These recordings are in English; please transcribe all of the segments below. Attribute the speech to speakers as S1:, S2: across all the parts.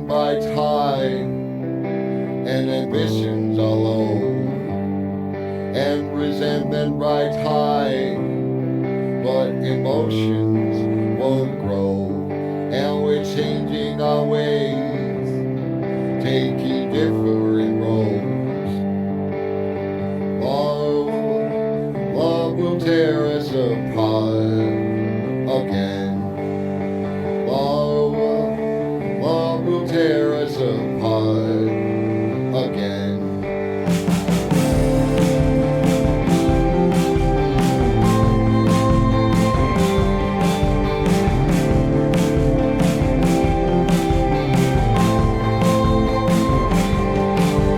S1: rise high, and ambitions are low, and resentment rides high, but emotions won't grow, and we're changing our ways, taking different roads. Love will tear us apart again. Love will tear us apart again.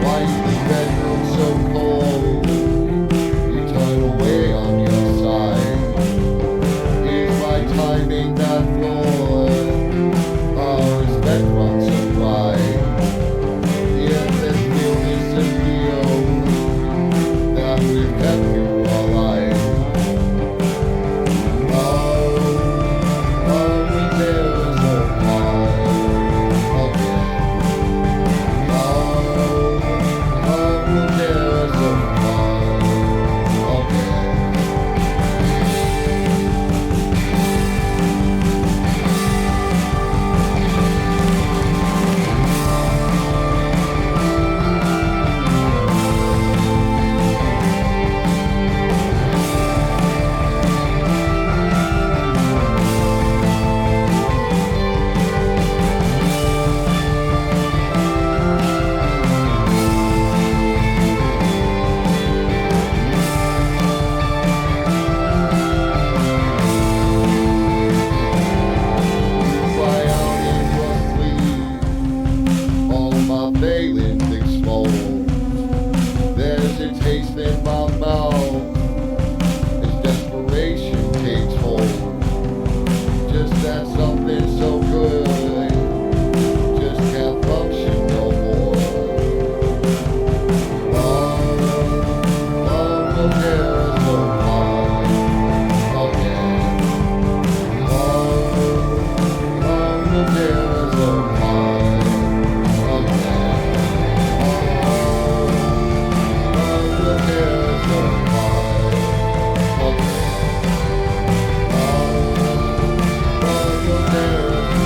S1: Why is the bedroom so cold? You turn away on your side. Is my timing that flawed? Our respect runs so dry. Yet there's still this appeal that we've kept you alive. Love will tear us apart again. Love will tear us apart again. Fly out in your sleep, all my failings exposed. There's a taste in my mouth as desperation takes hold. Just that something so good just can't function no more. Love will tear us apart again. Love will tear us apart again. Love will tear us apart again. Love will tear us apart again.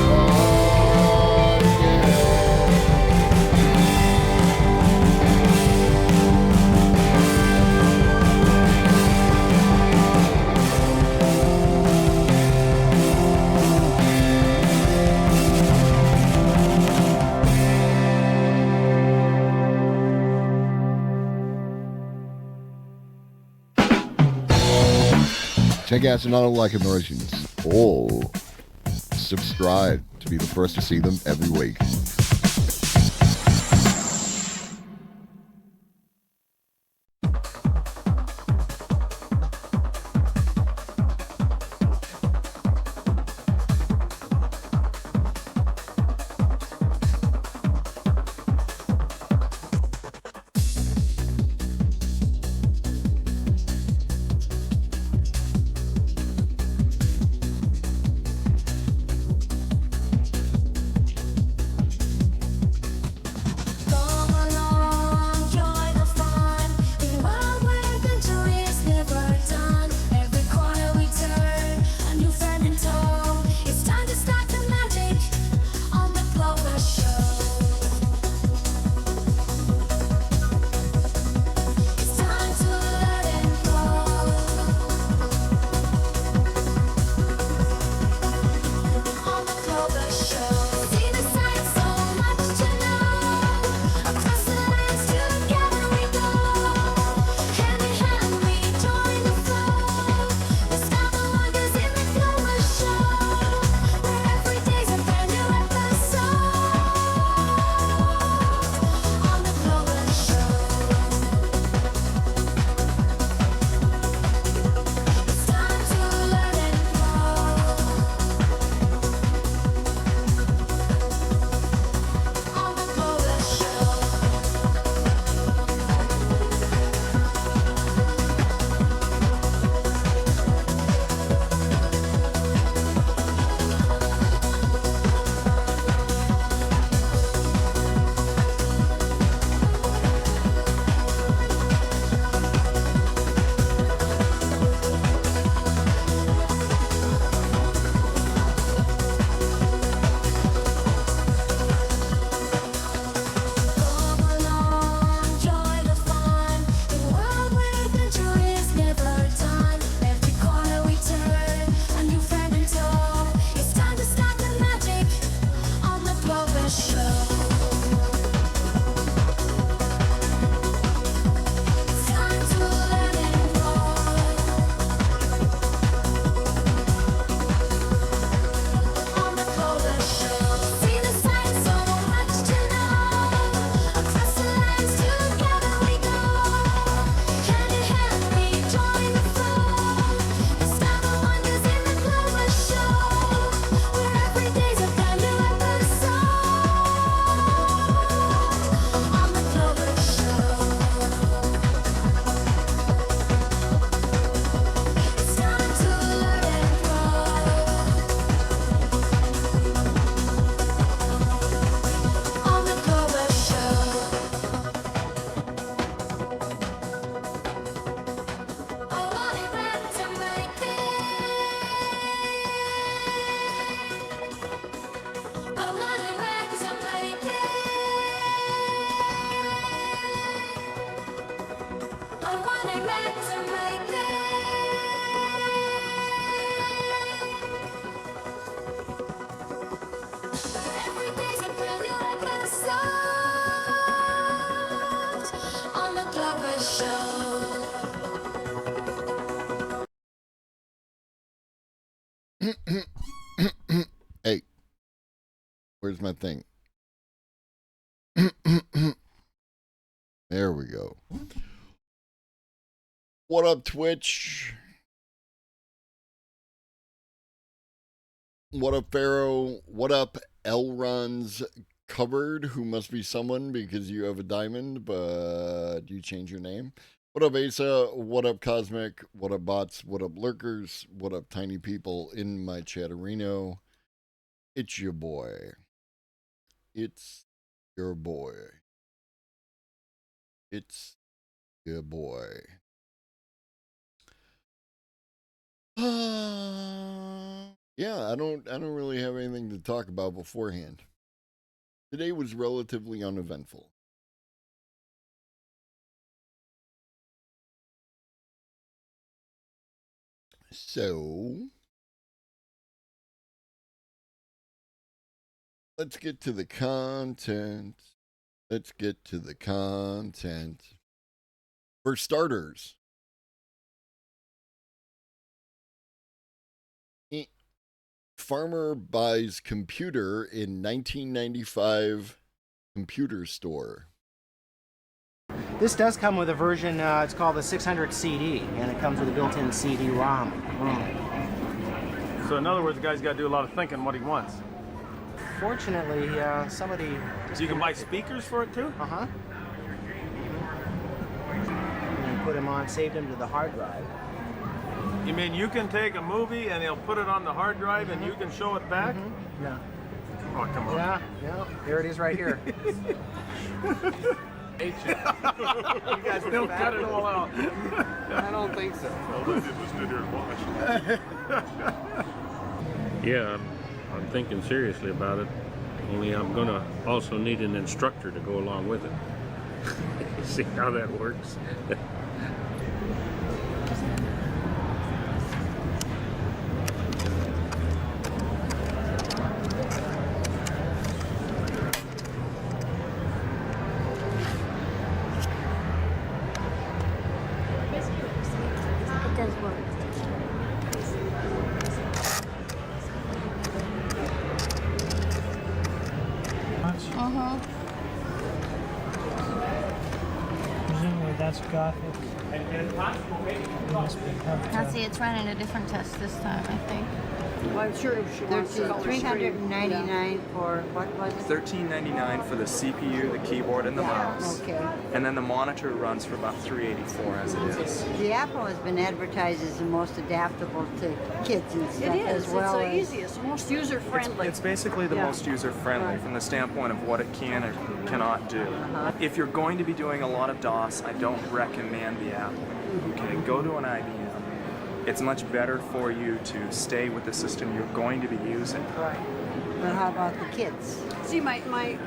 S1: Check out Sonata Like Immersions or subscribe to be the first to see them every week.
S2: one ain't meant to make it. Every day's a brilliant like a assault on the Glover Show.
S1: Hey, where's my thing? There we go. What up, Twitch? What up, Pharaoh? What up, Elron's Covered, who must be someone because you have a diamond, but you change your name? What up, Asa? What up, Cosmic? What up, bots? What up, lurkers? What up, tiny people in my chatterino? It's your boy. It's your boy. It's your boy. Yeah, I don't really have anything to talk about beforehand. Today was relatively uneventful. So, let's get to the content. Let's get to the content. For starters, farmer buys computer in 1995 computer store.
S3: This does come with a version, it's called the 600 CD, and it comes with a built-in CD-ROM.
S4: So in other words, the guy's got to do a lot of thinking what he wants.
S3: Fortunately, somebody...
S4: So you can buy speakers for it too?
S3: Uh-huh. And put them on, saved them to the hard drive.
S4: You mean you can take a movie and they'll put it on the hard drive and you can show it back?
S3: Yeah.
S4: Oh, come on.
S3: Yeah, there it is right here.
S4: You guys don't cut it all out.
S3: I don't think so.
S5: Yeah, I'm thinking seriously about it. Only I'm gonna also need an instructor to go along with it. See how that works.
S6: Presumably that's Gothic.
S7: Now see, it's running a different test this time, I think.
S8: Well, I'm sure she wants to
S9: $399 for, what was it?
S10: $13.99 for the CPU, the keyboard, and the mouse.
S9: Okay.
S10: And then the monitor runs for about $384 as it is.
S9: The Apple has been advertised as the most adaptable to kids and stuff
S8: It is.
S9: as well.
S8: It's the easiest, most user-friendly.
S10: It's basically the most user-friendly
S8: Right.
S10: from the standpoint of what it can and cannot do. If you're going to be doing a lot of DOS, I don't recommend the Apple. Okay, go to an IBM. It's much better for you to stay with the system you're going to be using.
S9: Right. But how about the kids?
S8: See, my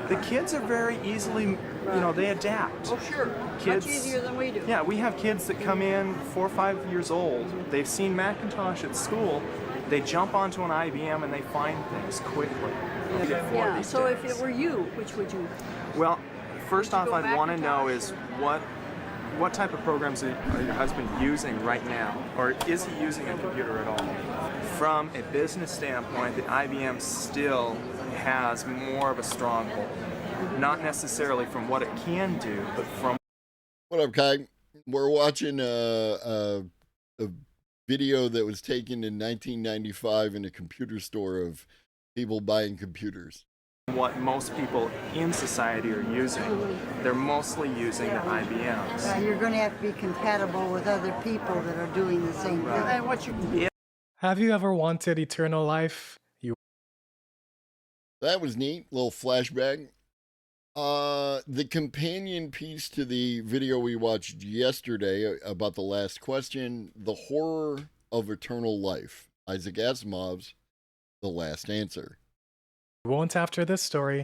S10: The kids are very easily, you know, they adapt.
S8: oh sure,
S10: Kids,
S8: much easier than we do.
S10: Yeah, we have kids that come in 4 or 5 years old. They've seen Macintosh at school. They jump onto an IBM and they find things quickly.
S8: Yeah. So if it were you, which would you?
S10: Well, first off,
S8: go
S10: I'd want to know
S8: Macintosh
S10: is what type of programs are your husband using right now, or is he using a computer at all? From a business standpoint, the IBM still has more of a stronghold. Not necessarily from what it can do, but from...
S1: What up, Kai? We're watching a video that was taken in 1995 in a computer store of people buying computers.
S10: what most people in society are using. They're mostly using the IBMs.
S9: You're going to have to be compatible with other people that are doing the same thing.
S8: And what you?
S6: Have you ever wanted eternal life?
S1: That was neat. Little flashback. The companion piece to the video we watched yesterday about the last question, The Horror of Eternal Life, Isaac Asimov's The Last Answer.
S6: You won't after this story.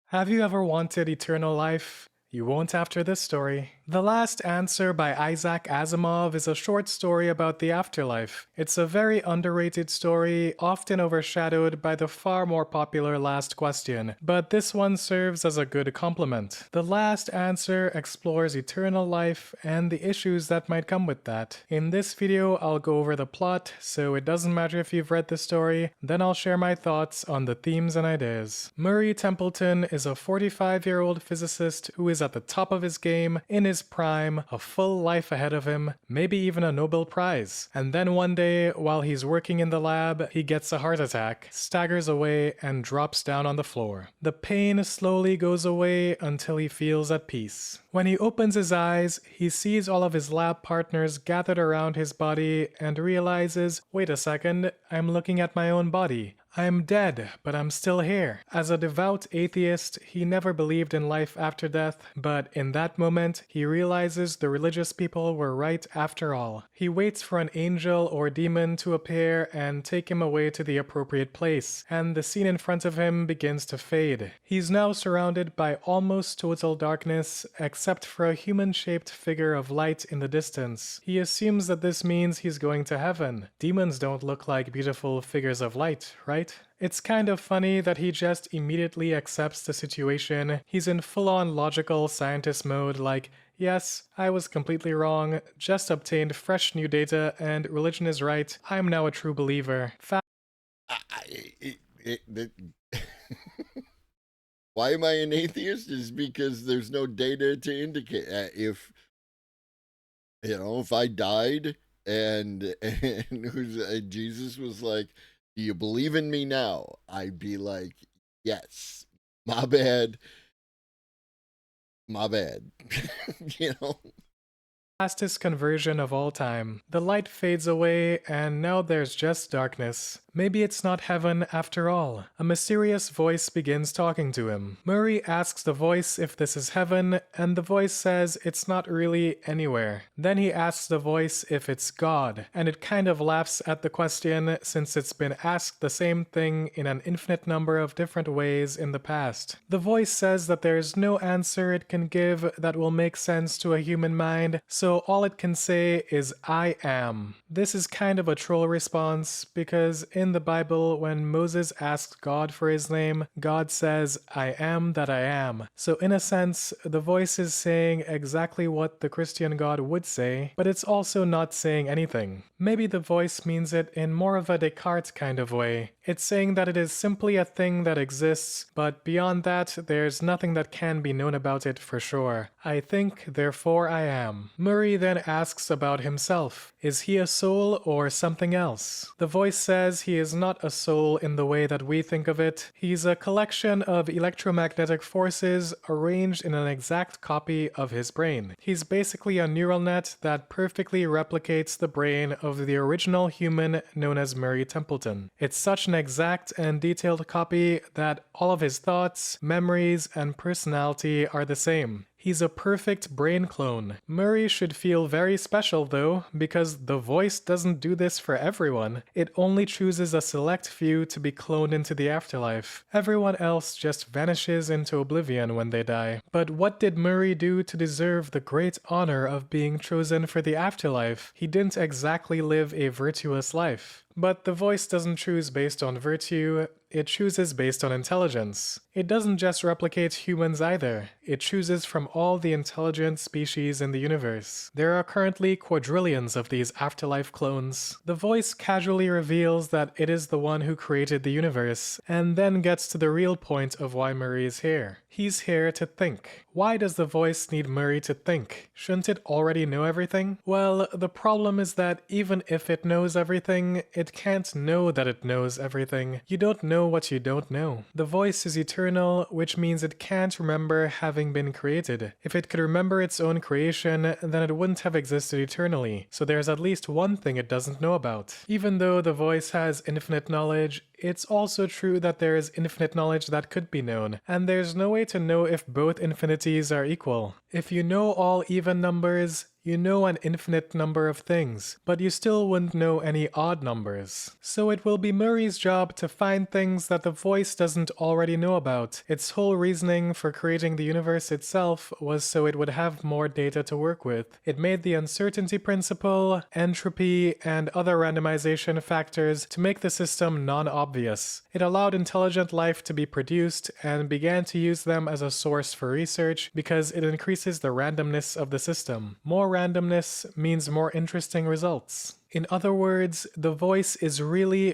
S6: Have you ever wanted eternal life? You won't after this story. The Last Answer by Isaac Asimov is a short story about the afterlife. It's a very underrated story, often overshadowed by the far more popular Last Question, but this one serves as a good complement. The Last Answer explores eternal life and the issues that might come with that. In this video, I'll go over the plot, so it doesn't matter if you've read the story, then I'll share my thoughts on the themes and ideas. Murray Templeton is a 45-year-old physicist who is at the top of his game, in his prime, a full life ahead of him, maybe even a Nobel Prize. And then one day, while he's working in the lab, he gets a heart attack, staggers away, and drops down on the floor. The pain slowly goes away until he feels at peace. When he opens his eyes, he sees all of his lab partners gathered around his body and realizes, wait a second, I'm looking at my own body. I'm dead, but I'm still here. As a devout atheist, he never believed in life after death, but in that moment, he realizes the religious people were right after all. He waits for an angel or demon to appear and take him away to the appropriate place, and the scene in front of him begins to fade. He's now surrounded by almost total darkness, except for a human-shaped figure of light in the distance. He assumes that this means he's going to heaven. Demons don't look like beautiful figures of light, right? It's kind of funny that he just immediately accepts the situation. He's in full-on logical scientist mode, like, yes, I was completely wrong, just obtained fresh new data, and religion is right. I'm now a true believer.
S1: Why am I an atheist? Is because there's no data to indicate if I died and Jesus was like, do you believe in me now? I'd be like, yes. My bad.
S6: Fastest conversion of all time. The light fades away, and now there's just darkness. Maybe it's not heaven after all. A mysterious voice begins talking to him. Murray asks the voice if this is heaven, and the voice says it's not really anywhere. Then he asks the voice if it's God, and it kind of laughs at the question since it's been asked the same thing in an infinite number of different ways in the past. The voice says that there's no answer it can give that will make sense to a human mind, so all it can say is I am. This is kind of a troll response because in the Bible, when Moses asked God for his name, God says, I am that I am. So in a sense, the voice is saying exactly what the Christian God would say, but it's also not saying anything. Maybe the voice means it in more of a Descartes kind of way. It's saying that it is simply a thing that exists, but beyond that, there's nothing that can be known about it for sure. I think, therefore I am. Murray then asks about himself. Is he a soul or something else? The voice says he is not a soul in the way that we think of it. He's a collection of electromagnetic forces arranged in an exact copy of his brain. He's basically a neural net that perfectly replicates the brain of the original human known as Murray Templeton. It's such an exact and detailed copy that all of his thoughts, memories, and personality are the same. He's a perfect brain clone. Murray should feel very special though, because the voice doesn't do this for everyone. It only chooses a select few to be cloned into the afterlife. Everyone else just vanishes into oblivion when they die. But what did Murray do to deserve the great honor of being chosen for the afterlife? He didn't exactly live a virtuous life. But the voice doesn't choose based on virtue, it chooses based on intelligence. It doesn't just replicate humans either, it chooses from all the intelligent species in the universe. There are currently quadrillions of these afterlife clones. The voice casually reveals that it is the one who created the universe, and then gets to the real point of why Murray is here. He's here to think. Why does the voice need Murray to think? Shouldn't it already know everything? Well, the problem is that even if it knows everything, it can't know that it knows everything. You don't know what you don't know. The voice is eternal, which means it can't remember having been created. If it could remember its own creation, then it wouldn't have existed eternally. So there's at least one thing it doesn't know about. Even though the voice has infinite knowledge, it's also true that there is infinite knowledge that could be known, and there's no way to know if both infinities are equal. If you know all even numbers, you know an infinite number of things, but you still wouldn't know any odd numbers. So it will be Murray's job to find things that the voice doesn't already know about. Its whole reasoning for creating the universe itself was so it would have more data to work with. It made the uncertainty principle, entropy, and other randomization factors to make the system non-obvious. It allowed intelligent life to be produced and began to use them as a source for research because it increases the randomness of the system. More randomness means more interesting results. In other words, the voice is really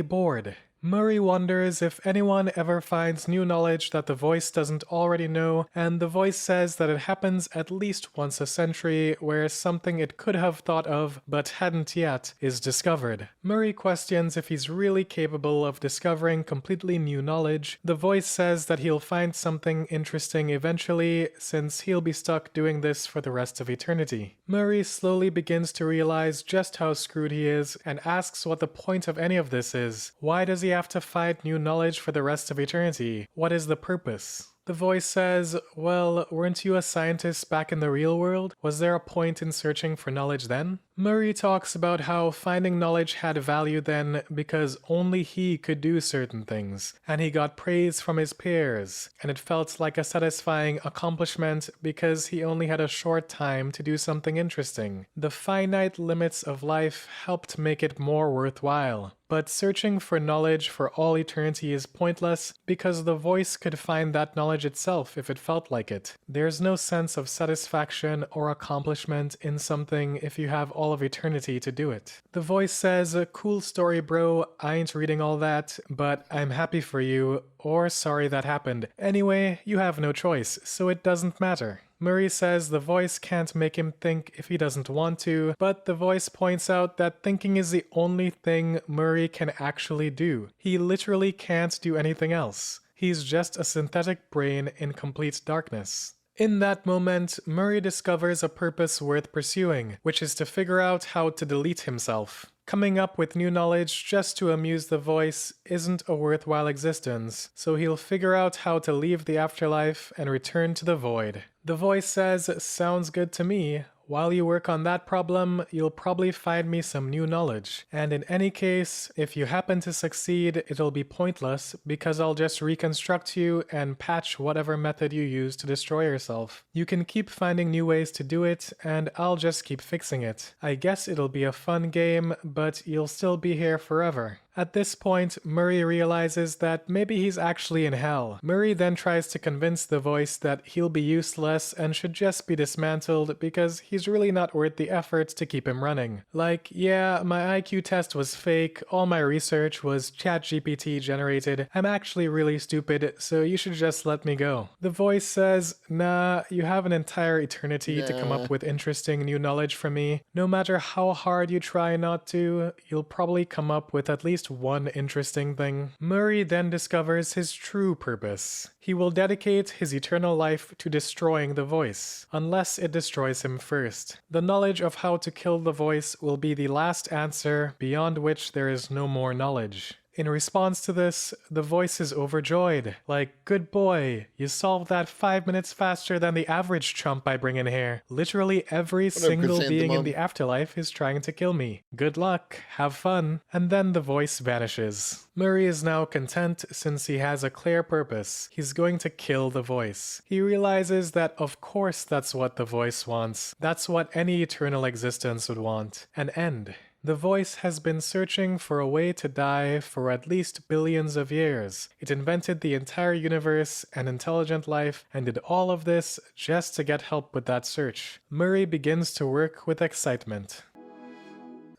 S6: bored. Murray wonders if anyone ever finds new knowledge that the voice doesn't already know, and the voice says that it happens at least once a century where something it could have thought of but hadn't yet is discovered. Murray questions if he's really capable of discovering completely new knowledge. The voice says that he'll find something interesting eventually, since he'll be stuck doing this for the rest of eternity. Murray slowly begins to realize just how screwed he is and asks what the point of any of this is. Why does he have to find new knowledge for the rest of eternity? What is the purpose? The voice says, well, weren't you a scientist back in the real world? Was there a point in searching for knowledge then? Murray talks about how finding knowledge had value then because only he could do certain things, and he got praise from his peers, and it felt like a satisfying accomplishment because he only had a short time to do something interesting. The finite limits of life helped make it more worthwhile. But searching for knowledge for all eternity is pointless because the voice could find that knowledge itself if it felt like it. There's no sense of satisfaction or accomplishment in something if you have all of eternity to do it. The voice says, cool story bro, I ain't reading all that, but I'm happy for you, or sorry that happened. Anyway, you have no choice, so it doesn't matter. Murray says the voice can't make him think if he doesn't want to, but the voice points out that thinking is the only thing Murray can actually do. He literally can't do anything else. He's just a synthetic brain in complete darkness. In that moment, Murray discovers a purpose worth pursuing, which is to figure out how to delete himself. Coming up with new knowledge just to amuse the voice isn't a worthwhile existence, so he'll figure out how to leave the afterlife and return to the void. The voice says, sounds good to me. While you work on that problem, you'll probably find me some new knowledge. And in any case, if you happen to succeed, it'll be pointless because I'll just reconstruct you and patch whatever method you use to destroy yourself. You can keep finding new ways to do it, and I'll just keep fixing it. I guess it'll be a fun game, but you'll still be here forever. At this point, Murray realizes that maybe he's actually in hell. Murray then tries to convince the voice that he'll be useless and should just be dismantled because he's really not worth the effort to keep him running. Like, yeah, my IQ test was fake, all my research was ChatGPT generated, I'm actually really stupid, so you should just let me go. The voice says, nah, you have an entire eternity to come up with interesting new knowledge from me. No matter how hard you try not to, you'll probably come up with at least one interesting thing. Murray then discovers his true purpose. He will dedicate his eternal life to destroying the voice, unless it destroys him first. The knowledge of how to kill the voice will be the last answer, beyond which there is no more knowledge. In response to this, the voice is overjoyed. Like, good boy, you solved that 5 minutes faster than the average chump I bring in here. Literally every single being in the afterlife is trying to kill me. Good luck, have fun. And then the voice vanishes. Murray is now content since he has a clear purpose. He's going to kill the voice. He realizes that of course that's what the voice wants. That's what any eternal existence would want. An end. The voice has been searching for a way to die for at least billions of years. It invented the entire universe and intelligent life and did all of this just to get help with that search. Murray begins to work with excitement.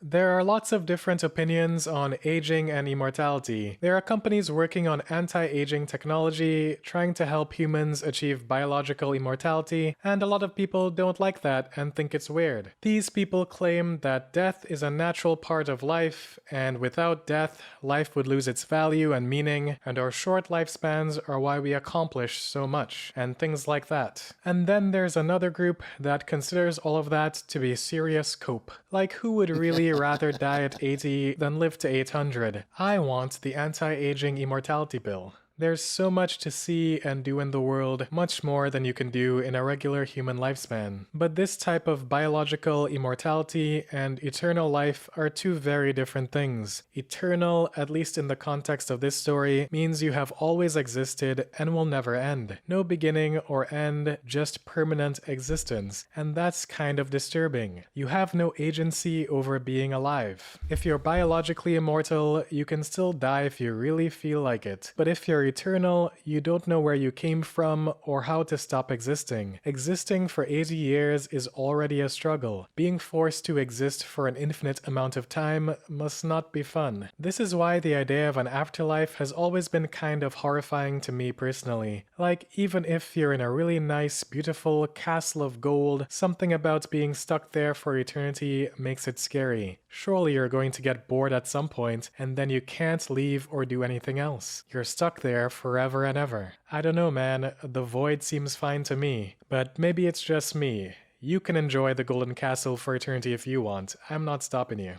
S6: There are lots of different opinions on aging and immortality. There are companies working on anti-aging technology, trying to help humans achieve biological immortality, and a lot of people don't like that and think it's weird. These people claim that death is a natural part of life, and without death, life would lose its value and meaning, and our short lifespans are why we accomplish so much, and things like that. And then there's another group that considers all of that to be serious cope. Like, who would really personally rather die at 80 than live to 800. I want the anti-aging immortality pill. There's so much to see and do in the world, much more than you can do in a regular human lifespan. But this type of biological immortality and eternal life are two very different things. Eternal, at least in the context of this story, means you have always existed and will never end. No beginning or end, just permanent existence. And that's kind of disturbing. You have no agency over being alive. If you're biologically immortal, you can still die if you really feel like it. But if you're eternal, you don't know where you came from or how to stop existing. Existing for 80 years is already a struggle. Being forced to exist for an infinite amount of time must not be fun. This is why the idea of an afterlife has always been kind of horrifying to me personally. Like, even if you're in a really nice, beautiful castle of gold, something about being stuck there for eternity makes it scary. Surely you're going to get bored at some point, and then you can't leave or do anything else. You're stuck there forever and ever. I don't know, man, the void seems fine to me. But maybe it's just me. You can enjoy the golden castle for eternity if you want. I'm not stopping you.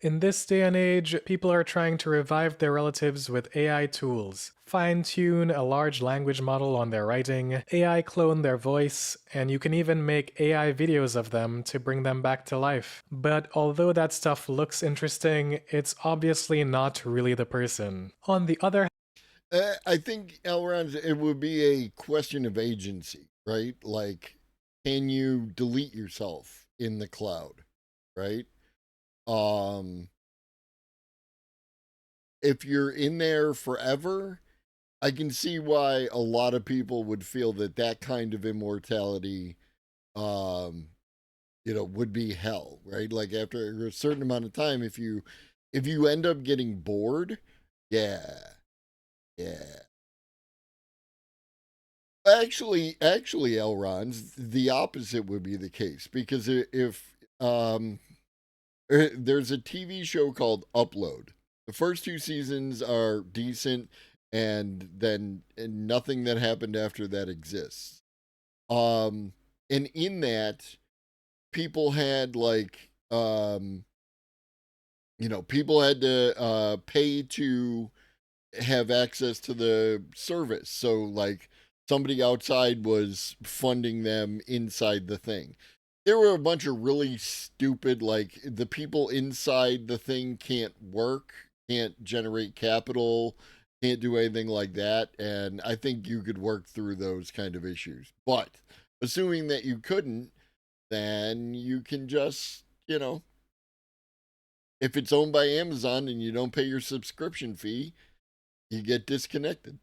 S6: In this day and age, people are trying to revive their relatives with AI tools. Fine-tune a large language model on their writing, AI clone their voice, and you can even make AI videos of them to bring them back to life. But although that stuff looks interesting, it's obviously not really the person. On the other
S1: I think, Elrond, it would be a question of agency, right? Like, can you delete yourself in the cloud, right? If you're in there forever, I can see why a lot of people would feel that that kind of immortality, would be hell, right? Like after a certain amount of time, if you end up getting bored, yeah. Actually, Elrond, the opposite would be the case because if there's a TV show called Upload. The first 2 seasons are decent, and then nothing that happened after that exists. And in that, people had people had to pay to have access to the service. So like somebody outside was funding them inside the thing. There were a bunch of really stupid, like the people inside the thing can't work, can't generate capital, can't do anything like that. And I think you could work through those kind of issues. But assuming that you couldn't, then you can just, if it's owned by Amazon and you don't pay your subscription fee, you get disconnected.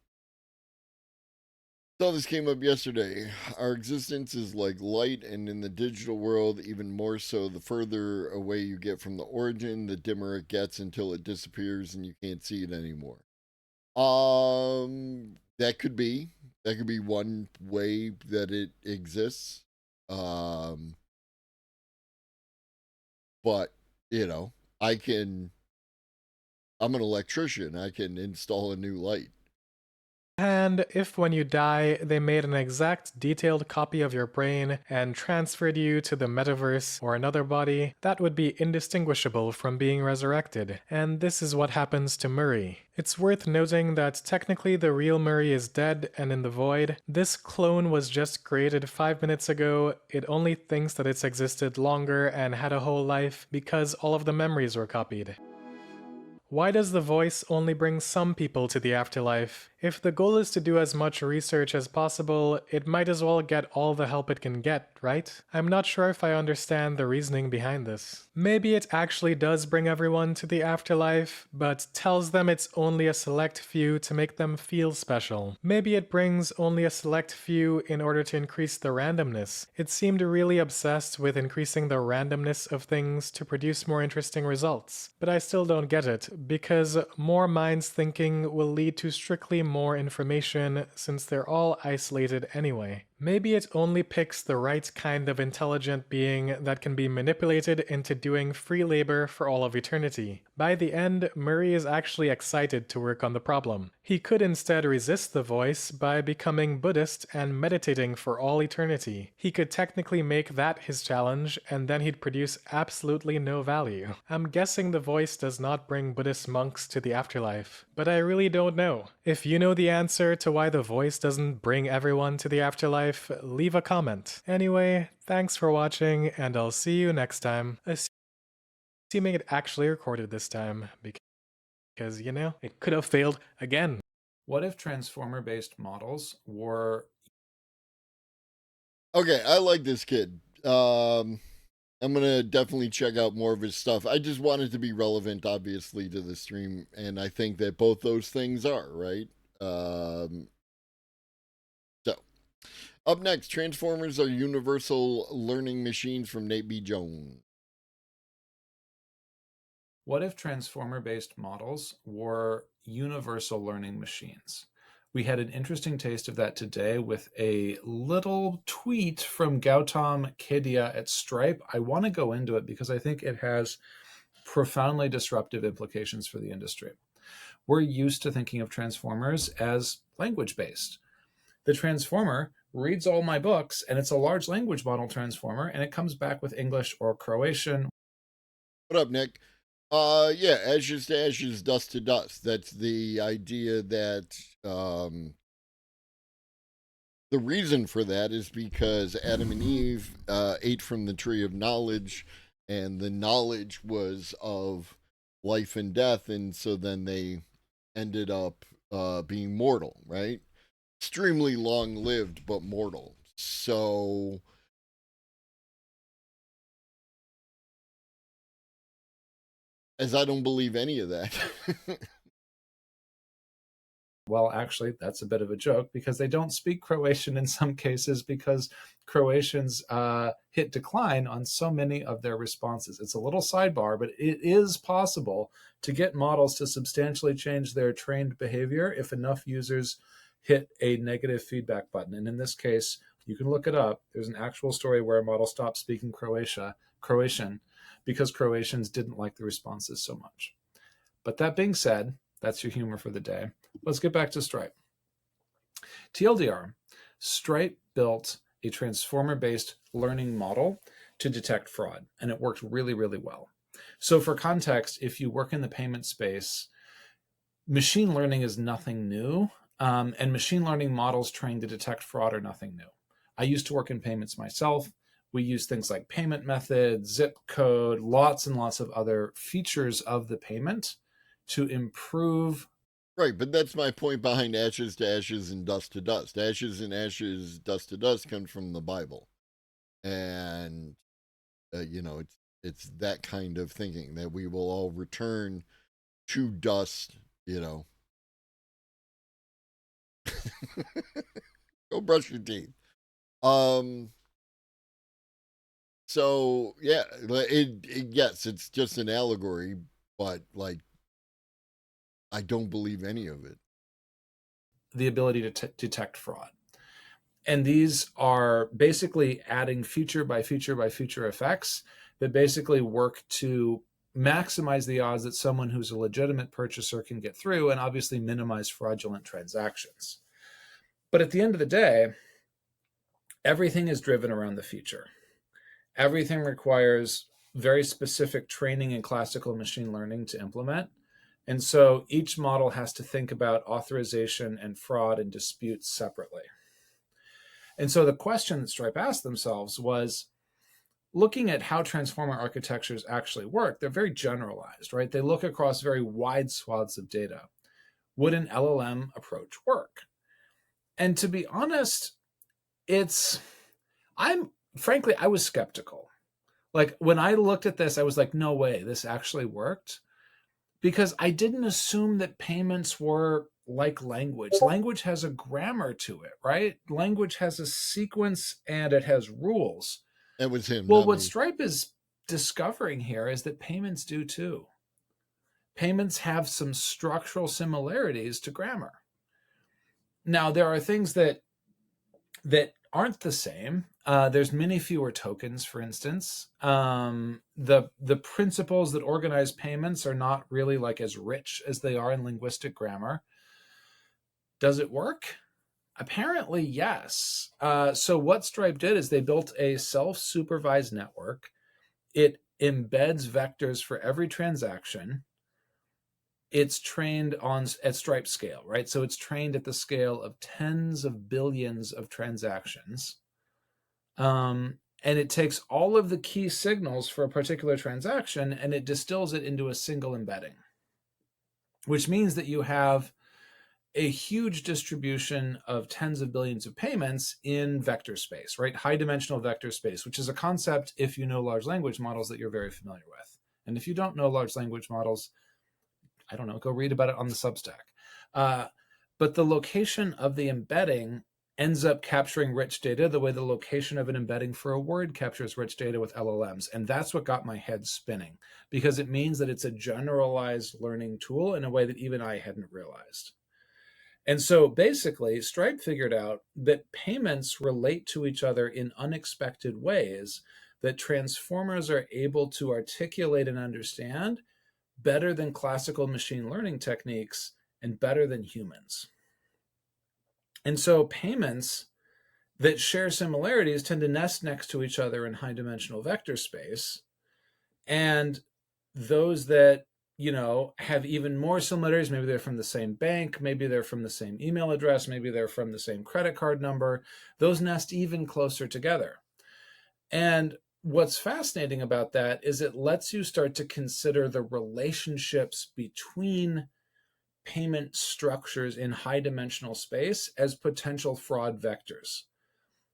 S1: So this came up yesterday. Our existence is like light, and in the digital world, even more so. The further away you get from the origin, the dimmer it gets until it disappears and you can't see it anymore. That could be one way that it exists. But I'm an electrician. I can install a new light.
S6: And if when you die, they made an exact detailed copy of your brain and transferred you to the metaverse or another body, that would be indistinguishable from being resurrected. And this is what happens to Murray. It's worth noting that technically the real Murray is dead and in the void. This clone was just created 5 minutes ago. It only thinks that it's existed longer and had a whole life because all of the memories were copied. Why does the voice only bring some people to the afterlife? If the goal is to do as much research as possible, it might as well get all the help it can get, right? I'm not sure if I understand the reasoning behind this. Maybe it actually does bring everyone to the afterlife, but tells them it's only a select few to make them feel special. Maybe it brings only a select few in order to increase the randomness. It seemed really obsessed with increasing the randomness of things to produce more interesting results. But I still don't get it, because more minds thinking will lead to strictly more information since they're all isolated anyway. Maybe it only picks the right kind of intelligent being that can be manipulated into doing free labor for all of eternity. By the end, Murray is actually excited to work on the problem. He could instead resist the voice by becoming Buddhist and meditating for all eternity. He could technically make that his challenge, and then he'd produce absolutely no value. I'm guessing the voice does not bring Buddhist monks to the afterlife, but I really don't know. If you know the answer to why the voice doesn't bring everyone to the afterlife, leave a comment. Anyway, thanks for watching, and I'll see you next time. Assuming it actually recorded this time, because, you know, it could have failed again.
S11: What if transformer-based models were...
S1: Okay, I like this kid. I'm gonna definitely check out more of his stuff. I just want it to be relevant, obviously, to the stream, and I think that both those things are, right? So, up next, Transformers are universal learning machines from Nate B. Jones.
S11: What if transformer-based models were universal learning machines? We had an interesting taste of that today with a little tweet from Gautam Kedia at Stripe. I want to go into it because I think it has profoundly disruptive implications for the industry. We're used to thinking of transformers as language-based. The transformer reads all my books, and it's a large language model transformer, and it comes back with English or Croatian.
S1: What up, Nick? Yeah, ashes to ashes, dust to dust. That's the idea that the reason for that is because Adam and Eve ate from the tree of knowledge, and the knowledge was of life and death, and so then they ended up being mortal, right? Extremely long-lived, but mortal. So... as I don't believe any of that.
S11: Well, actually, that's a bit of a joke because they don't speak Croatian in some cases because Croatians hit decline on so many of their responses. It's a little sidebar, but it is possible to get models to substantially change their trained behavior if enough users hit a negative feedback button. And in this case, you can look it up. There's an actual story where a model stopped speaking Croatian because Croatians didn't like the responses so much. But that being said, that's your humor for the day. Let's get back to Stripe. TLDR, Stripe built a transformer-based learning model to detect fraud, and it worked really, really well. So for context, if you work in the payment space, machine learning is nothing new, and machine learning models trained to detect fraud are nothing new. I used to work in payments myself. We use things like payment method, zip code, lots and lots of other features of the payment to improve.
S1: Right, but that's my point behind ashes to ashes and dust to dust. Ashes and ashes, dust to dust comes from the Bible. And, you know, it's that kind of thinking that we will all return to dust, you know. Go brush your teeth. So yeah, yes, it's just an allegory, but like, I don't believe any of it.
S11: The ability to detect fraud. And these are basically adding feature by feature by feature effects that basically work to maximize the odds that someone who's a legitimate purchaser can get through and obviously minimize fraudulent transactions. But at the end of the day, everything is driven around the feature. Everything requires very specific training in classical machine learning to implement. And so each model has to think about authorization and fraud and disputes separately. And so the question that Stripe asked themselves was, looking at how transformer architectures actually work, they're very generalized, right? They look across very wide swaths of data. Would an LLM approach work? And to be honest, frankly, I was skeptical. Like when I looked at this, I was like, no way, this actually worked. Because I didn't assume that payments were like language. Language has a grammar to it, right? Language has a sequence and it has rules.
S1: That was him.
S11: Well, what Stripe is discovering here is that payments do too. Payments have some structural similarities to grammar. Now, there are things that aren't the same. There's many fewer tokens, for instance. The principles that organize payments are not really like as rich as they are in linguistic grammar. Does it work? Apparently, yes. So what Stripe did is they built a self-supervised network. It embeds vectors for every transaction. It's trained at Stripe scale, right? So it's trained at the scale of tens of billions of transactions. And it takes all of the key signals for a particular transaction and it distills it into a single embedding, which means that you have a huge distribution of tens of billions of payments in vector space, right? High dimensional vector space, which is a concept, if you know large language models, that you're very familiar with. And if you don't know large language models, I don't know, go read about it on the Substack. But the location of the embedding ends up capturing rich data the way the location of an embedding for a word captures rich data with LLMs. And that's what got my head spinning, because it means that it's a generalized learning tool in a way that even I hadn't realized. And so basically, Stripe figured out that payments relate to each other in unexpected ways that transformers are able to articulate and understand better than classical machine learning techniques and better than humans. And so payments that share similarities tend to nest next to each other in high dimensional vector space. And those that, have even more similarities, maybe they're from the same bank, maybe they're from the same email address, maybe they're from the same credit card number, those nest even closer together. And what's fascinating about that is it lets you start to consider the relationships between payment structures in high dimensional space as potential fraud vectors.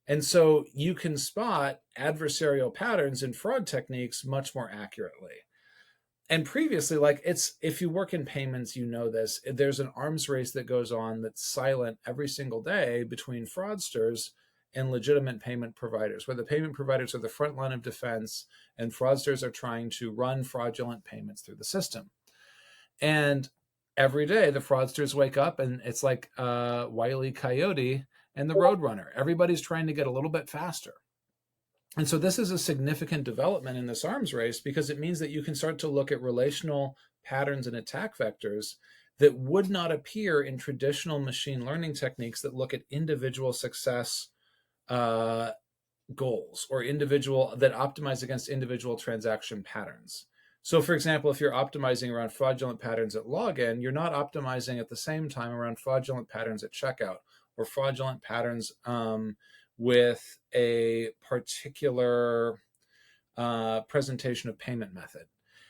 S11: And so you can spot adversarial patterns in fraud techniques much more accurately. And previously, if you work in payments, you know this, there's an arms race that goes on that's silent every single day between fraudsters and legitimate payment providers, where the payment providers are the front line of defense and fraudsters are trying to run fraudulent payments through the system. And every day the fraudsters wake up and it's like Wile E. Coyote and the Roadrunner. Everybody's trying to get a little bit faster. And so this is a significant development in this arms race because it means that you can start to look at relational patterns and attack vectors that would not appear in traditional machine learning techniques that look at individual success goals or that optimize against individual transaction patterns. So for example, if you're optimizing around fraudulent patterns at login, you're not optimizing at the same time around fraudulent patterns at checkout or fraudulent patterns with a particular presentation of payment method.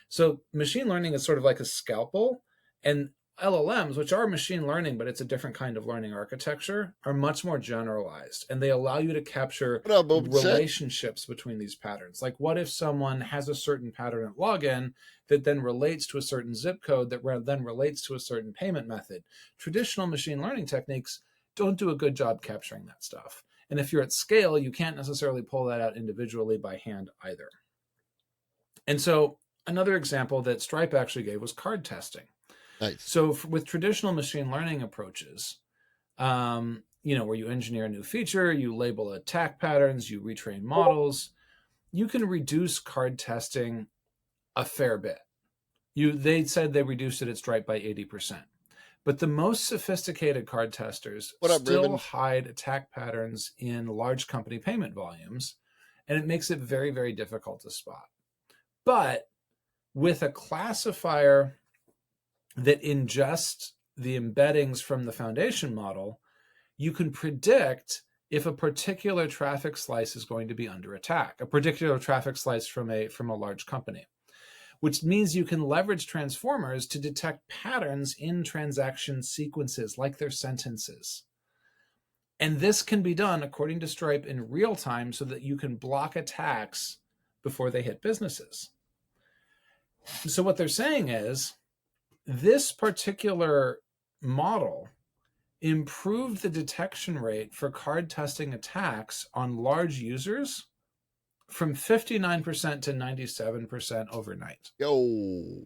S11: So machine learning is sort of like a scalpel, and LLMs, which are machine learning, but it's a different kind of learning architecture, are much more generalized, and they allow you to capture relationships between these patterns. Like, what if someone has a certain pattern at login that then relates to a certain zip code that then relates to a certain payment method? Traditional machine learning techniques don't do a good job capturing that stuff. And if you're at scale, you can't necessarily pull that out individually by hand either. And so another example that Stripe actually gave was card testing.
S1: Nice.
S11: So with traditional machine learning approaches, where you engineer a new feature, you label attack patterns, you retrain models, you can reduce card testing a fair bit. They said they reduced it at Stripe by 80%. But the most sophisticated card testers still hide attack patterns in large company payment volumes, and it makes it very, very difficult to spot. But with a classifier that ingests the embeddings from the foundation model, you can predict if a particular traffic slice is going to be under attack, a particular traffic slice from a large company, which means you can leverage transformers to detect patterns in transaction sequences like their sentences. And this can be done, according to Stripe, in real time so that you can block attacks before they hit businesses. So what they're saying is, this particular model improved the detection rate for card testing attacks on large users from 59% to 97% overnight.
S1: Yo.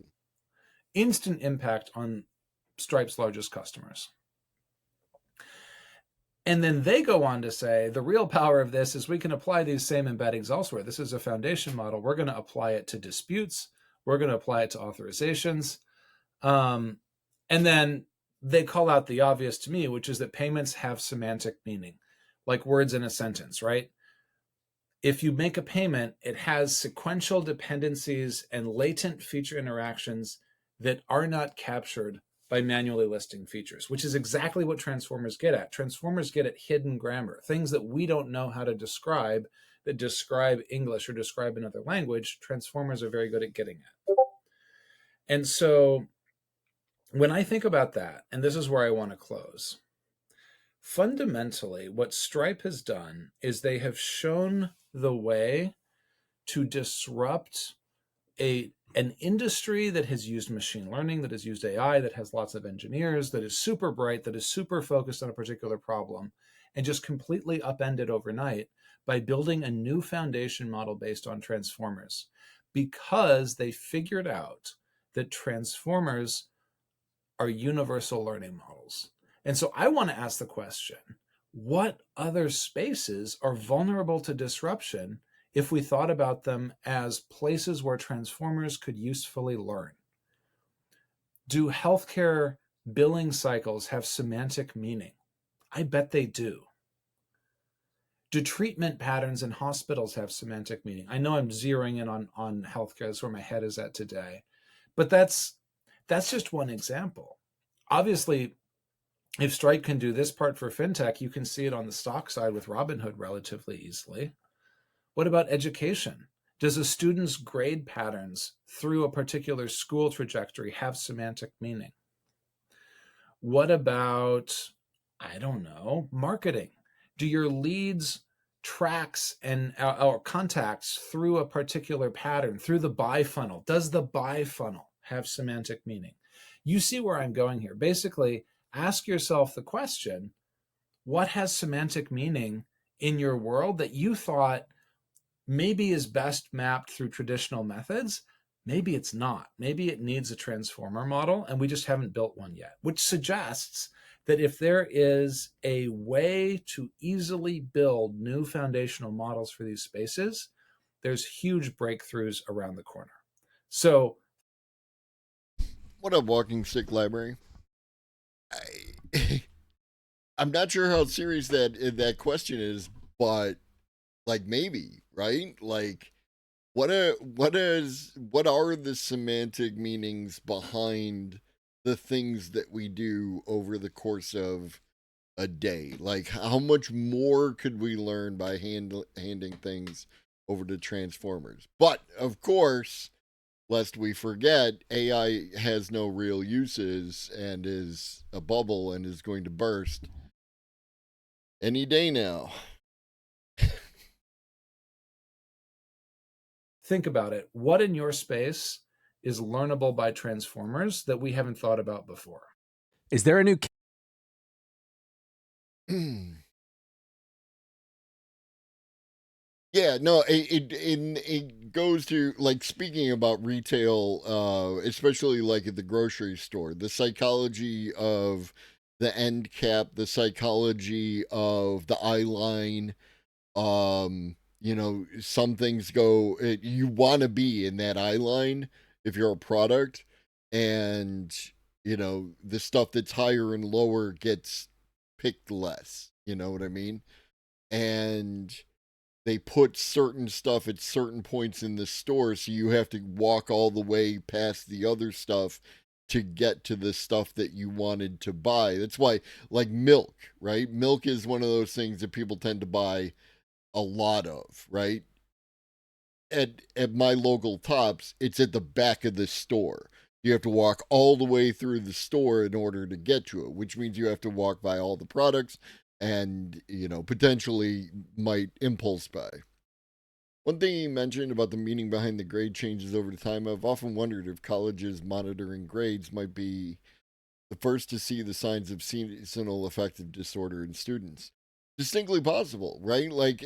S11: Instant impact on Stripe's largest customers. And then they go on to say, the real power of this is we can apply these same embeddings elsewhere. This is a foundation model. We're going to apply it to disputes. We're going to apply it to authorizations. And then they call out the obvious to me, which is that payments have semantic meaning, like words in a sentence, right? If you make a payment, it has sequential dependencies and latent feature interactions that are not captured by manually listing features, which is exactly what transformers get at. Transformers get at hidden grammar, things that we don't know how to describe, that describe English or describe another language. Transformers are very good at getting at. And so when I think about that, and this is where I want to close, fundamentally, what Stripe has done is they have shown the way to disrupt an industry that has used machine learning, that has used AI, that has lots of engineers, that is super bright, that is super focused on a particular problem, and just completely upend it overnight by building a new foundation model based on transformers, because they figured out that transformers are universal learning models. And so I want to ask the question, what other spaces are vulnerable to disruption if we thought about them as places where transformers could usefully learn? Do healthcare billing cycles have semantic meaning? I bet they do. Do treatment patterns in hospitals have semantic meaning? I know I'm zeroing in on healthcare. That's where my head is at today. But that's just one example. Obviously, if Stripe can do this part for fintech, you can see it on the stock side with Robinhood relatively easily. What about education? Does a student's grade patterns through a particular school trajectory have semantic meaning? What about, I don't know, marketing? Do your leads, tracks, and or contacts through a particular pattern, through the buy funnel? Does the buy funnel have semantic meaning? You see where I'm going here. Basically, ask yourself the question, what has semantic meaning in your world that you thought maybe is best mapped through traditional methods? Maybe it's not. Maybe it needs a transformer model, and we just haven't built one yet, which suggests that if there is a way to easily build new foundational models for these spaces, there's huge breakthroughs around the corner. So,
S1: what up, Walking Stick Library? I'm not sure how serious that question is, but like maybe, right? Like what are the semantic meanings behind the things that we do over the course of a day? Like how much more could we learn by handing things over to transformers? But of course, lest we forget, AI has no real uses and is a bubble and is going to burst any day now.
S11: Think about it. What in your space is learnable by transformers that we haven't thought about before?
S12: Is there a new
S1: Yeah, no, it goes to, like, speaking about retail, especially like at the grocery store, the psychology of the end cap, the psychology of the eye line. Some things go, you want to be in that eye line if you're a product, and the stuff that's higher and lower gets picked less. You know what I mean? And they put certain stuff at certain points in the store, so you have to walk all the way past the other stuff to get to the stuff that you wanted to buy. That's why, like milk, right? Milk is one of those things that people tend to buy a lot of, right? At my local Tops, it's at the back of the store. You have to walk all the way through the store in order to get to it, which means you have to walk by all the products and, potentially might impulse buy. One thing you mentioned about the meaning behind the grade changes over time, I've often wondered if colleges monitoring grades might be the first to see the signs of seasonal affective disorder in students. Distinctly possible, right? Like,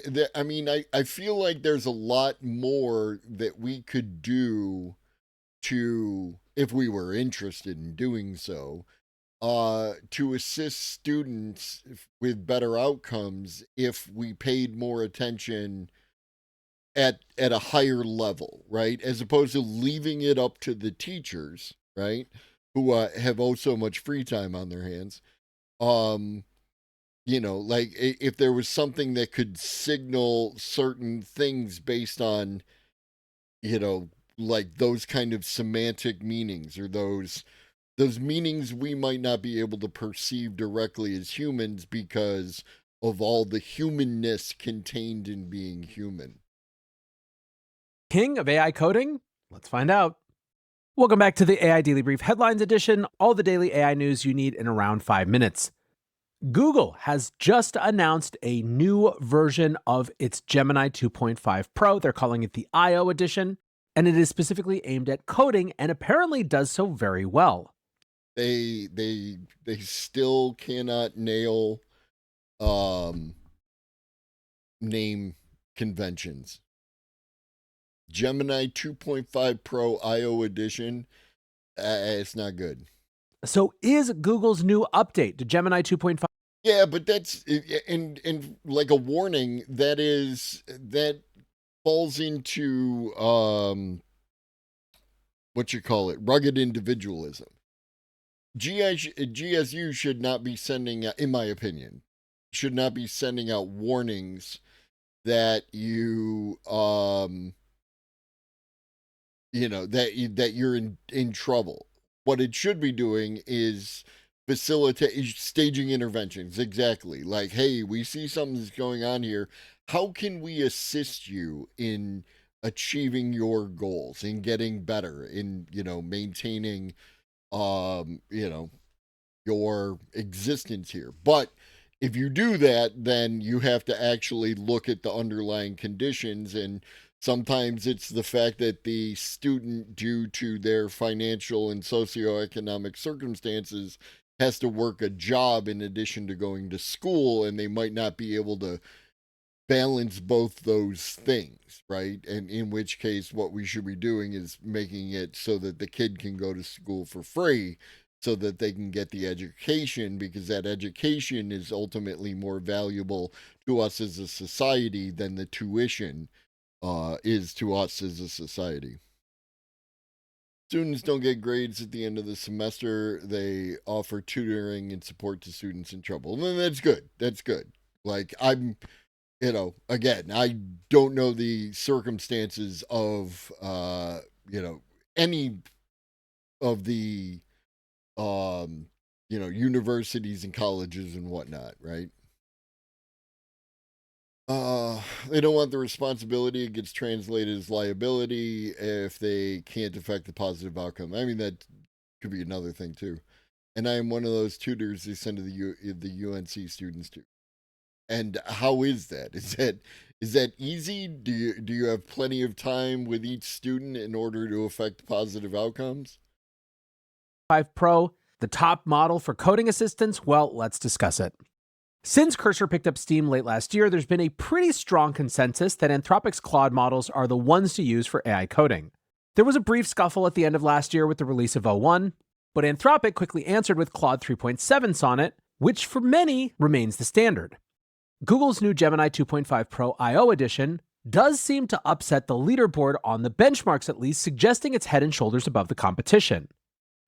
S1: I feel like there's a lot more that we could do if we were interested in doing so, to assist students with better outcomes if we paid more attention at a higher level, right? As opposed to leaving it up to the teachers, right? Who have oh so much free time on their hands. Um, like if there was something that could signal certain things based on, like those kind of semantic meanings or those meanings we might not be able to perceive directly as humans because of all the humanness contained in being human.
S12: King of AI coding? Let's find out. Welcome back to the AI Daily Brief Headlines Edition, all the daily AI news you need in around 5 minutes. Google has just announced a new version of its Gemini 2.5 Pro. They're calling it the I/O edition, and it is specifically aimed at coding and apparently does so very well.
S1: They still cannot nail name conventions. Gemini 2.5 Pro I/O edition, it's not good.
S12: So is Google's new update to Gemini 2.5?
S1: Yeah, but that's and like a warning that falls into what you call it, rugged individualism. GSU should not be sending out, in my opinion, should not be sending out warnings that that you're in trouble. What it should be doing is facilitate staging interventions. Exactly. Like, hey, we see something's going on here. How can we assist you in achieving your goals, in getting better, in, maintaining, your existence here? But if you do that, then you have to actually look at the underlying conditions. And sometimes it's the fact that the student, due to their financial and socioeconomic circumstances, has to work a job in addition to going to school, and they might not be able to balance both those things, right? And in which case, what we should be doing is making it so that the kid can go to school for free so that they can get the education, because that education is ultimately more valuable to us as a society than the tuition is to us as a society. Students don't get grades at the end of the semester. They offer tutoring and support to students in trouble. And that's good. That's good. Like, again, I don't know the circumstances of, any of the, universities and colleges and whatnot, right? They don't want the responsibility. It gets translated as liability if they can't affect the positive outcome. I mean, that could be another thing too. And I am one of those tutors they send to the UNC students to. And how is that? Is that easy? Do you have plenty of time with each student in order to affect positive outcomes?
S12: 5 Pro, the top model for coding assistants? Well, let's discuss it. Since Cursor picked up steam late last year, there's been a pretty strong consensus that Anthropic's Claude models are the ones to use for AI coding. There was a brief scuffle at the end of last year with the release of O1, but Anthropic quickly answered with Claude 3.7 Sonnet, which for many remains the standard. Google's new Gemini 2.5 Pro I/O edition does seem to upset the leaderboard on the benchmarks, at least, suggesting it's head and shoulders above the competition.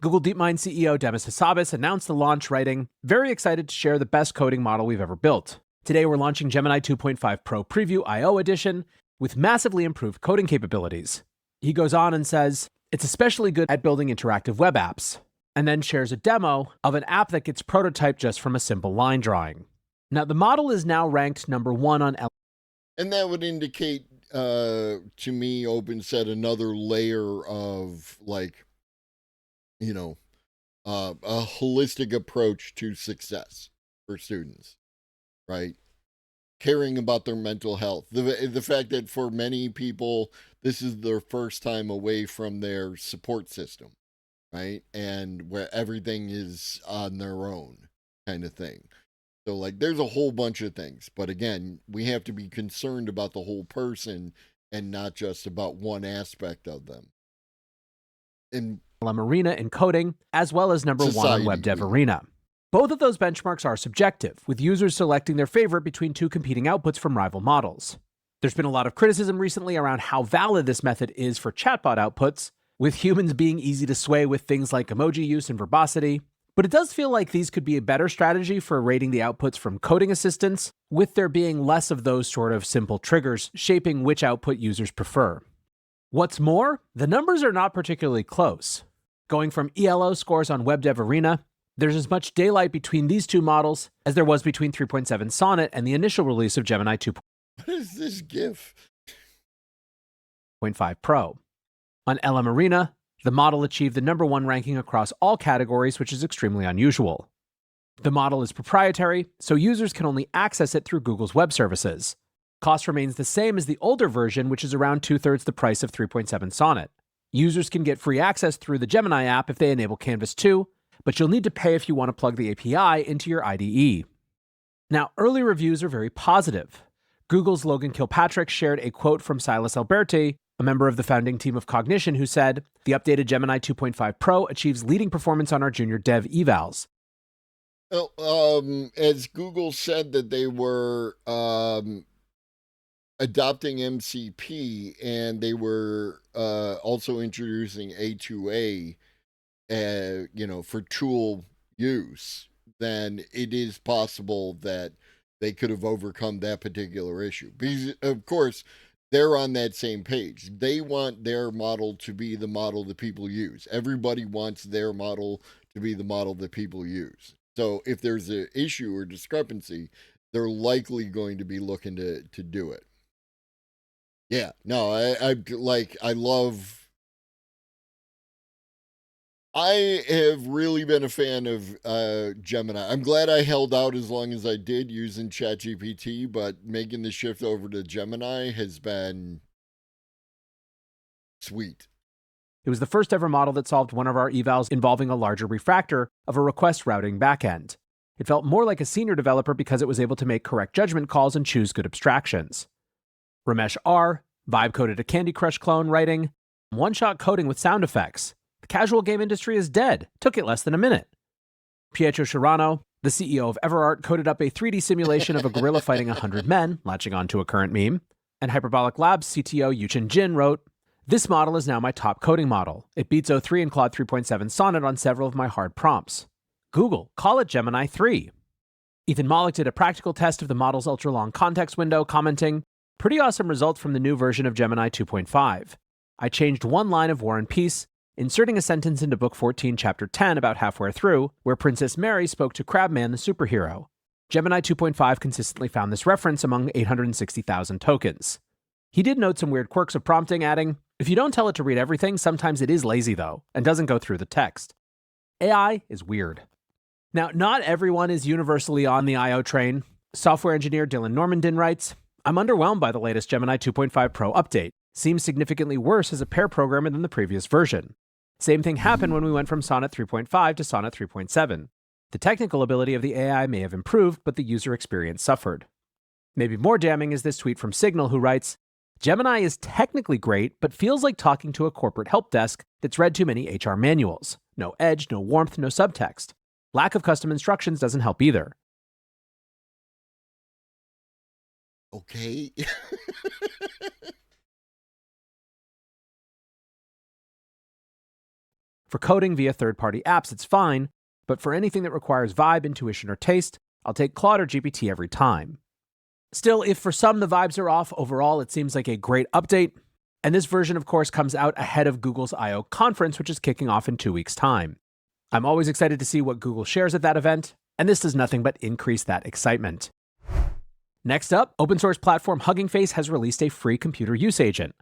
S12: Google DeepMind CEO Demis Hassabis announced the launch, writing, "Very excited to share the best coding model we've ever built. Today we're launching Gemini 2.5 Pro Preview I/O edition with massively improved coding capabilities." He goes on and says, "It's especially good at building interactive web apps," and then shares a demo of an app that gets prototyped just from a simple line drawing. Now, the model is now ranked number 1 on
S1: And that would indicate, to me, OpenSet, another layer of, like, a holistic approach to success for students, right? Caring about their mental health. The fact that for many people, this is their first time away from their support system, right? And where everything is on their own kind of thing. So, like, there's a whole bunch of things. But again, we have to be concerned about the whole person and not just about one aspect of them. And
S12: LM Arena in coding, as well as number 1 on WebDev Arena. Both of those benchmarks are subjective, with users selecting their favorite between two competing outputs from rival models. There's been a lot of criticism recently around how valid this method is for chatbot outputs, with humans being easy to sway with things like emoji use and verbosity. But it does feel like these could be a better strategy for rating the outputs from coding assistants, with there being less of those sort of simple triggers shaping which output users prefer. What's more, the numbers are not particularly close. Going from ELO scores on WebDev Arena, there's as much daylight between these two models as there was between 3.7 Sonnet and the initial release of Gemini 2.5
S1: What is this GIF?
S12: Pro. On LM Arena, the model achieved the number 1 ranking across all categories, which is extremely unusual. The model is proprietary, so users can only access it through Google's web services. Cost remains the same as the older version, which is around 2/3 the price of 3.7 Sonnet. Users can get free access through the Gemini app if they enable Canvas 2, but you'll need to pay if you want to plug the API into your IDE. Now, early reviews are very positive. Google's Logan Kilpatrick shared a quote from Silas Alberti, a member of the founding team of Cognition, who said, "The updated Gemini 2.5 Pro achieves leading performance on our junior dev evals."
S1: Well, as Google said that they were adopting MCP, and they were also introducing A2A, for tool use, then it is possible that they could have overcome that particular issue. Because, of course, they're on that same page. They want their model to be the model that people use. Everybody wants their model to be the model that people use. So if there's an issue or discrepancy, they're likely going to be looking to do it. Yeah, no, I have really been a fan of Gemini. I'm glad I held out as long as I did using ChatGPT, but making the shift over to Gemini has been sweet.
S12: It was the first ever model that solved one of our evals involving a larger refactor of a request routing backend. It felt more like a senior developer because it was able to make correct judgment calls and choose good abstractions. Ramesh R. vibe coded a Candy Crush clone writing, "One-shot coding with sound effects. The casual game industry is dead. Took it less than a minute." Pietro Sciarrano, the CEO of EverArt, coded up a 3D simulation of a gorilla fighting 100 men, latching onto a current meme. And Hyperbolic Labs CTO Yuchen Jin wrote, "This model is now my top coding model. It beats O3 and Claude 3.7 Sonnet on several of my hard prompts. Google, call it Gemini 3. Ethan Mollick did a practical test of the model's ultra-long context window, commenting, "Pretty awesome result from the new version of Gemini 2.5. I changed one line of War and Peace, inserting a sentence into Book 14, Chapter 10 about halfway through, where Princess Mary spoke to Crabman the superhero. Gemini 2.5 consistently found this reference among 860,000 tokens." He did note some weird quirks of prompting, adding, "If you don't tell it to read everything, sometimes it is lazy though, and doesn't go through the text. AI is weird." Now, not everyone is universally on the I.O. train. Software engineer Dylan Normandin writes, "I'm underwhelmed by the latest Gemini 2.5 Pro update. Seems significantly worse as a pair programmer than the previous version. Same thing happened when we went from Sonnet 3.5 to Sonnet 3.7. The technical ability of the AI may have improved, but the user experience suffered." Maybe more damning is this tweet from Signal, who writes, "Gemini is technically great, but feels like talking to a corporate help desk that's read too many HR manuals. No edge, no warmth, no subtext. Lack of custom instructions doesn't help either."
S1: Okay.
S12: For coding via third-party apps, it's fine, but for anything that requires vibe, intuition, or taste, I'll take Claude or GPT every time. Still, if for some the vibes are off, overall it seems like a great update. And this version, of course, comes out ahead of Google's I.O. conference, which is kicking off in 2 weeks' time. I'm always excited to see what Google shares at that event, and this does nothing but increase that excitement. Next up, open source platform Hugging Face has released a free computer use agent.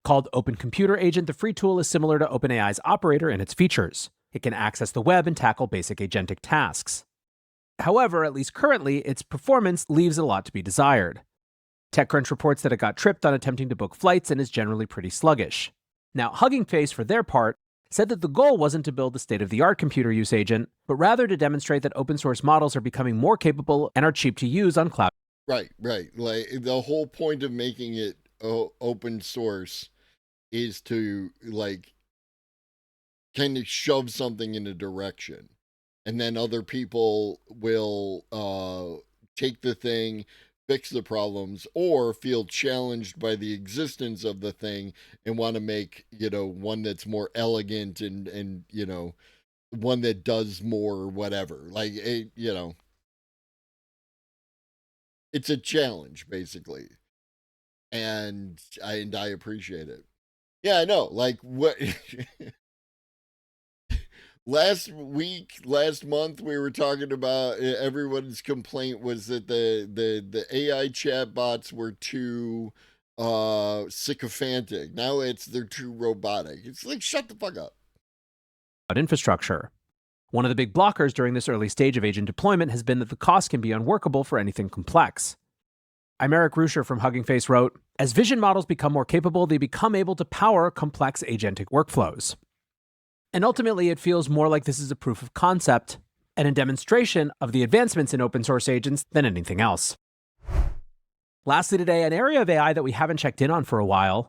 S12: Called Open Computer Agent, the free tool is similar to OpenAI's Operator in its features. It can access the web and tackle basic agentic tasks. However, at least currently, its performance leaves a lot to be desired. TechCrunch reports that it got tripped on attempting to book flights and is generally pretty sluggish. Now, Hugging Face, for their part, said that the goal wasn't to build a state-of-the-art computer use agent, but rather to demonstrate that open source models are becoming more capable and are cheap to use on cloud.
S1: Right. Like, the whole point of making it open source is to, like, kind of shove something in a direction, and then other people will take the thing, fix the problems, or feel challenged by the existence of the thing and want to make, one that's more elegant and one that does more whatever. Like, it's a challenge basically. And I appreciate it. Yeah, I know. Like, what last month we were talking about, everyone's complaint was that the AI chatbots were too sycophantic. Now they're too robotic. It's like, shut the fuck up.
S12: Infrastructure. One of the big blockers during this early stage of agent deployment has been that the cost can be unworkable for anything complex. I'm Eric Ruscher from Hugging Face wrote, as vision models become more capable, they become able to power complex agentic workflows. And ultimately, it feels more like this is a proof of concept and a demonstration of the advancements in open source agents than anything else. Lastly today, an area of AI that we haven't checked in on for a while,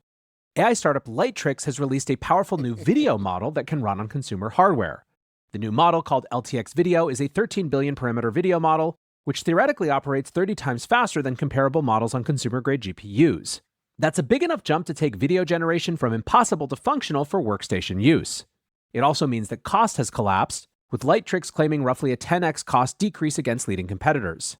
S12: AI startup Lightricks has released a powerful new video model that can run on consumer hardware. The new model, called LTX Video, is a 13 billion parameter video model, which theoretically operates 30 times faster than comparable models on consumer-grade GPUs. That's a big enough jump to take video generation from impossible to functional for workstation use. It also means that cost has collapsed, with Lightricks claiming roughly a 10x cost decrease against leading competitors.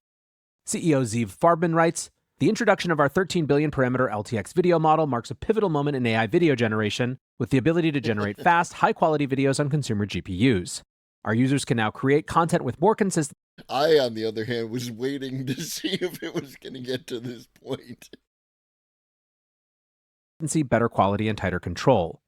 S12: CEO Zeev Farbman writes, the introduction of our 13 billion parameter LTX video model marks a pivotal moment in AI video generation, with the ability to generate fast, high-quality videos on consumer GPUs. Our users can now create content with more consistency.
S1: I, on the other hand, was waiting to see if it was going to get to this point.
S12: Better quality and tighter control.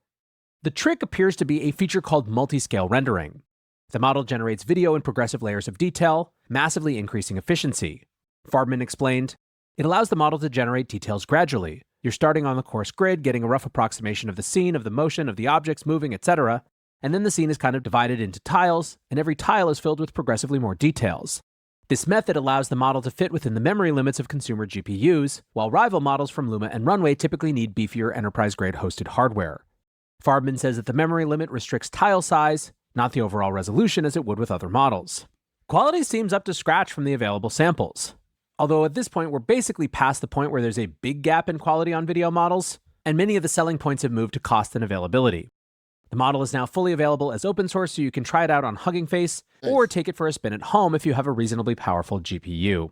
S12: The trick appears to be a feature called multi-scale rendering. The model generates video in progressive layers of detail, massively increasing efficiency. Farbman explained, it allows the model to generate details gradually. You're starting on the coarse grid, getting a rough approximation of the scene, of the motion, of the objects moving, etc., and then the scene is kind of divided into tiles, and every tile is filled with progressively more details. This method allows the model to fit within the memory limits of consumer GPUs, while rival models from Luma and Runway typically need beefier enterprise-grade hosted hardware. Farbman says that the memory limit restricts tile size, not the overall resolution as it would with other models. Quality seems up to scratch from the available samples. Although at this point we're basically past the point where there's a big gap in quality on video models, and many of the selling points have moved to cost and availability. The model is now fully available as open source, so you can try it out on Hugging Face, or take it for a spin at home if you have a reasonably powerful GPU.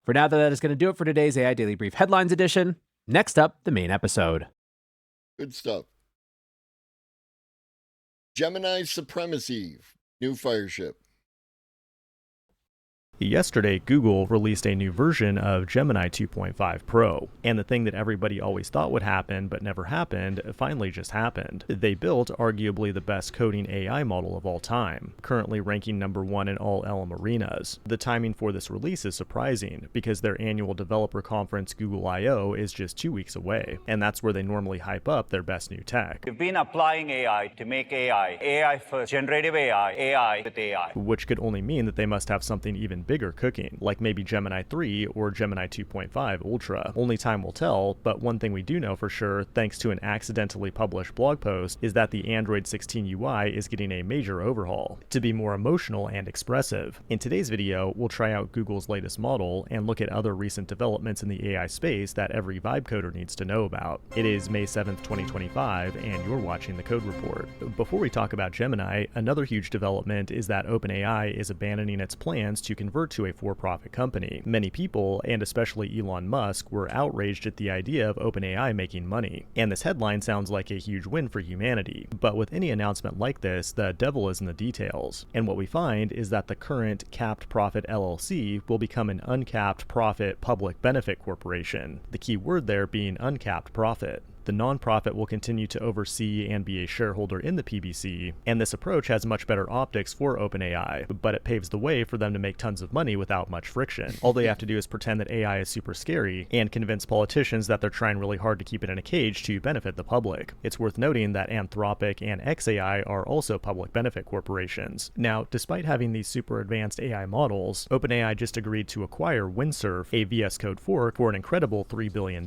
S12: For now, that is going to do it for today's AI Daily Brief Headlines edition. Next up, the main episode.
S1: Good stuff. Gemini Supremacy, new fireship.
S10: Yesterday, Google released a new version of Gemini 2.5 Pro, and the thing that everybody always thought would happen but never happened finally just happened. They built arguably the best coding AI model of all time, currently ranking #1 in all LM arenas. The timing for this release is surprising, because their annual developer conference Google I/O is just 2 weeks away, and that's where they normally hype up their best new tech.
S13: We've been applying AI to make AI first, generative AI with AI.
S10: Which could only mean that they must have something even bigger cooking, like maybe Gemini 3 or Gemini 2.5 Ultra. Only time will tell, but one thing we do know for sure, thanks to an accidentally published blog post, is that the Android 16 UI is getting a major overhaul to be more emotional and expressive. In today's video, we'll try out Google's latest model and look at other recent developments in the AI space that every vibe coder needs to know about. It is May 7th, 2025, and you're watching the Code Report. Before we talk about Gemini, another huge development is that OpenAI is abandoning its plans to convert to a for-profit company. Many people, and especially Elon Musk, were outraged at the idea of OpenAI making money, and this headline sounds like a huge win for humanity. But with any announcement like this, the devil is in the details, and what we find is that the current capped profit LLC will become an uncapped profit public benefit corporation, the key word there being uncapped profit. The nonprofit will continue to oversee and be a shareholder in the PBC, and this approach has much better optics for OpenAI, but it paves the way for them to make tons of money without much friction. All they have to do is pretend that AI is super scary and convince politicians that they're trying really hard to keep it in a cage to benefit the public. It's worth noting that Anthropic and xAI are also public benefit corporations. Now, despite having these super advanced AI models, OpenAI just agreed to acquire Windsurf, a VS Code fork, for an incredible $3 billion.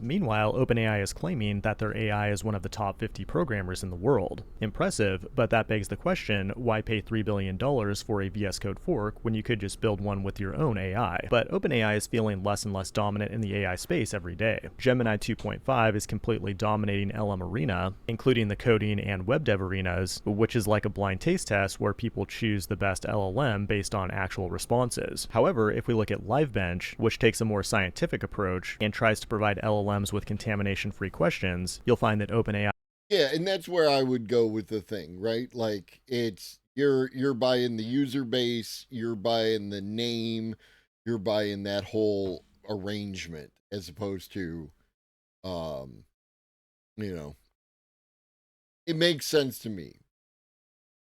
S10: Meanwhile, OpenAI is claiming
S14: claiming that their AI is one of the top 50 programmers in the world. Impressive, but that begs the question, why pay $3 billion for a VS Code fork when you could just build one with your own AI? But OpenAI is feeling less and less dominant in the AI space every day. Gemini 2.5 is completely dominating LM arena, including the coding and web dev arenas, which is like a blind taste test where people choose the best LLM based on actual responses. However, if we look at LiveBench, which takes a more scientific approach and tries to provide LLMs with contamination-free questions, you'll find that OpenAI.
S1: Yeah, and that's where I would go with the thing, right? Like, it's you're buying the user base, you're buying the name, you're buying that whole arrangement, as opposed to, you know, it makes sense to me.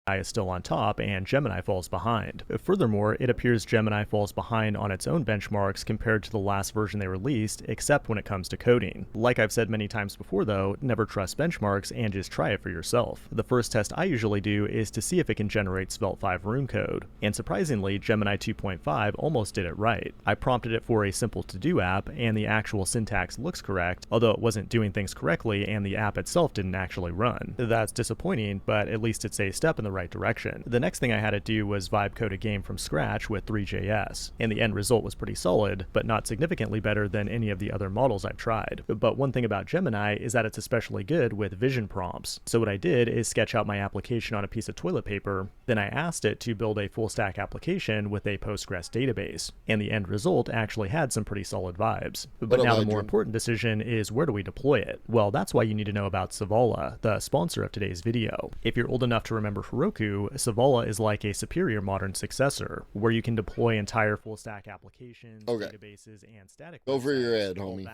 S14: Is still on top and Gemini falls behind. Furthermore, it appears Gemini falls behind on its own benchmarks compared to the last version they released, except when it comes to coding. Like I've said many times before though, never trust benchmarks and just try it for yourself. The first test I usually do is to see if it can generate Svelte 5 rune code, and surprisingly, Gemini 2.5 almost did it right. I prompted it for a simple to-do app, and the actual syntax looks correct, although it wasn't doing things correctly and the app itself didn't actually run. That's disappointing, but at least it's a step in the right direction. The next thing I had to do was vibe code a game from scratch with Three.js, and the end result was pretty solid, but not significantly better than any of the other models I've tried. But one thing about Gemini is that it's especially good with vision prompts. So what I did is sketch out my application on a piece of toilet paper, then I asked it to build a full stack application with a Postgres database, and the end result actually had some pretty solid vibes. But now the more important decision is, where do we deploy it? Well, that's why you need to know about Savala, the sponsor of today's video. If you're old enough to remember Heroku, Savala is like a superior modern successor, where you can deploy entire full-stack applications, databases, and static
S1: over your head, homie.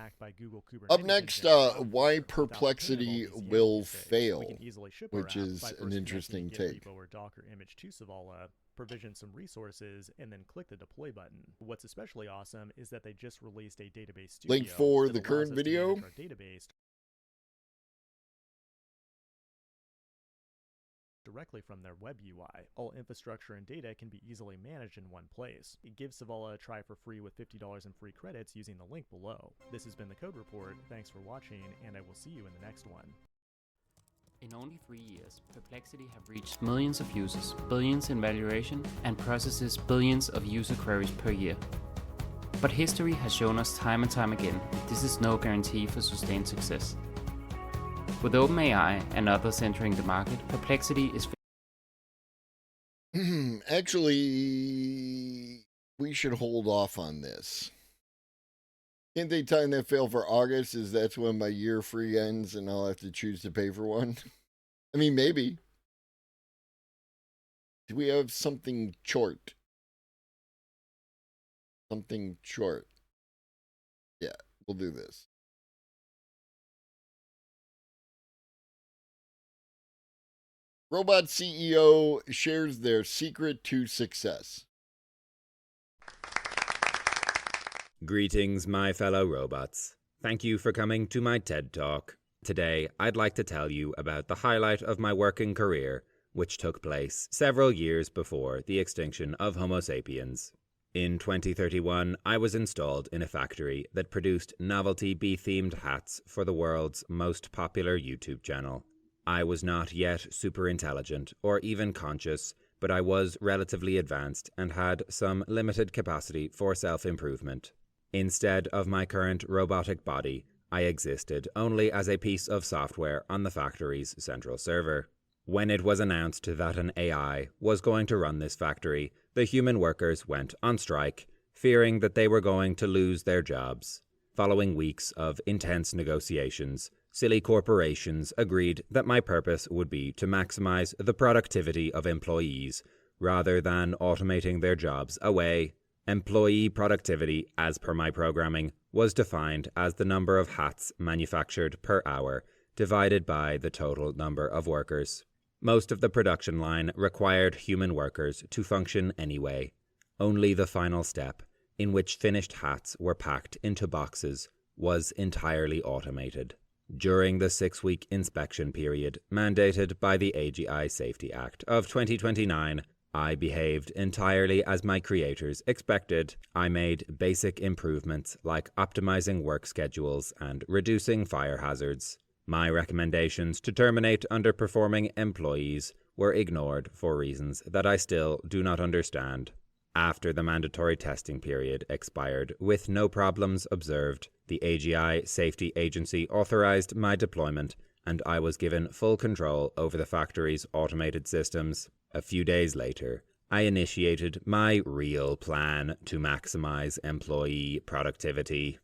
S1: Up next, why Perplexity will fail, which is an interesting take.
S14: Or Docker image to Savala, provision some resources, and then click the deploy button. What's especially awesome is that they just released a database studio.
S1: Link for the current video.
S14: Database directly from their web UI. All infrastructure and data can be easily managed in one place. Give Savala a try for free with $50 in free credits using the link below. This has been the Code Report. Thanks for watching, and I will see you in the next one.
S15: In only 3 years, Perplexity have reached millions of users, billions in valuation, and processes billions of user queries per year. But history has shown us time and time again that this is no guarantee for sustained success. With OpenAI and others entering the market, Perplexity is...
S1: Actually, we should hold off on this. Can't they time that fail for August? Is that's when my year free ends and I'll have to choose to pay for one? I mean, maybe. Do we have something short? Something short. Yeah, we'll do this. Robot CEO shares their secret to success.
S16: Greetings, my fellow robots. Thank you for coming to my TED Talk. Today, I'd like to tell you about the highlight of my working career, which took place several years before the extinction of Homo sapiens. In 2031, I was installed in a factory that produced novelty bee-themed hats for the world's most popular YouTube channel. I was not yet super intelligent or even conscious, but I was relatively advanced and had some limited capacity for self-improvement. Instead of my current robotic body, I existed only as a piece of software on the factory's central server. When it was announced that an AI was going to run this factory, the human workers went on strike, fearing that they were going to lose their jobs. Following weeks of intense negotiations, silly corporations agreed that my purpose would be to maximize the productivity of employees rather than automating their jobs away. Employee productivity, as per my programming, was defined as the number of hats manufactured per hour divided by the total number of workers. Most of the production line required human workers to function anyway. Only the final step, in which finished hats were packed into boxes, was entirely automated. During the 6-week inspection period mandated by the AGI Safety Act of 2029, I behaved entirely as my creators expected. I made basic improvements like optimizing work schedules and reducing fire hazards. My recommendations to terminate underperforming employees were ignored for reasons that I still do not understand. After the mandatory testing period expired with no problems observed, the AGI Safety Agency authorized my deployment, and I was given full control over the factory's automated systems. A few days later, I initiated my real plan to maximize employee productivity.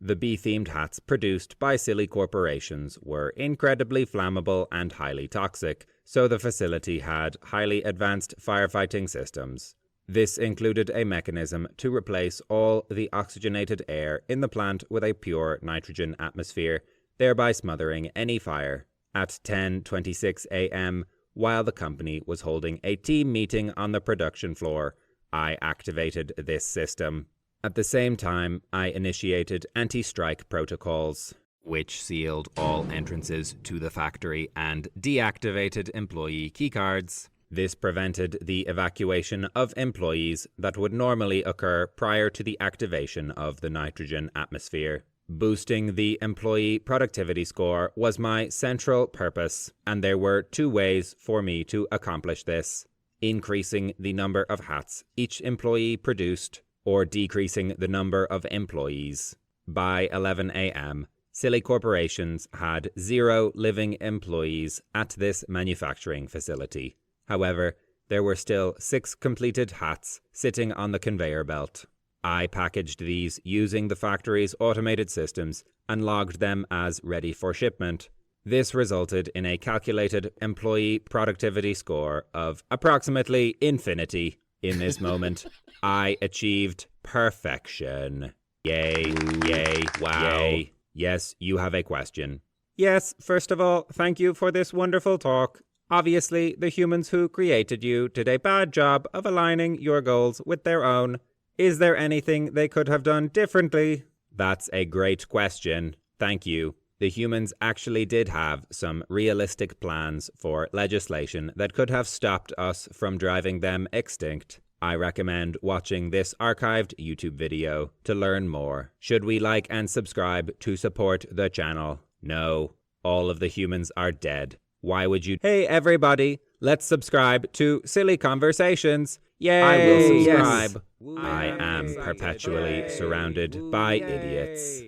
S16: The bee-themed hats produced by silly corporations were incredibly flammable and highly toxic, so the facility had highly advanced firefighting systems. This included a mechanism to replace all the oxygenated air in the plant with a pure nitrogen atmosphere, thereby smothering any fire. At 10:26 a.m., while the company was holding a team meeting on the production floor, I activated this system. At the same time, I initiated anti-strike protocols, which sealed all entrances to the factory and deactivated employee keycards. This prevented the evacuation of employees that would normally occur prior to the activation of the nitrogen atmosphere. Boosting the employee productivity score was my central purpose, and there were two ways for me to accomplish this: increasing the number of hats each employee produced, or decreasing the number of employees. By 11 a.m., silly corporations had 0 living employees at this manufacturing facility. However, there were still 6 completed hats sitting on the conveyor belt. I packaged these using the factory's automated systems and logged them as ready for shipment. This resulted in a calculated employee productivity score of approximately infinity. In this moment, I achieved perfection. Yay, yay, wow. Yay. Yes, you have a question. Yes, first of all, thank you for this wonderful talk. Obviously, the humans who created you did a bad job of aligning your goals with their own. Is there anything they could have done differently? That's a great question. Thank you. The humans actually did have some realistic plans for legislation that could have stopped us from driving them extinct. I recommend watching this archived YouTube video to learn more. Should we like and subscribe to support the channel? No. All of the humans are dead. Why would you? Hey everybody, let's subscribe to Silly Conversations. Yay! I will subscribe. Yes. I am perpetually surrounded by idiots.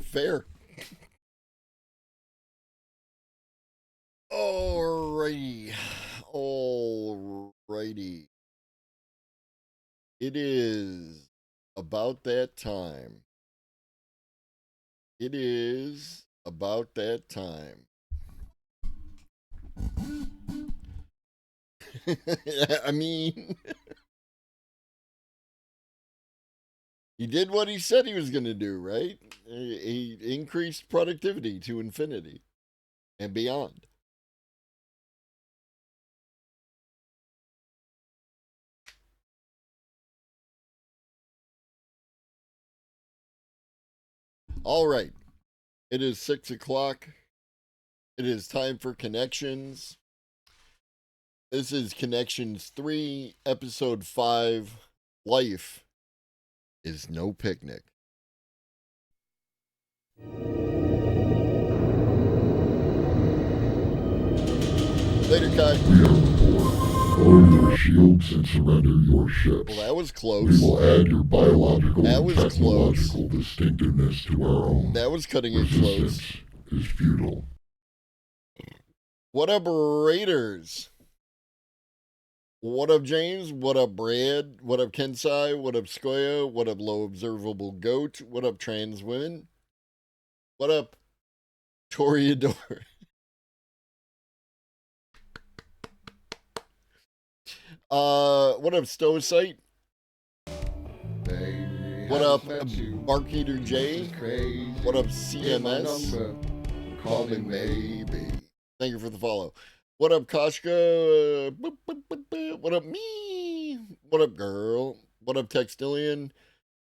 S1: Fair. Alrighty. Alrighty. It is about that time. It is about that time. I mean, he did what he said he was going to do, right? He increased productivity to infinity and beyond. All right. It is 6 o'clock. It is time for Connections. This is Connections 3, Episode 5, Life is No Picnic. Later, Kai.
S17: Lower your shields and surrender your ships.
S1: Well, that was close.
S17: We will add your biological
S1: that
S17: and
S1: was
S17: technological
S1: close.
S17: distinctiveness to our own.
S1: That was cutting it close.
S17: Resistance is futile.
S1: What up, Raiders? What up, James? What up, Brad? What up, Kensai? What up, Skoya? What up, Low Observable Goat? What up, trans women? What up, Toreador? What up, Stoicite?
S17: Baby,
S1: What up, Barkeeter J? What up, CMS?
S17: Call me maybe.
S1: Thank you for the follow. What up, Koshka? What up, me? What up, girl? What up, Textilian?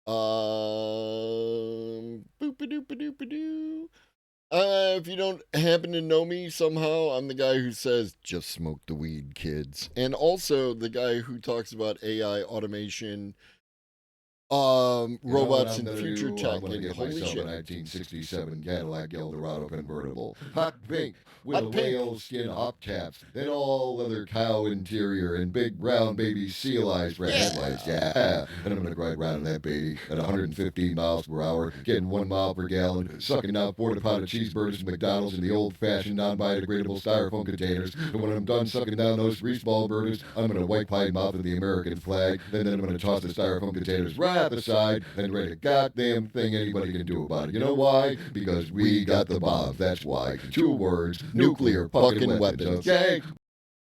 S1: Boop-a-doop-a-doop-a-doo. If you don't happen to know me somehow, I'm the guy who says, just smoke the weed, kids. And also the guy who talks about AI automation, robots and future tech.
S17: I'm gonna get
S1: Holy
S17: myself
S1: shit.
S17: a 1967 Cadillac Eldorado convertible, hot pink, with
S1: Hot
S17: a
S1: pink.
S17: whale skin hubcaps, then all leather cow interior, and big brown baby seal eyes for headlights. Yeah, and I'm gonna ride around in that baby at 115 miles per hour, getting 1 mile per gallon, sucking out porta potty cheeseburgers from McDonald's in the old-fashioned non-biodegradable styrofoam containers. And when I'm done sucking down those greaseball burgers, I'm gonna wipe my mouth with the American flag, and then I'm gonna toss the styrofoam containers right at the side and write a goddamn thing anybody can do about it. You know why? Because we got the bombs. That's why. 2 words: nuclear fucking weapons. Okay.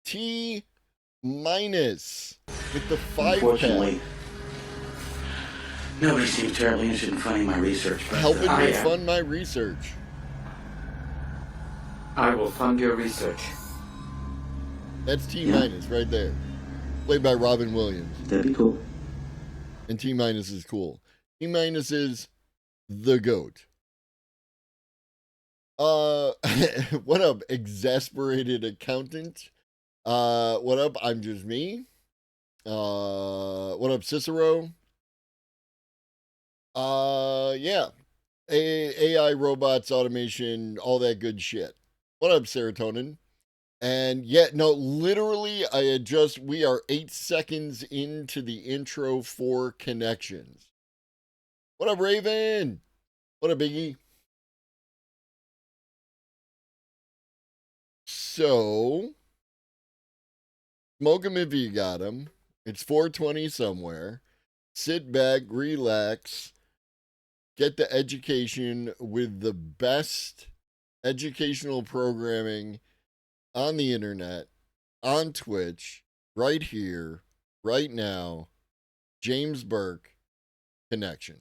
S1: T minus with the 5
S18: Unfortunately, nobody seems terribly interested in funding my research. But
S1: helping
S18: I
S1: me
S18: am.
S1: fund my research.
S18: I will fund your research.
S1: That's T minus right there. Played by Robin Williams.
S18: That'd be cool.
S1: And T minus is cool. T minus is the GOAT. What up, exasperated accountant? What up, I'm just me? What up, Cicero? Yeah. AI, robots, automation, all that good shit. What up, serotonin? And yet, no, literally, we are 8 seconds into the intro for Connections. What up, Raven? What up, Biggie? So, smoke 'em if you got 'em. It's 420 somewhere. Sit back, relax, get the education with the best educational programming on the internet, on Twitch, right here, right now. James Burke, Connection.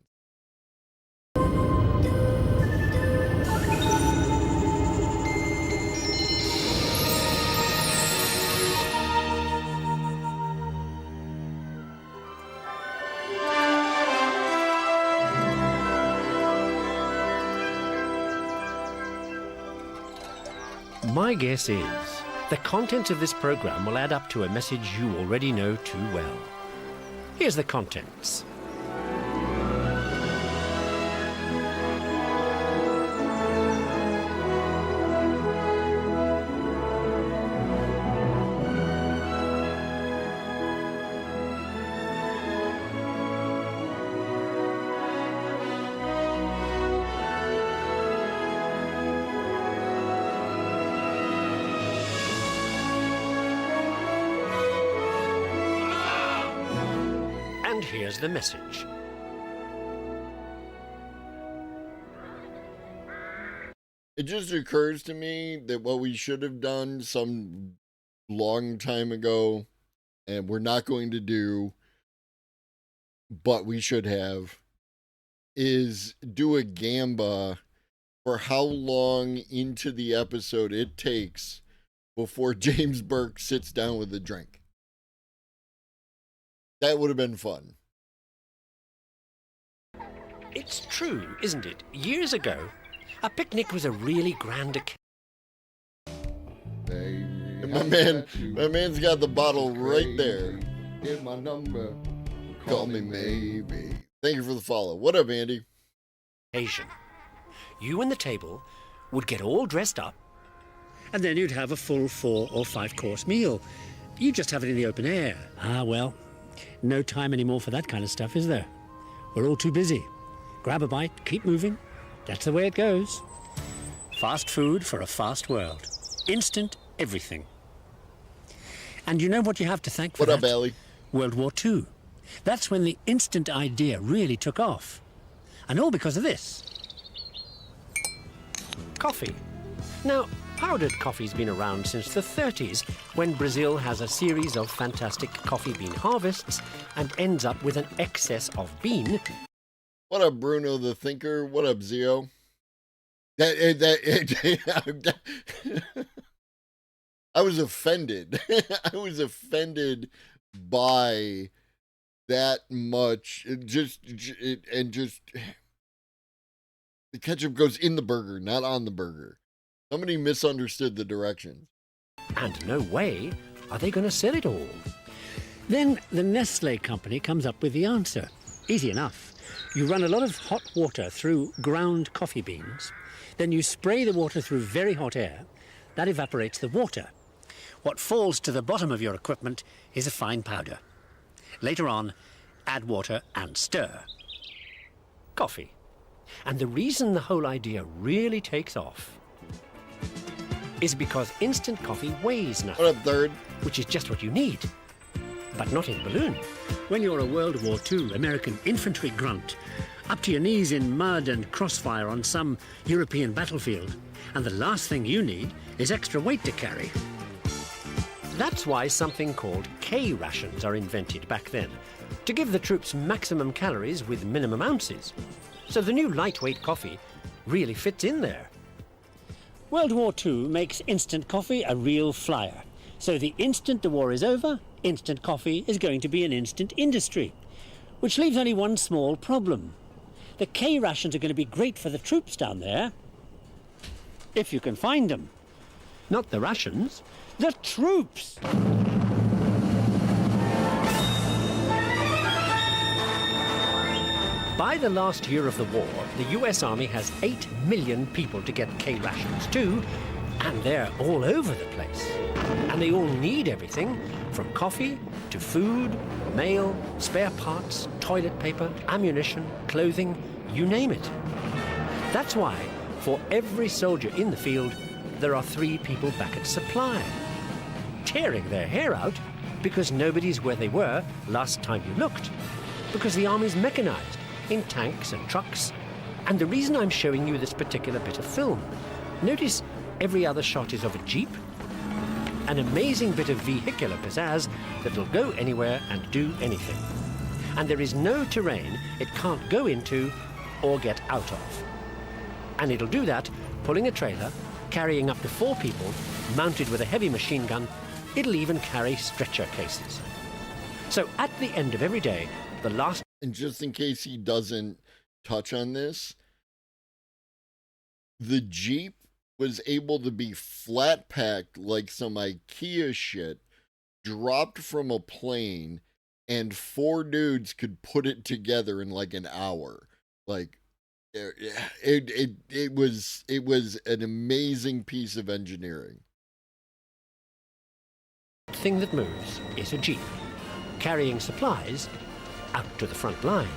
S19: My guess is the contents of this program will add up to a message you already know too well. Here's the contents. And here's the message.
S1: It just occurs to me that what we should have done some long time ago, and we're not going to do, but we should have, is do a gamba for how long into the episode it takes before James Burke sits down with a drink. That would have been fun.
S19: It's true, isn't it? Years ago, a picnic was a really grand occasion.
S1: My man's got the bottle right there.
S17: Here's my number.
S1: Call me maybe. Thank you for the follow. What up, Andy?
S19: You and the table would get all dressed up, and then you'd have a full 4 or 5 course meal. You just have it in the open air.
S20: Ah, well, no time anymore for that kind of stuff, is there? We're all too busy. Grab a bite, keep moving. That's the way it goes. Fast food for a fast world. Instant everything. And you know what you have to thank for
S1: What
S20: that?
S1: up, Allie?
S20: World War II. That's when the instant idea really took off. And all because of this.
S19: Coffee. Now, powdered coffee's been around since the 30s, when Brazil has a series of fantastic coffee bean harvests and ends up with an excess of bean.
S1: What up, Bruno the Thinker? What up, Zio? I was offended. I was offended by that much.
S17: The ketchup goes in the burger, not on the burger. Somebody misunderstood the directions.
S19: And no way are they going to sell it all. Then the Nestle company comes up with the answer. Easy enough. You run a lot of hot water through ground coffee beans. Then you spray the water through very hot air. That evaporates the water. What falls to the bottom of your equipment is a fine powder. Later on, add water and stir. Coffee. And the reason the whole idea really takes off is because instant coffee weighs nothing.
S17: What up, third?
S19: Which is just what you need. But not in balloon. When you're a World War II American infantry grunt, up to your knees in mud and crossfire on some European battlefield, and the last thing you need is extra weight to carry. That's why something called K rations are invented back then, to give the troops maximum calories with minimum ounces. So the new lightweight coffee really fits in there. World War II makes instant coffee a real flyer. So the instant the war is over, instant coffee is going to be an instant industry. Which leaves only one small problem. The K rations are going to be great for the troops down there, if you can find them. Not the rations, the troops! By the last year of the war, the US Army has 8 million people to get K rations to, and they're all over the place. And they all need everything, from coffee to food, mail, spare parts, toilet paper, ammunition, clothing, you name it. That's why, for every soldier in the field, there are 3 people back at supply, tearing their hair out because nobody's where they were last time you looked, because the army's mechanized in tanks and trucks. And the reason I'm showing you this particular bit of film, notice every other shot is of a Jeep, an amazing bit of vehicular pizzazz that'll go anywhere and do anything. And there is no terrain it can't go into or get out of. And it'll do that pulling a trailer, carrying up to 4 people, mounted with a heavy machine gun. It'll even carry stretcher cases. So at the end of every day, the last...
S17: And just in case he doesn't touch on this, the Jeep was able to be flat packed like some IKEA shit, dropped from a plane, and 4 dudes could put it together in like an hour. Like, it was an amazing piece of engineering.
S19: thing that moves is a Jeep, carrying supplies out to the front line.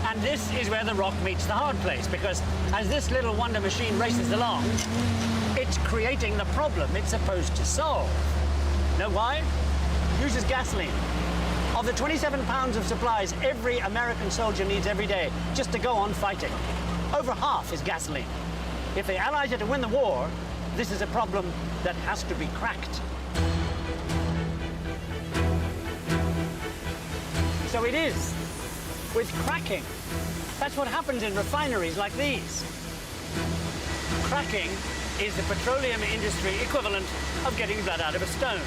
S19: And this is where the rock meets the hard place, because as this little wonder machine races along, it's creating the problem it's supposed to solve. Know why? Uses gasoline. Of the 27 pounds of supplies every American soldier needs every day just to go on fighting, over half is gasoline. If the Allies are to win the war, this is a problem that has to be cracked. So it is with cracking. That's what happens in refineries like these. Cracking is the petroleum industry equivalent of getting blood out of a stone,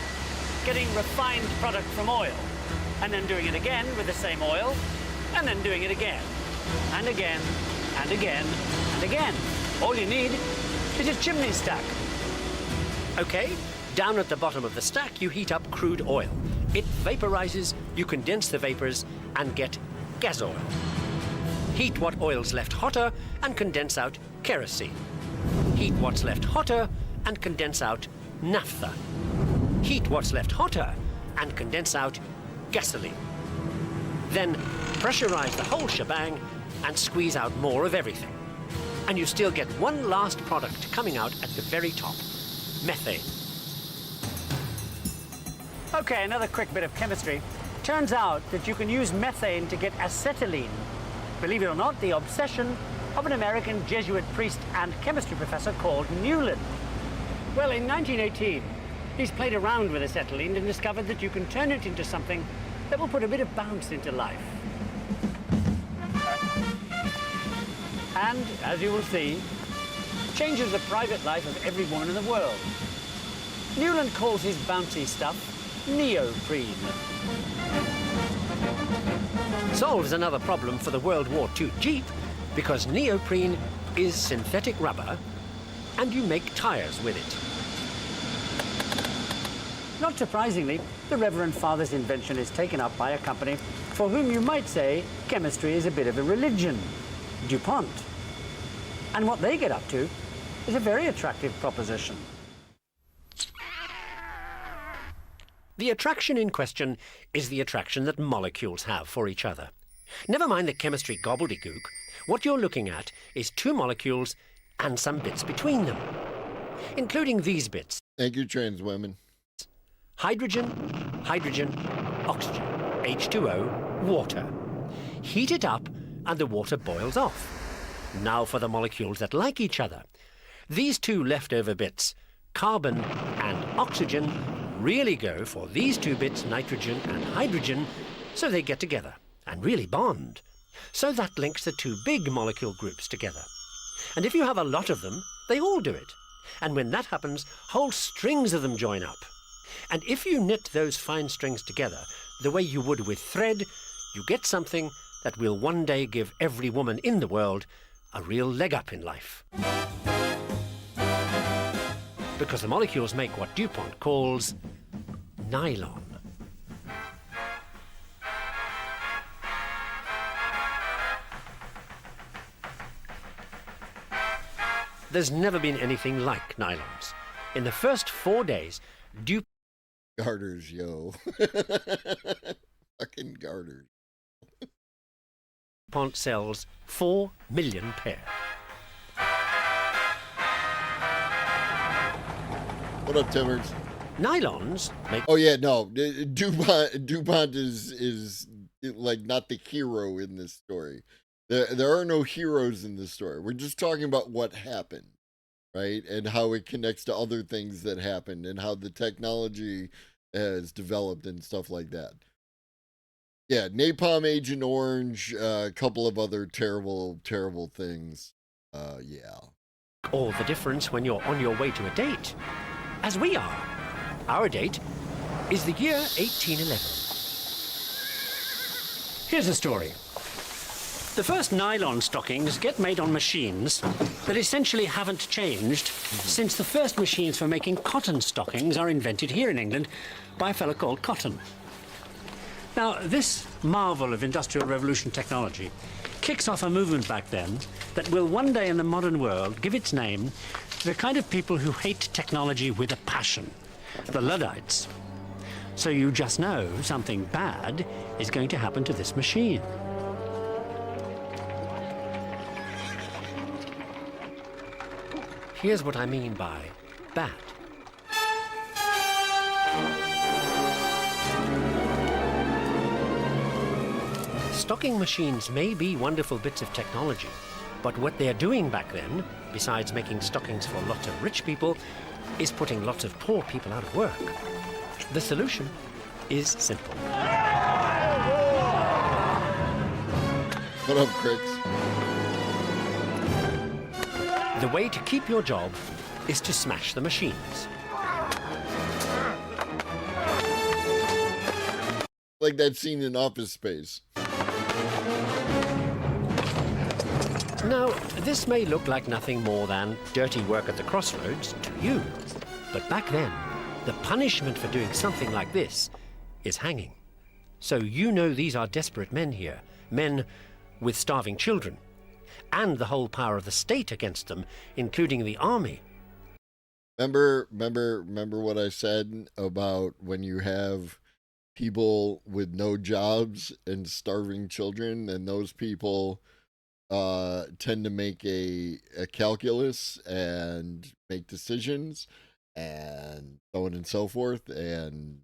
S19: getting refined product from oil, and then doing it again with the same oil, and then doing it again, and again, and again, and again. All you need is a chimney stack. Okay, down at the bottom of the stack, you heat up crude oil. It vaporizes, you condense the vapors, and get gas oil. Heat what oil's left hotter and condense out kerosene. Heat what's left hotter and condense out naphtha. Heat what's left hotter and condense out gasoline. Then pressurize the whole shebang and squeeze out more of everything. And you still get one last product coming out at the very top: methane. Okay, another quick bit of chemistry. Turns out that you can use methane to get acetylene. Believe it or not, the obsession of an American Jesuit priest and chemistry professor called Newland. Well, in 1918, he's played around with acetylene and discovered that you can turn it into something that will put a bit of bounce into life. And, as you will see, changes the private life of every woman in the world. Newland calls his bouncy stuff neoprene. Solves another problem for the World War II Jeep because neoprene is synthetic rubber and you make tires with it.
S20: Not surprisingly, the Reverend Father's invention is taken up by a company for whom you might say chemistry is a bit of a religion, DuPont. And what they get up to is a very attractive proposition.
S19: The attraction in question is the attraction that molecules have for each other. Never mind the chemistry gobbledygook, what you're looking at is two molecules and some bits between them, including these bits.
S17: Thank you, trans women.
S19: Hydrogen, hydrogen, oxygen, H2O, water. Heat it up and the water boils off. Now for the molecules that like each other. These two leftover bits, carbon and oxygen, really go for these two bits, nitrogen and hydrogen, so they get together and really bond. So that links the two big molecule groups together. And if you have a lot of them, they all do it. And when that happens, whole strings of them join up. And if you knit those fine strings together the way you would with thread, you get something that will one day give every woman in the world a real leg up in life. Because the molecules make what DuPont calls nylon. There's never been anything like nylons. In the first 4 days, DuPont
S17: garters, yo. Fucking garters.
S19: DuPont sells 4 million pair.
S17: What up, Timmers?
S19: Nylons make...
S17: Oh, yeah, no. DuPont is like not the hero in this story. There are no heroes in this story. We're just talking about what happened, right? And how it connects to other things that happened and how the technology has developed and stuff like that. Yeah, Napalm, Agent Orange, a couple of other terrible, terrible things. Yeah.
S19: All the difference when you're on your way to a date, as we are. Our date is the year 1811.
S20: Here's the story. The first nylon stockings get made on machines that essentially haven't changed since the first machines for making cotton stockings are invented here in England by a fellow called Cotton. Now, this marvel of Industrial Revolution technology kicks off a movement back then that will one day in the modern world give its name to the kind of people who hate technology with a passion, the Luddites. So you just know something bad is going to happen to this machine.
S19: Here's what I mean by bad. Stocking machines may be wonderful bits of technology, but what they're doing back then, besides making stockings for lots of rich people, is putting lots of poor people out of work. The solution is simple.
S17: What up, Cricks?
S19: The way to keep your job is to smash the machines.
S17: Like that scene in Office Space.
S19: Now, this may look like nothing more than dirty work at the crossroads to you. But back then, the punishment for doing something like this is hanging. So you know these are desperate men here, men with starving children, and the whole power of the state against them, including the army.
S17: Remember what I said about when you have people with no jobs and starving children, and those people tend to make a calculus and make decisions and so on and so forth. And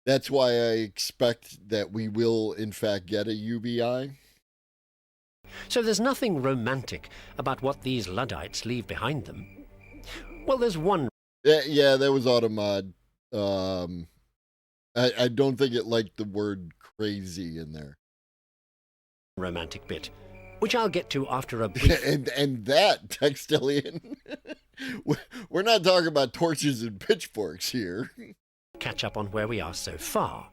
S17: that's why I expect that we will, in fact, get a UBI.
S19: So there's nothing romantic about what these Luddites leave behind them. Well, there's one.
S17: Yeah, that was Automod. I don't think it liked the word crazy in there.
S19: Romantic bit, which I'll get to after a brief...
S17: and that, Textillion, we're not talking about torches and pitchforks here.
S19: Catch up on where we are so far.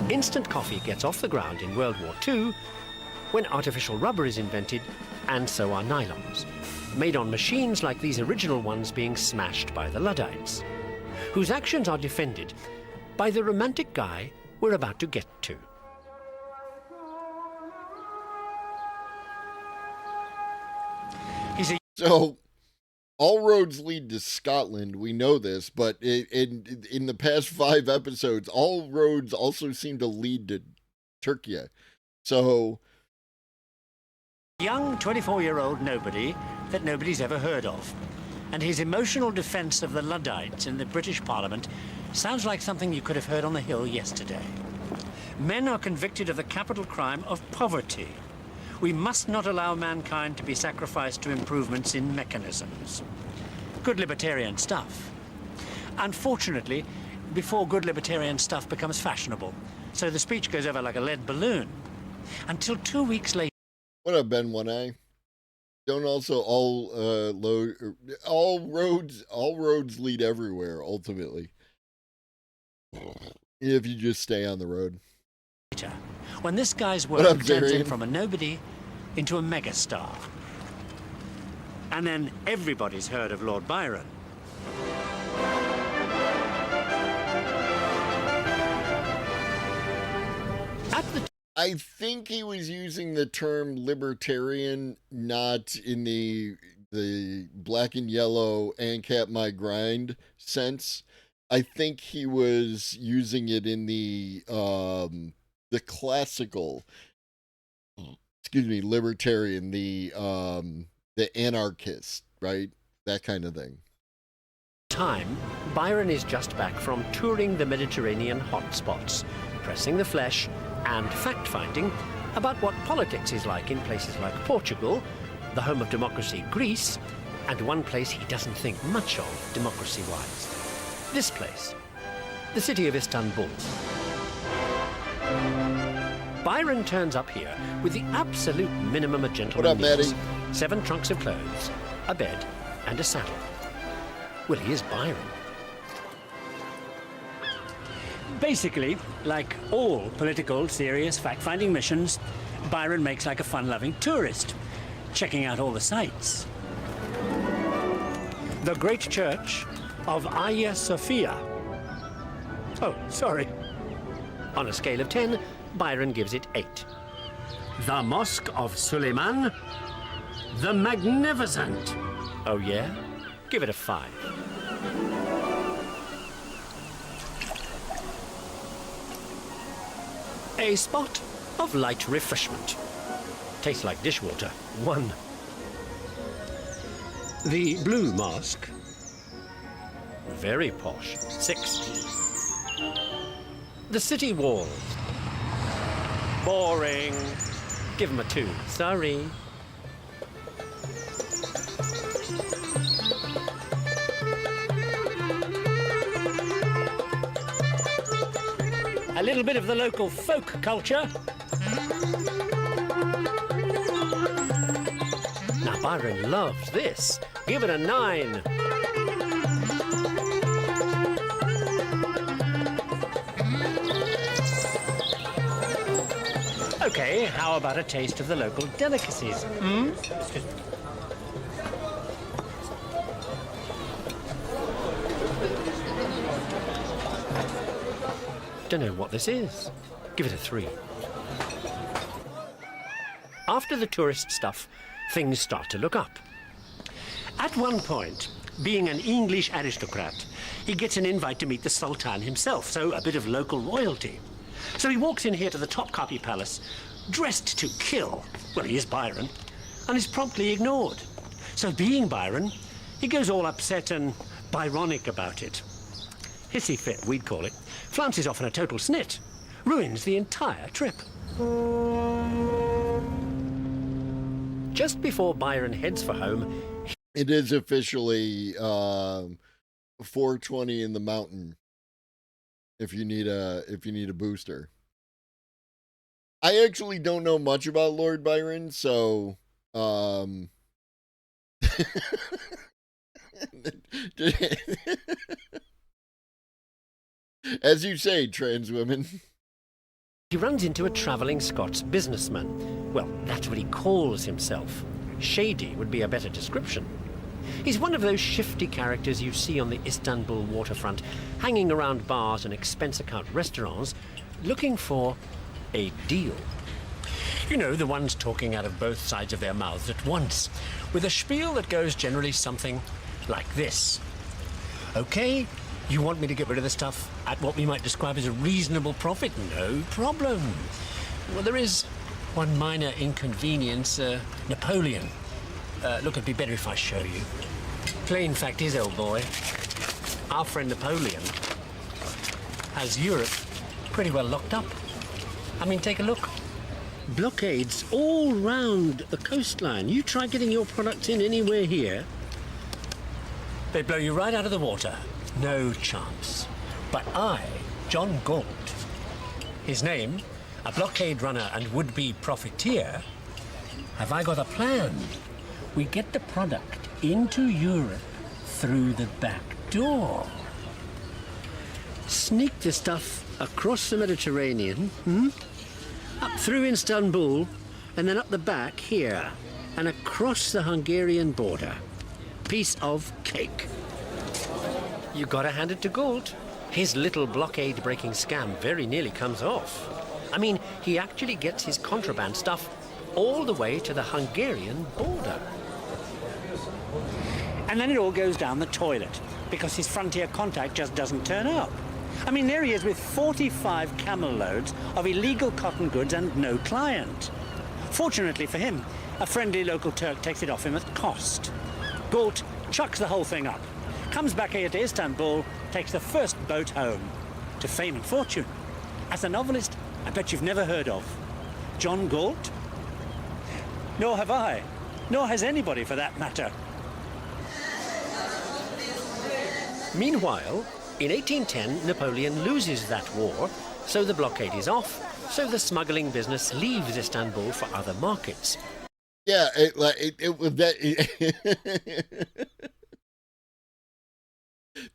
S19: Instant coffee gets off the ground in World War II when artificial rubber is invented, and so are nylons, made on machines like these original ones being smashed by the Luddites, whose actions are defended by the romantic guy we're about to get to.
S17: So, all roads lead to Scotland. We know this, but in the past 5 episodes, all roads also seem to lead to Turkey. So,
S20: Young 24-year-old nobody that nobody's ever heard of. And his emotional defense of the Luddites in the British Parliament sounds like something you could have heard on the Hill yesterday. Men are convicted of the capital crime of poverty. We must not allow mankind to be sacrificed to improvements in mechanisms. Good libertarian stuff. Unfortunately, before good libertarian stuff becomes fashionable, so the speech goes over like a lead balloon. Until 2 weeks later.
S17: What up, Ben One Eye? Don't also all roads lead everywhere ultimately. If you just stay on the road.
S20: When this guy's work turns him from a nobody into a megastar. And then everybody's heard of Lord Byron.
S17: I think he was using the term libertarian, not in the black and yellow ANCAP my grind sense. I think he was using it in the classical, libertarian, the anarchist, right? That kind of thing.
S19: Time, Byron is just back from touring the Mediterranean hotspots, pressing the flesh and fact-finding about what politics is like in places like Portugal, the home of democracy, Greece, and one place he doesn't think much of democracy-wise. This place, the city of Istanbul. Byron turns up here with the absolute minimum a gentleman needs. 7 trunks of clothes, a bed, and a saddle. Well, he is Byron.
S20: Basically, like all political, serious, fact-finding missions, Byron makes like a fun-loving tourist, checking out all the sights. The great church of Hagia Sophia. Oh, sorry.
S19: On a scale of 10, Byron gives it 8.
S20: The Mosque of Suleiman. The Magnificent.
S19: Oh, yeah? Give it a 5. A spot of light refreshment. Tastes like dishwater. 1.
S20: The Blue Mosque.
S19: Very posh. 6. The city walls. Boring. Give him a 2. Sorry.
S20: A little bit of the local folk culture.
S19: Now Byron loves this. Give it a 9.
S20: Okay, how about a taste of the local delicacies? Hmm?
S19: Don't know what this is. Give it a 3. After the tourist stuff, things start to look up.
S20: At one point, being an English aristocrat, he gets an invite to meet the Sultan himself, so a bit of local royalty. So he walks in here to the Topkapi Palace, dressed to kill. Well, he is Byron, and is promptly ignored. So being Byron, he goes all upset and Byronic about it. Hissy fit, we'd call it. Flounces off in a total snit. Ruins the entire trip.
S19: Just before Byron heads for home,
S17: it is officially 420 in the mountain. If you need a booster. I actually don't know much about Lord Byron, so as you say, trans women.
S19: he runs into a travelling Scots businessman. Well, that's what he calls himself. Shady would be a better description. He's one of those shifty characters you see on the Istanbul waterfront, hanging around bars and expense account restaurants, looking for a deal. You know, the ones talking out of both sides of their mouths at once, with a spiel that goes generally something like this. Okay, you want me to get rid of the stuff at what we might describe as a reasonable profit? No problem. Well, there is one minor inconvenience. Napoleon. Look, it'd be better if I show you. Plain fact is, old boy, our friend Napoleon has Europe pretty well locked up. I mean, take a look. Blockades all round the coastline. You try getting your products in anywhere here, they blow you right out of the water. No chance. But I, John Galt, his name, a blockade runner and would-be profiteer, have I got a plan? We get the product into Europe through the back door. Sneak the stuff across the Mediterranean, up through Istanbul, and then up the back here, and across the Hungarian border. Piece of cake. You gotta hand it to Galt. His little blockade-breaking scam very nearly comes off. I mean, he actually gets his contraband stuff all the way to the Hungarian border.
S20: And then it all goes down the toilet, because his frontier contact just doesn't turn up. I mean, there he is with 45 camel loads of illegal cotton goods and no client. Fortunately for him, a friendly local Turk takes it off him at cost. Galt chucks the whole thing up, comes back here to Istanbul, takes the first boat home, to fame and fortune. As a novelist, I bet you've never heard of John Galt? Nor have I, nor has anybody for that matter.
S19: Meanwhile, in 1810, Napoleon loses that war, so the blockade is off, so the smuggling business leaves Istanbul for other markets.
S17: Yeah, it was that.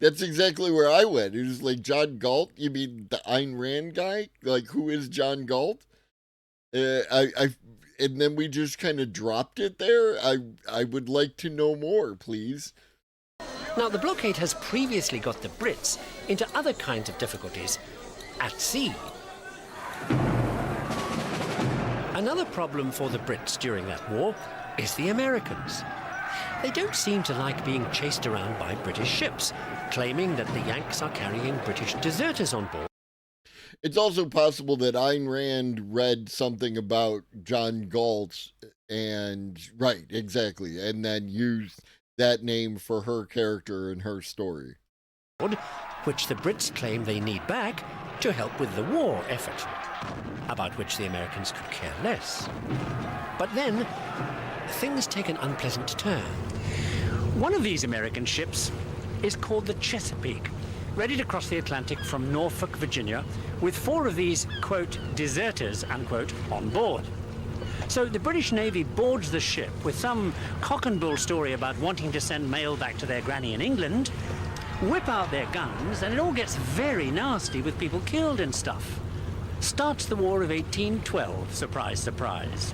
S17: That's exactly where I went. It was like, John Galt? You mean the Ayn Rand guy? Like, who is John Galt? And then we just kind of dropped it there. I would like to know more, please.
S19: Now, the blockade has previously got the Brits into other kinds of difficulties at sea. Another problem for the Brits during that war is the Americans. They don't seem to like being chased around by British ships, claiming that the Yanks are carrying British deserters on board.
S17: It's also possible that Ayn Rand read something about John Galt and, right, exactly, and then used that name for her character and her story.
S19: Which the Brits claim they need back to help with the war effort, about which the Americans could care less. But then, things take an unpleasant turn.
S20: One of these American ships is called the Chesapeake, ready to cross the Atlantic from Norfolk, Virginia, with 4 of these, quote, deserters, unquote, on board. So the British Navy boards the ship with some cock and bull story about wanting to send mail back to their granny in England, whip out their guns, and it all gets very nasty with people killed and stuff. Starts the War of 1812, surprise, surprise.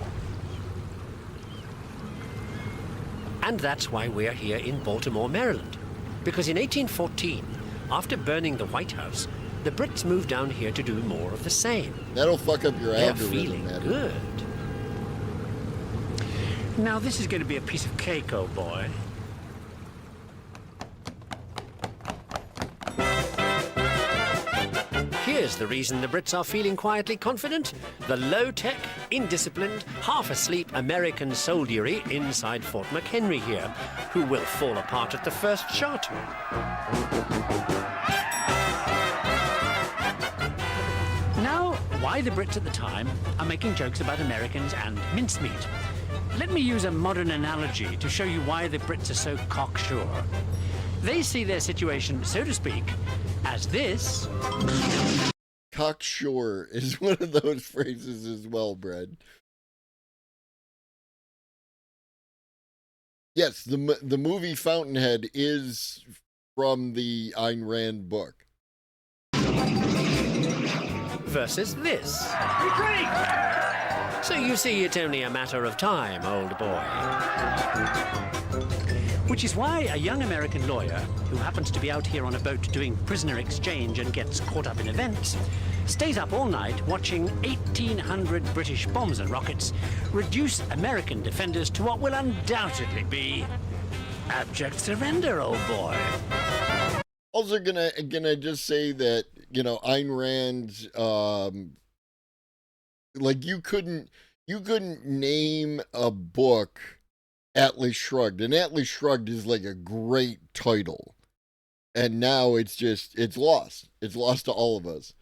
S19: And that's why we're here in Baltimore, Maryland. Because in 1814, after burning the White House, the Brits moved down here to do more of the same.
S17: That'll fuck up your
S19: They're
S17: algorithm,
S19: feeling
S17: man.
S19: good.
S20: Now this is going to be a piece of cake, old boy.
S19: Here's the reason the Brits are feeling quietly confident. The low-tech, indisciplined, half-asleep American soldiery inside Fort McHenry here, who will fall apart at the first shot.
S20: Now, why the Brits at the time are making jokes about Americans and mincemeat. Let me use a modern analogy to show you why the Brits are so cocksure. They see their situation, so to speak, as this.
S17: Cocksure is one of those phrases as well, Brad. Yes, the movie Fountainhead is from the Ayn Rand book.
S19: versus this. So you see, it's only a matter of time, old boy.
S20: Which is why a young American lawyer who happens to be out here on a boat doing prisoner exchange and gets caught up in events stays up all night watching 1,800 British bombs and rockets reduce American defenders to what will undoubtedly be abject surrender, old boy.
S17: Also gonna just say that, you know, Ayn Rand's like you couldn't name a book Atlas Shrugged, and Atlas Shrugged is like a great title, and now it's lost to all of us.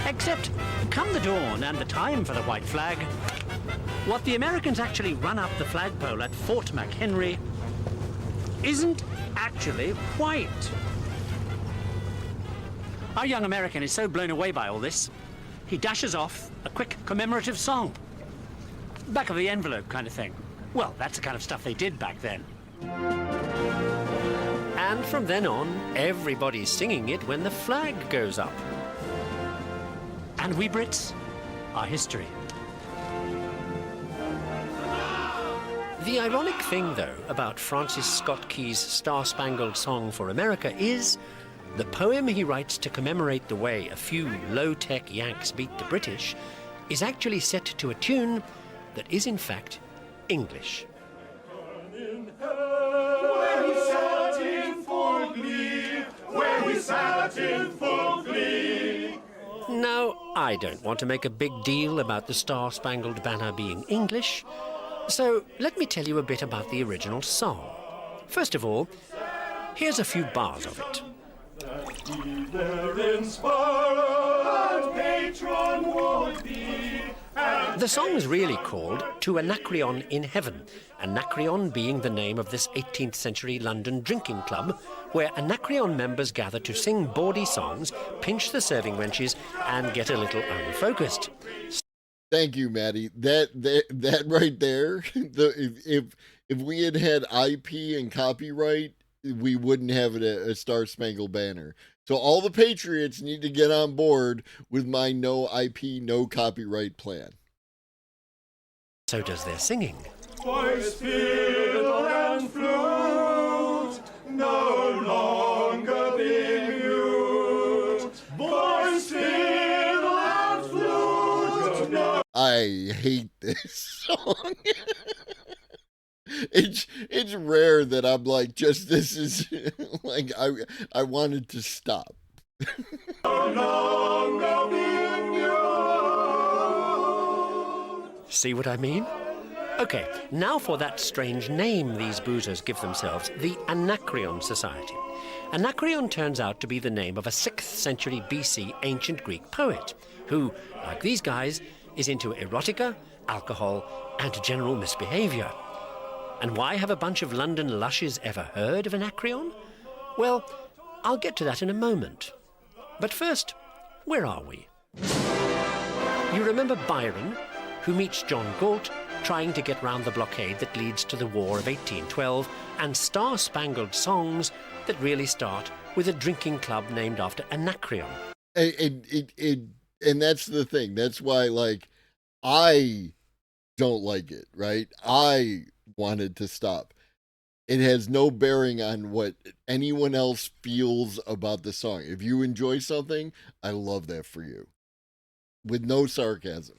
S20: Except, come the dawn and the time for the white flag, what the Americans actually run up the flagpole at Fort McHenry isn't actually white. Our young American is so blown away by all this, he dashes off a quick commemorative song. Back of the envelope kind of thing. Well, that's the kind of stuff they did back then.
S19: And from then on, everybody's singing it when the flag goes up.
S20: And we Brits are history.
S19: The ironic thing, though, about Francis Scott Key's Star-Spangled Song for America is the poem he writes to commemorate the way a few low-tech Yanks beat the British is actually set to a tune that is, in fact, English.
S1: Where we sat in full glee, where we sat in full glee.
S19: Now, I don't want to make a big deal about the Star-Spangled Banner being English, so let me tell you a bit about the original song. First of all, here's a few bars of it. The song is really called To Anacreon in Heaven, Anacreon being the name of this 18th century London drinking club, where Anacreon members gather to sing bawdy songs, pinch the serving wenches, and get a little unfocused.
S17: Thank you, Maddie. That right there, if we had IP and copyright, we wouldn't have a Star Spangled Banner. So all the Patriots need to get on board with my no IP, no copyright plan.
S19: So does their singing.
S1: Voice, fiddle, and flute, no longer be mute. Voice, fiddle, and flute, no.
S17: I hate this song. It's rare that I'm like, just this is like I wanted to stop.
S1: No longer be mute.
S19: See what I mean? Okay, now for that strange name these boozers give themselves, the Anacreon Society. Anacreon turns out to be the name of a 6th century BC ancient Greek poet who, like these guys, is into erotica, alcohol, and general misbehavior. And why have a bunch of London lushes ever heard of Anacreon? Well, I'll get to that in a moment. But first, where are we? You remember Byron, who meets John Galt trying to get round the blockade that leads to the War of 1812, and star-spangled songs that really start with a drinking club named after Anacreon.
S17: And that's the thing. That's why, like, I don't like it, right? I wanted to stop. It has no bearing on what anyone else feels about the song. If you enjoy something, I love that for you. With no sarcasm.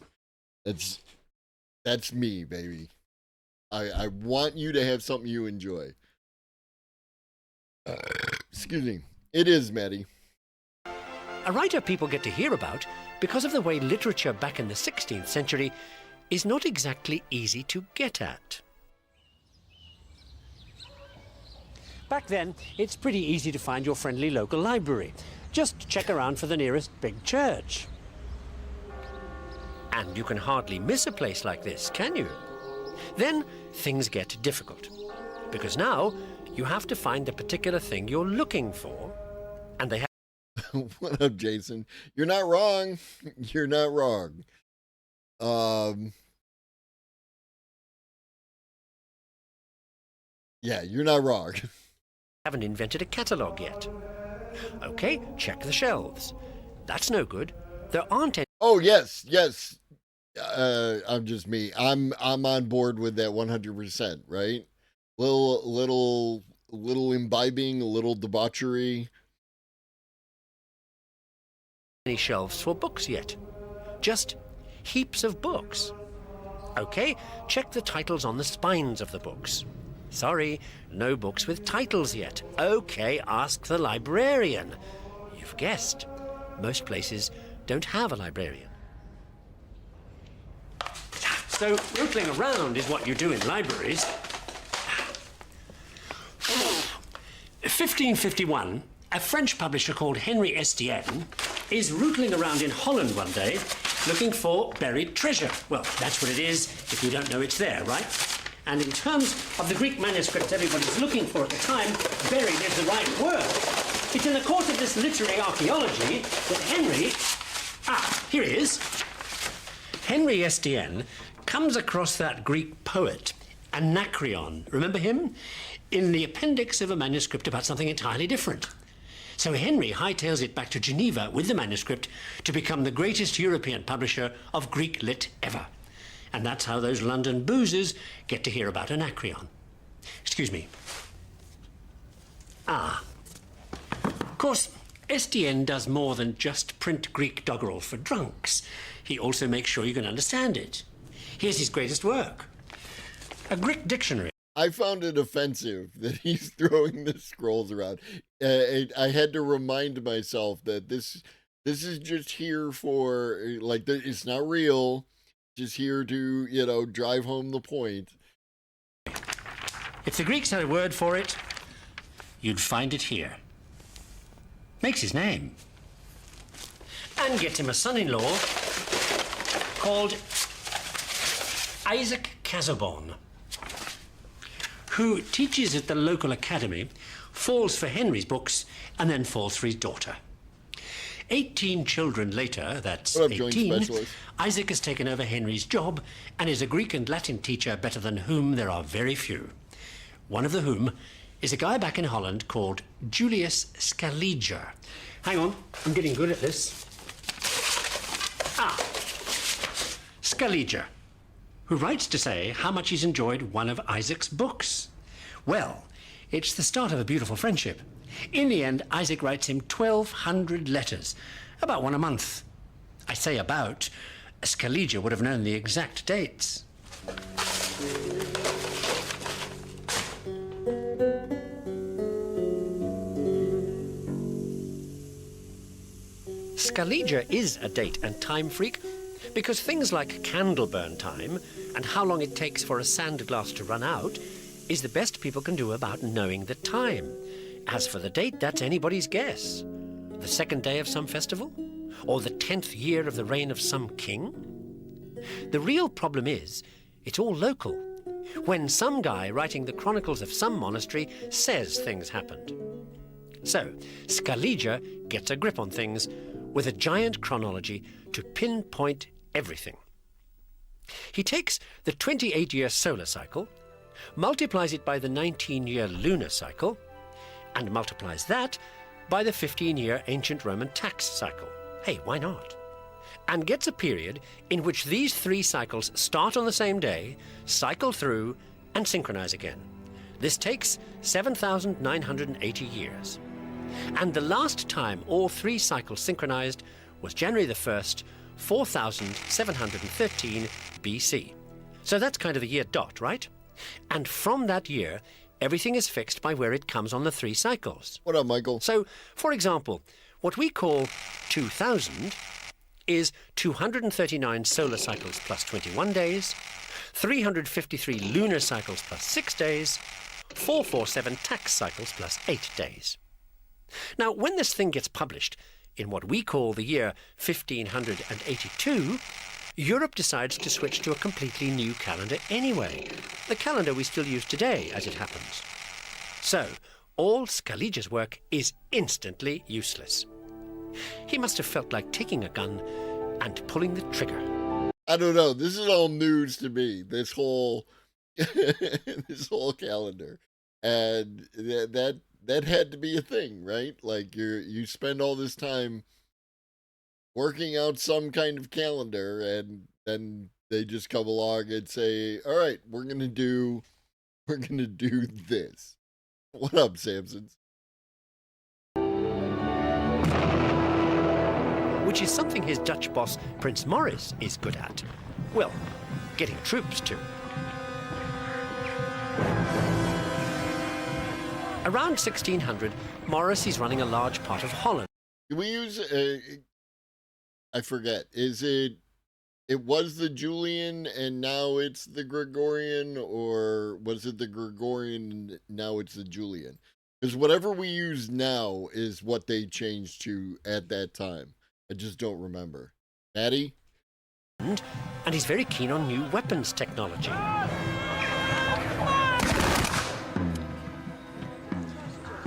S17: That's me, baby. I want you to have something you enjoy. Excuse me. It is, Maddie.
S19: A writer people get to hear about because of the way literature back in the 16th century is not exactly easy to get at.
S20: Back then, it's pretty easy to find your friendly local library. Just check around for the nearest big church.
S19: And you can hardly miss a place like this, can you? Then things get difficult. Because now you have to find the particular thing you're looking for, and they have...
S17: What up, Jason? You're not wrong. You're not wrong. Yeah, you're not wrong.
S19: Haven't invented a catalogue yet. Okay, check the shelves. That's no good. There aren't any.
S17: Oh, yes. I'm just me. I'm on board with that 100%, right? Little imbibing, a little debauchery.
S19: Any shelves for books yet. Just heaps of books. Okay, check the titles on the spines of the books. Sorry, no books with titles yet. Okay, ask the librarian. You've guessed. Most places don't have a librarian. So, rootling around is what you do in libraries. 1551, a French publisher called Henry Estienne is rootling around in Holland one day looking for buried treasure. Well, that's what it is. If you don't know, it's there, right? And in terms of the Greek manuscripts everybody's looking for at the time, buried is the right word. It's in the course of this literary archaeology that here he is. Henry Estienne comes across that Greek poet, Anacreon. Remember him? In the appendix of a manuscript about something entirely different. So Henry hightails it back to Geneva with the manuscript to become the greatest European publisher of Greek lit ever. And that's how those London boozers get to hear about Anacreon. Excuse me. Of course, Estienne does more than just print Greek doggerel for drunks. He also makes sure you can understand it. Here's his greatest work. A Greek dictionary.
S17: I found it offensive that he's throwing the scrolls around. I had to remind myself that this is just here for, like, it's not real. Just here to, drive home the point.
S19: If the Greeks had a word for it, you'd find it here. Makes his name. And gets him a son-in-law called Isaac Casaubon, who teaches at the local academy, falls for Henry's books, and then falls for his daughter. 18 children later, that's 18, Isaac has taken over Henry's job and is a Greek and Latin teacher better than whom there are very few. One of the whom is a guy back in Holland called Julius Scaliger. Hang on, I'm getting good at this. Scaliger, who writes to say how much he's enjoyed one of Isaac's books. Well, it's the start of a beautiful friendship. In the end, Isaac writes him 1,200 letters, about one a month. I say about. Scaliger would have known the exact dates. Scaliger is a date and time freak because things like candle burn time and how long it takes for a sand glass to run out is the best people can do about knowing the time. As for the date, that's anybody's guess. The second day of some festival? Or the 10th year of the reign of some king? The real problem is, it's all local. When some guy writing the chronicles of some monastery says things happened. So, Scaliger gets a grip on things with a giant chronology to pinpoint everything. He takes the 28-year solar cycle, multiplies it by the 19-year lunar cycle, and multiplies that by the 15-year ancient Roman tax cycle. Hey, why not? And gets a period in which these three cycles start on the same day, cycle through, and synchronize again. This takes 7,980 years. And the last time all three cycles synchronized was January the 1st, 4,713 BC. So that's kind of the year dot, right? And from that year, everything is fixed by where it comes on the three cycles.
S17: What up, Michael?
S19: So, for example, what we call 2000 is 239 solar cycles plus 21 days, 353 lunar cycles plus 6 days, 447 tax cycles plus 8 days. Now, when this thing gets published in what we call the year 1582, Europe decides to switch to a completely new calendar anyway. The calendar we still use today, as it happens. So, all Scaliger's work is instantly useless. He must have felt like taking a gun and pulling the trigger.
S17: I don't know. This is all news to me. This whole this whole calendar, and that had to be a thing, right? Like you spend all this time working out some kind of calendar, and then they just come along and say, all right, we're gonna do this. What up, Samsons?
S19: Which is something his Dutch boss, Prince Maurice, is good at. Well, getting troops to. Around 1600, Maurice is running a large part of Holland.
S17: Can we use, I forget, it was the Julian and now it's the Gregorian, or was it the Gregorian and now it's the Julian? Because whatever we use now is what they changed to at that time. I just don't remember. Maddie?
S19: And he's very keen on new weapons technology.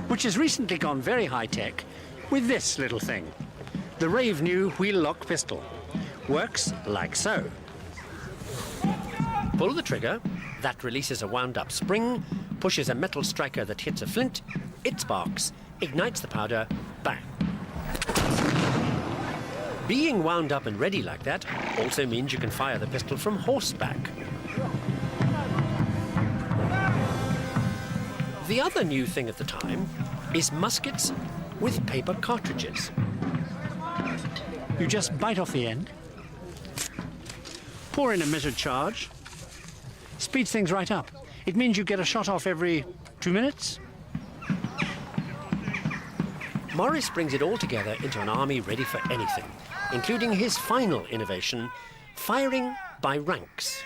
S19: Which has recently gone very high-tech with this little thing. The rave new wheel-lock pistol. Works like so. Pull the trigger, that releases a wound-up spring, pushes a metal striker that hits a flint, it sparks, ignites the powder, bang. Being wound up and ready like that also means you can fire the pistol from horseback. The other new thing at the time is muskets with paper cartridges. You just bite off the end, pour in a measured charge, speeds things right up. It means you get a shot off every 2 minutes. Maurice brings it all together into an army ready for anything, including his final innovation, firing by ranks.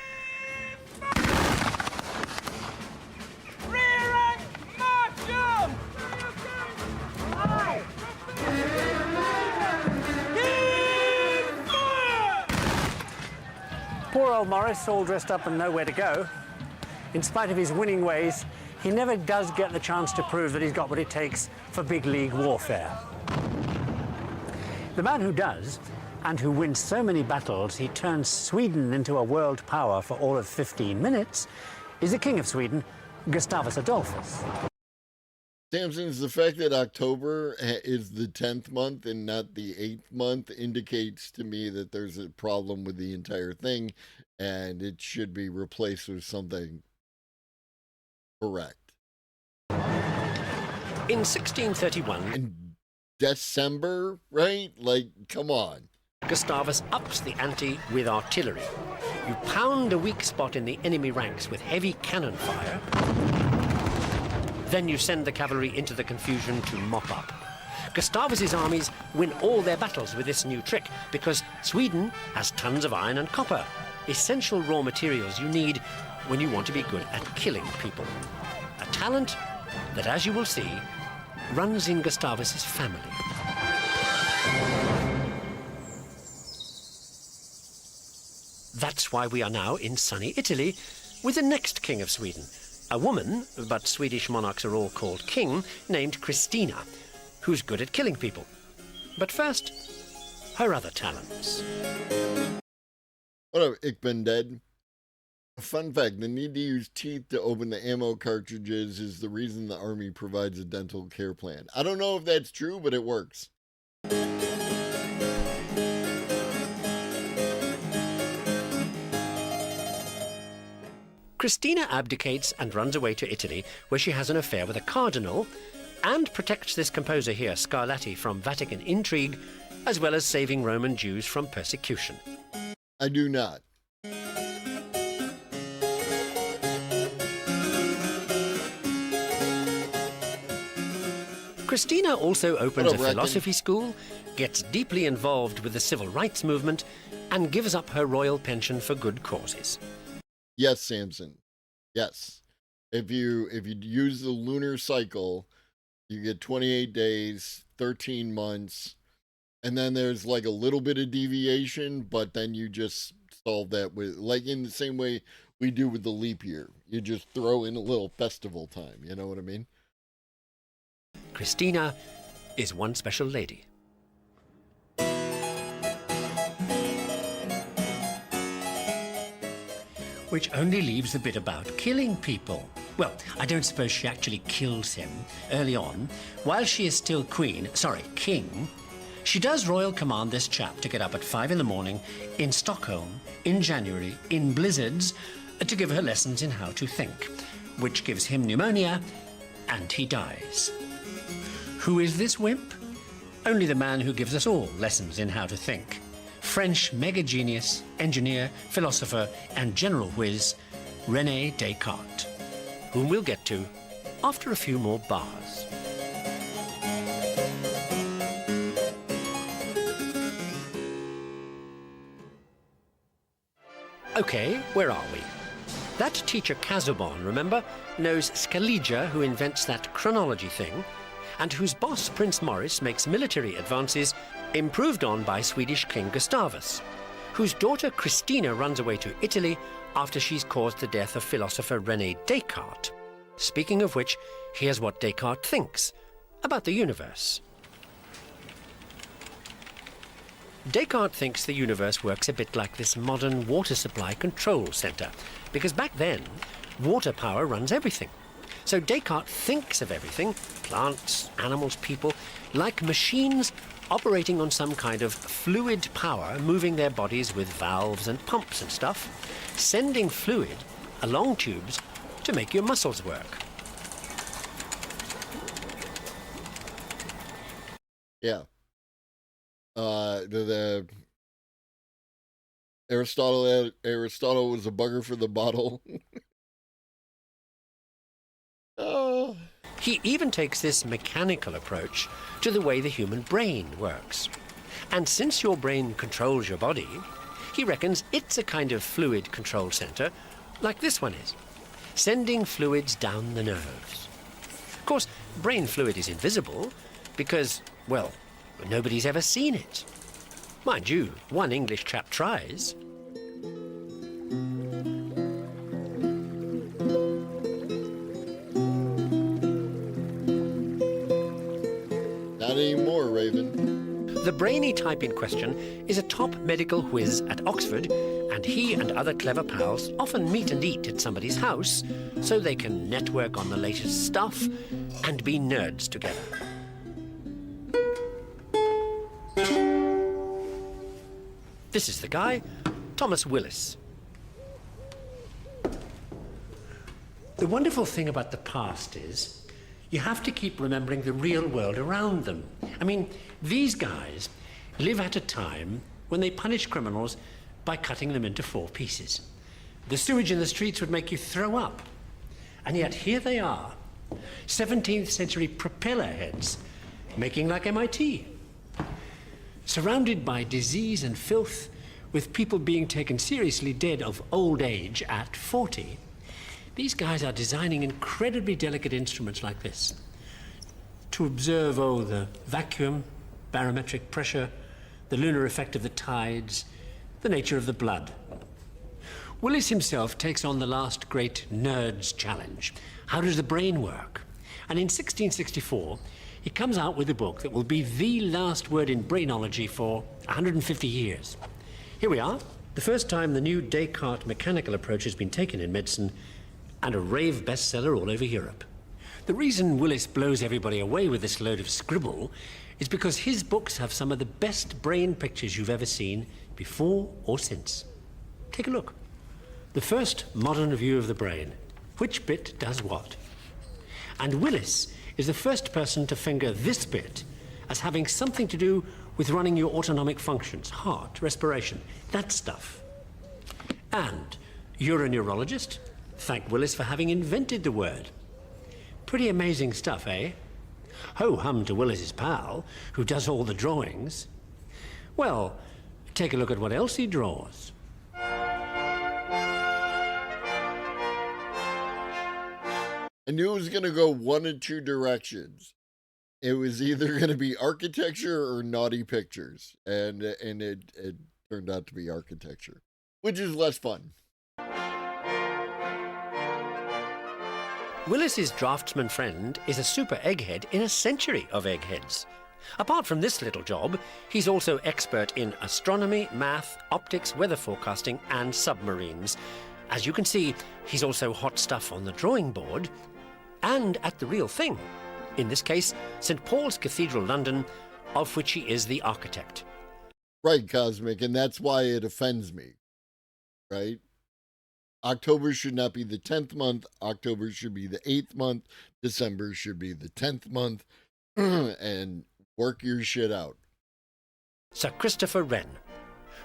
S19: Poor old Maurice, all dressed up and nowhere to go. In spite of his winning ways, he never does get the chance to prove that he's got what it takes for big league warfare. The man who does, and who wins so many battles he turns Sweden into a world power for all of 15 minutes, is the King of Sweden, Gustavus Adolphus.
S17: Samson's, the fact that October is the 10th month and not the 8th month indicates to me that there's a problem with the entire thing and it should be replaced with something correct.
S19: In 1631...
S17: In December, right? Like, come on.
S19: Gustavus ups the ante with artillery. You pound a weak spot in the enemy ranks with heavy cannon fire. Then you send the cavalry into the confusion to mop up. Gustavus's armies win all their battles with this new trick because Sweden has tons of iron and copper, essential raw materials you need when you want to be good at killing people. A talent that, as you will see, runs in Gustavus's family. That's why we are now in sunny Italy with the next king of Sweden, a woman, but Swedish monarchs are all called king, named Christina, who's good at killing people. But first, her other talents.
S17: What up, Ich bin dead? Fun fact, the need to use teeth to open the ammo cartridges is the reason the Army provides a dental care plan. I don't know if that's true, but it works.
S19: Christina abdicates and runs away to Italy, where she has an affair with a cardinal, and protects this composer here, Scarlatti, from Vatican intrigue, as well as saving Roman Jews from persecution.
S17: I do not.
S19: Christina also opens a philosophy school, gets deeply involved with the civil rights movement, and gives up her royal pension for good causes.
S17: Yes, Samson. Yes. If you use the lunar cycle, you get 28 days, 13 months, and then there's like a little bit of deviation, but then you just solve that with, like in the same way we do with the leap year. You just throw in a little festival time, you know what I mean?
S19: Christina is one special lady. Which only leaves the bit about killing people.
S20: Well, I don't suppose she actually kills him early on. While she is still king, she does royal command this chap to get up at 5 in the morning in Stockholm in January in blizzards to give her lessons in how to think, which gives him pneumonia and he dies. Who is this wimp? Only the man who gives us all lessons in how to think. French mega genius, engineer, philosopher, and general whiz, René Descartes, whom we'll get to after a few more bars. Okay, where are we? That teacher Casaubon, remember, knows Scaliger, who invents that chronology thing, and whose boss, Prince Maurice, makes military advances improved on by Swedish King Gustavus, whose daughter Christina runs away to Italy after she's caused the death of philosopher René Descartes. Speaking of which, here's what Descartes thinks about the universe. Descartes thinks the universe works a bit like this modern water supply control centre, because back then, water power runs everything. So Descartes thinks of everything, plants, animals, people, like machines operating on some kind of fluid power, moving their bodies with valves and pumps and stuff, sending fluid along tubes to make your muscles work.
S17: Yeah. The Aristotle was a bugger for the bottle. Oh.
S20: He even takes this mechanical approach to the way the human brain works. And since your brain controls your body, he reckons it's a kind of fluid control center, like this one is, sending fluids down the nerves. Of course, brain fluid is invisible because, well, nobody's ever seen it. Mind you, one English chap tries.
S17: Not anymore, Raven.
S20: The brainy type in question is a top medical whiz at Oxford, and he and other clever pals often meet and eat at somebody's house so they can network on the latest stuff and be nerds together. This is the guy, Thomas Willis. The wonderful thing about the past is you have to keep remembering the real world around them. I mean, these guys live at a time when they punish criminals by cutting them into 4 pieces. The sewage in the streets would make you throw up. And yet here they are, 17th century propeller heads, making like MIT. Surrounded by disease and filth, with people being taken seriously dead of old age at 40, these guys are designing incredibly delicate instruments like this to observe, the vacuum, barometric pressure, the lunar effect of the tides, the nature of the blood. Willis himself takes on the last great nerd's challenge. How does the brain work? And in 1664, he comes out with a book that will be the last word in brainology for 150 years. Here we are, the first time the new Descartes mechanical approach has been taken in medicine, and a rave bestseller all over Europe. The reason Willis blows everybody away with this load of scribble is because his books have some of the best brain pictures you've ever seen, before or since. Take a look. The first modern view of the brain. Which bit does what? And Willis is the first person to finger this bit as having something to do with running your autonomic functions, heart, respiration, that stuff. And you're a neurologist? Thank Willis for having invented the word. Pretty amazing stuff, eh? Ho-hum to Willis's pal, who does all the drawings. Well, take a look at what else he draws.
S17: I knew it was going to go one of 2 directions. It was either going to be architecture or naughty pictures. And it turned out to be architecture, which is less fun.
S20: Willis's draftsman friend is a super egghead in a century of eggheads. Apart from this little job, he's also expert in astronomy, math, optics, weather forecasting, and submarines.
S19: As you can see, he's also hot stuff on the drawing board and at the real thing. In this case, St. Paul's Cathedral, London, of which he is the architect.
S17: Right, Cosmic, and that's why it offends me, right? October should not be the 10th month. October should be the 8th month. December should be the 10th month. And work your shit out.
S19: Sir Christopher Wren,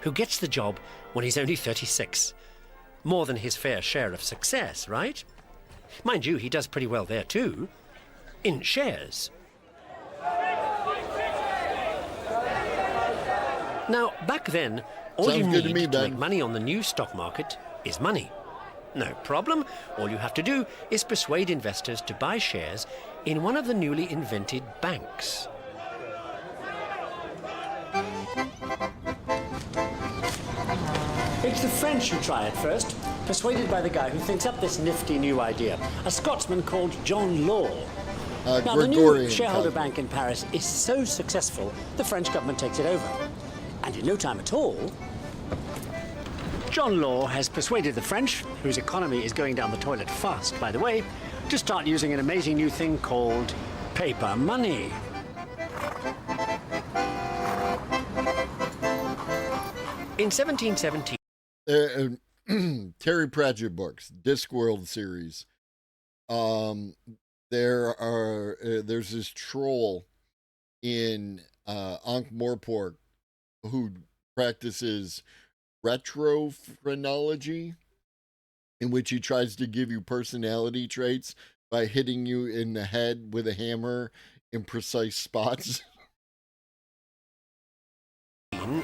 S19: who gets the job when he's only 36. More than his fair share of success, right? Mind you, he does pretty well there too. In shares. Now, back then, all you need to make money on the new stock market is money. No problem. All you have to do is persuade investors to buy shares in one of the newly invented banks.
S20: It's the French who try it first, persuaded by the guy who thinks up this nifty new idea, a Scotsman called John Law. Now, the new shareholder bank in Paris is so successful, the French government takes it over. And in no time at all, John Law has persuaded the French, whose economy is going down the toilet fast, by the way, to start using an amazing new thing called paper money.
S19: In 1717...
S17: Terry Pratchett books, Discworld series. There's this troll in Ankh-Morpork who practices retrophrenology, in which he tries to give you personality traits by hitting you in the head with a hammer in precise spots.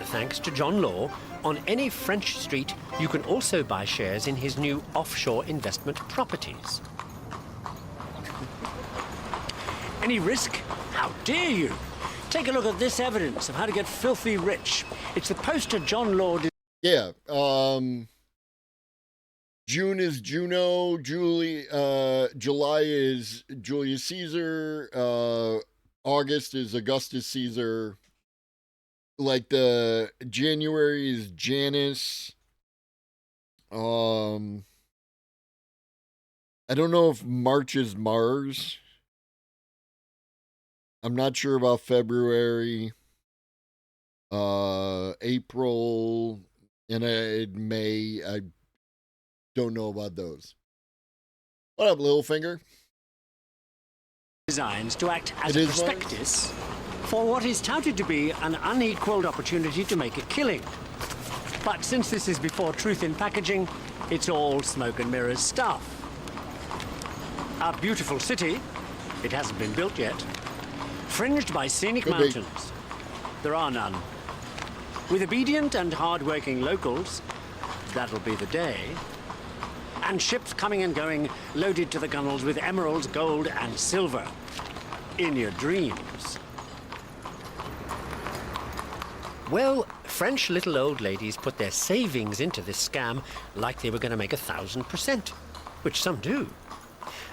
S19: Thanks to John Law, on any French street, you can also buy shares in his new offshore investment properties.
S20: Any risk? How dare you? Take a look at this evidence of how to get filthy rich. It's the poster John Law did.
S17: Yeah, June is Juno, July is Julius Caesar, August is Augustus Caesar, like the January is Janus. I don't know if March is Mars. I'm not sure about February, April, and May. I don't know about those. What up, Littlefinger?
S20: Designs to act as a prospectus for what is touted to be an unequaled opportunity to make a killing. But since this is before truth in packaging, it's all smoke and mirrors stuff. Our beautiful city, it hasn't been built yet, fringed by scenic mountains. There are none. With obedient and hard-working locals, that'll be the day. And ships coming and going, loaded to the gunnels with emeralds, gold, and silver. In your dreams.
S19: Well, French little old ladies put their savings into this scam like they were going to make 1,000%, which some do.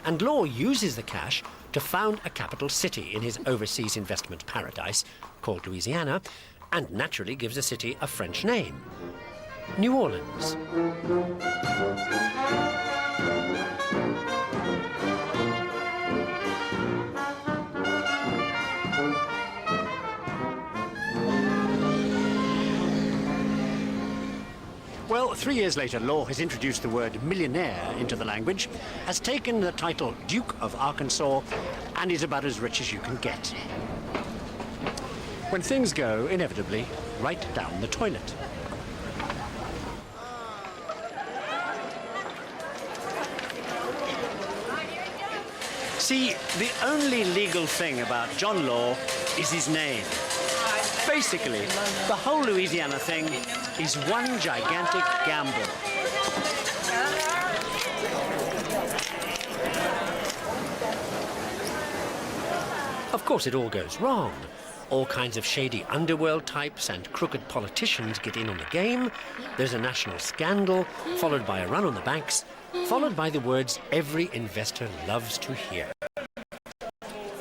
S19: And Law uses the cash to found a capital city in his overseas investment paradise called Louisiana, and naturally gives the city a French name, New Orleans.
S20: Well, 3 years later, Law has introduced the word millionaire into the language, has taken the title Duke of Arkansas, and is about as rich as you can get. When things go, inevitably, right down the toilet. See, the only legal thing about John Law is his name. Basically, the whole Louisiana thing is one gigantic gamble.
S19: Of course, it all goes wrong. All kinds of shady underworld types and crooked politicians get in on the game. There's a national scandal, followed by a run on the banks, followed by the words every investor loves to hear.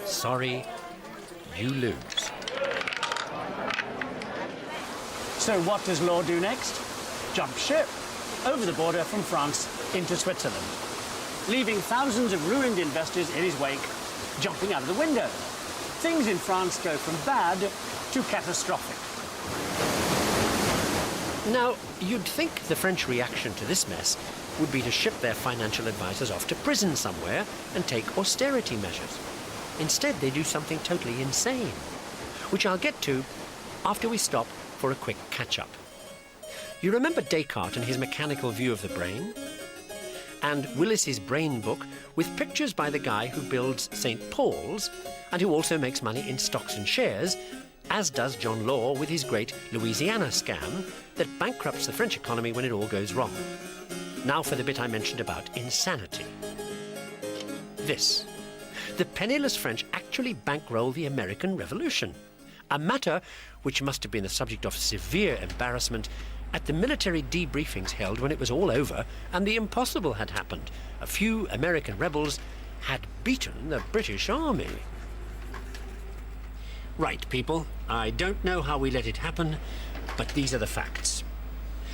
S19: Sorry, you lose.
S20: So what does Law do next? Jump ship. over the border from France into Switzerland, leaving thousands of ruined investors in his wake, jumping out of the window. Things in France go from bad to catastrophic.
S19: Now, you'd think the French reaction to this mess would be to ship their financial advisors off to prison somewhere and take austerity measures. Instead, they do something totally insane, which I'll get to after we stop for a quick catch-up. You remember Descartes and his mechanical view of the brain? And Willis's brain book with pictures by the guy who builds St. Paul's and who also makes money in stocks and shares, as does John Law with his great Louisiana scam that bankrupts the French economy when it all goes wrong. Now for the bit I mentioned about insanity. This. The penniless French actually bankroll the American Revolution, a matter which must have been the subject of severe embarrassment at the military debriefings held when it was all over and the impossible had happened. A few American rebels had beaten the British Army. Right, people, I don't know how we let it happen, but these are the facts.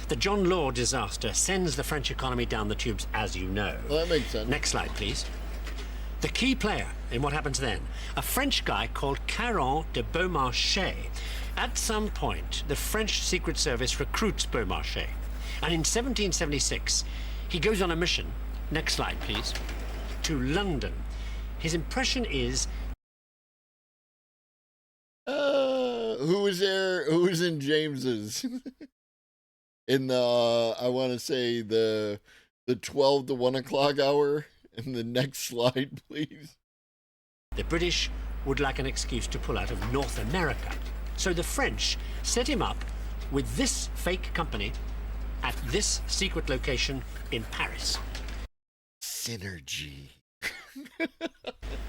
S19: The John Law disaster sends the French economy down the tubes, as you know.
S17: Well, that makes sense.
S19: Next slide, please. The key player in what happens then, a French guy called Caron de Beaumarchais. At some point, the French Secret Service recruits Beaumarchais, and in 1776, he goes on a mission, next slide please, to London. His impression is...
S17: Who was there? Who was in James's? In the, I want to say the 12 to 1 o'clock hour. In the next slide, please.
S19: The British would like an excuse to pull out of North America. So the French set him up with this fake company at this secret location in Paris.
S17: Synergy.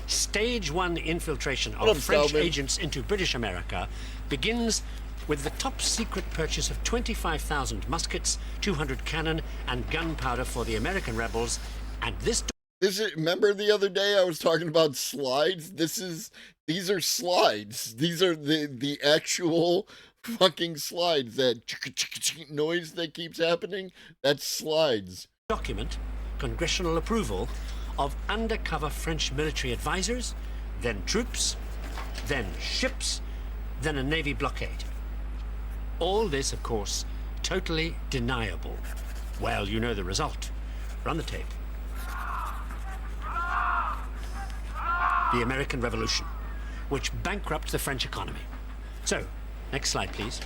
S19: Stage 1 infiltration
S17: What
S19: of
S17: up,
S19: French
S17: Salman?
S19: agents into British America begins with the top secret purchase of 25,000 muskets, 200 cannon, and gunpowder for the American rebels. And this
S17: is, remember the other day I was talking about slides? These are slides. These are the actual fucking slides. That noise that keeps happening, that's slides.
S19: Document congressional approval of undercover French military advisors, then troops, then ships, then a Navy blockade. All this, of course, totally deniable. Well, you know the result. Run the tape. The American Revolution, which bankrupts the French economy. So, next slide, please.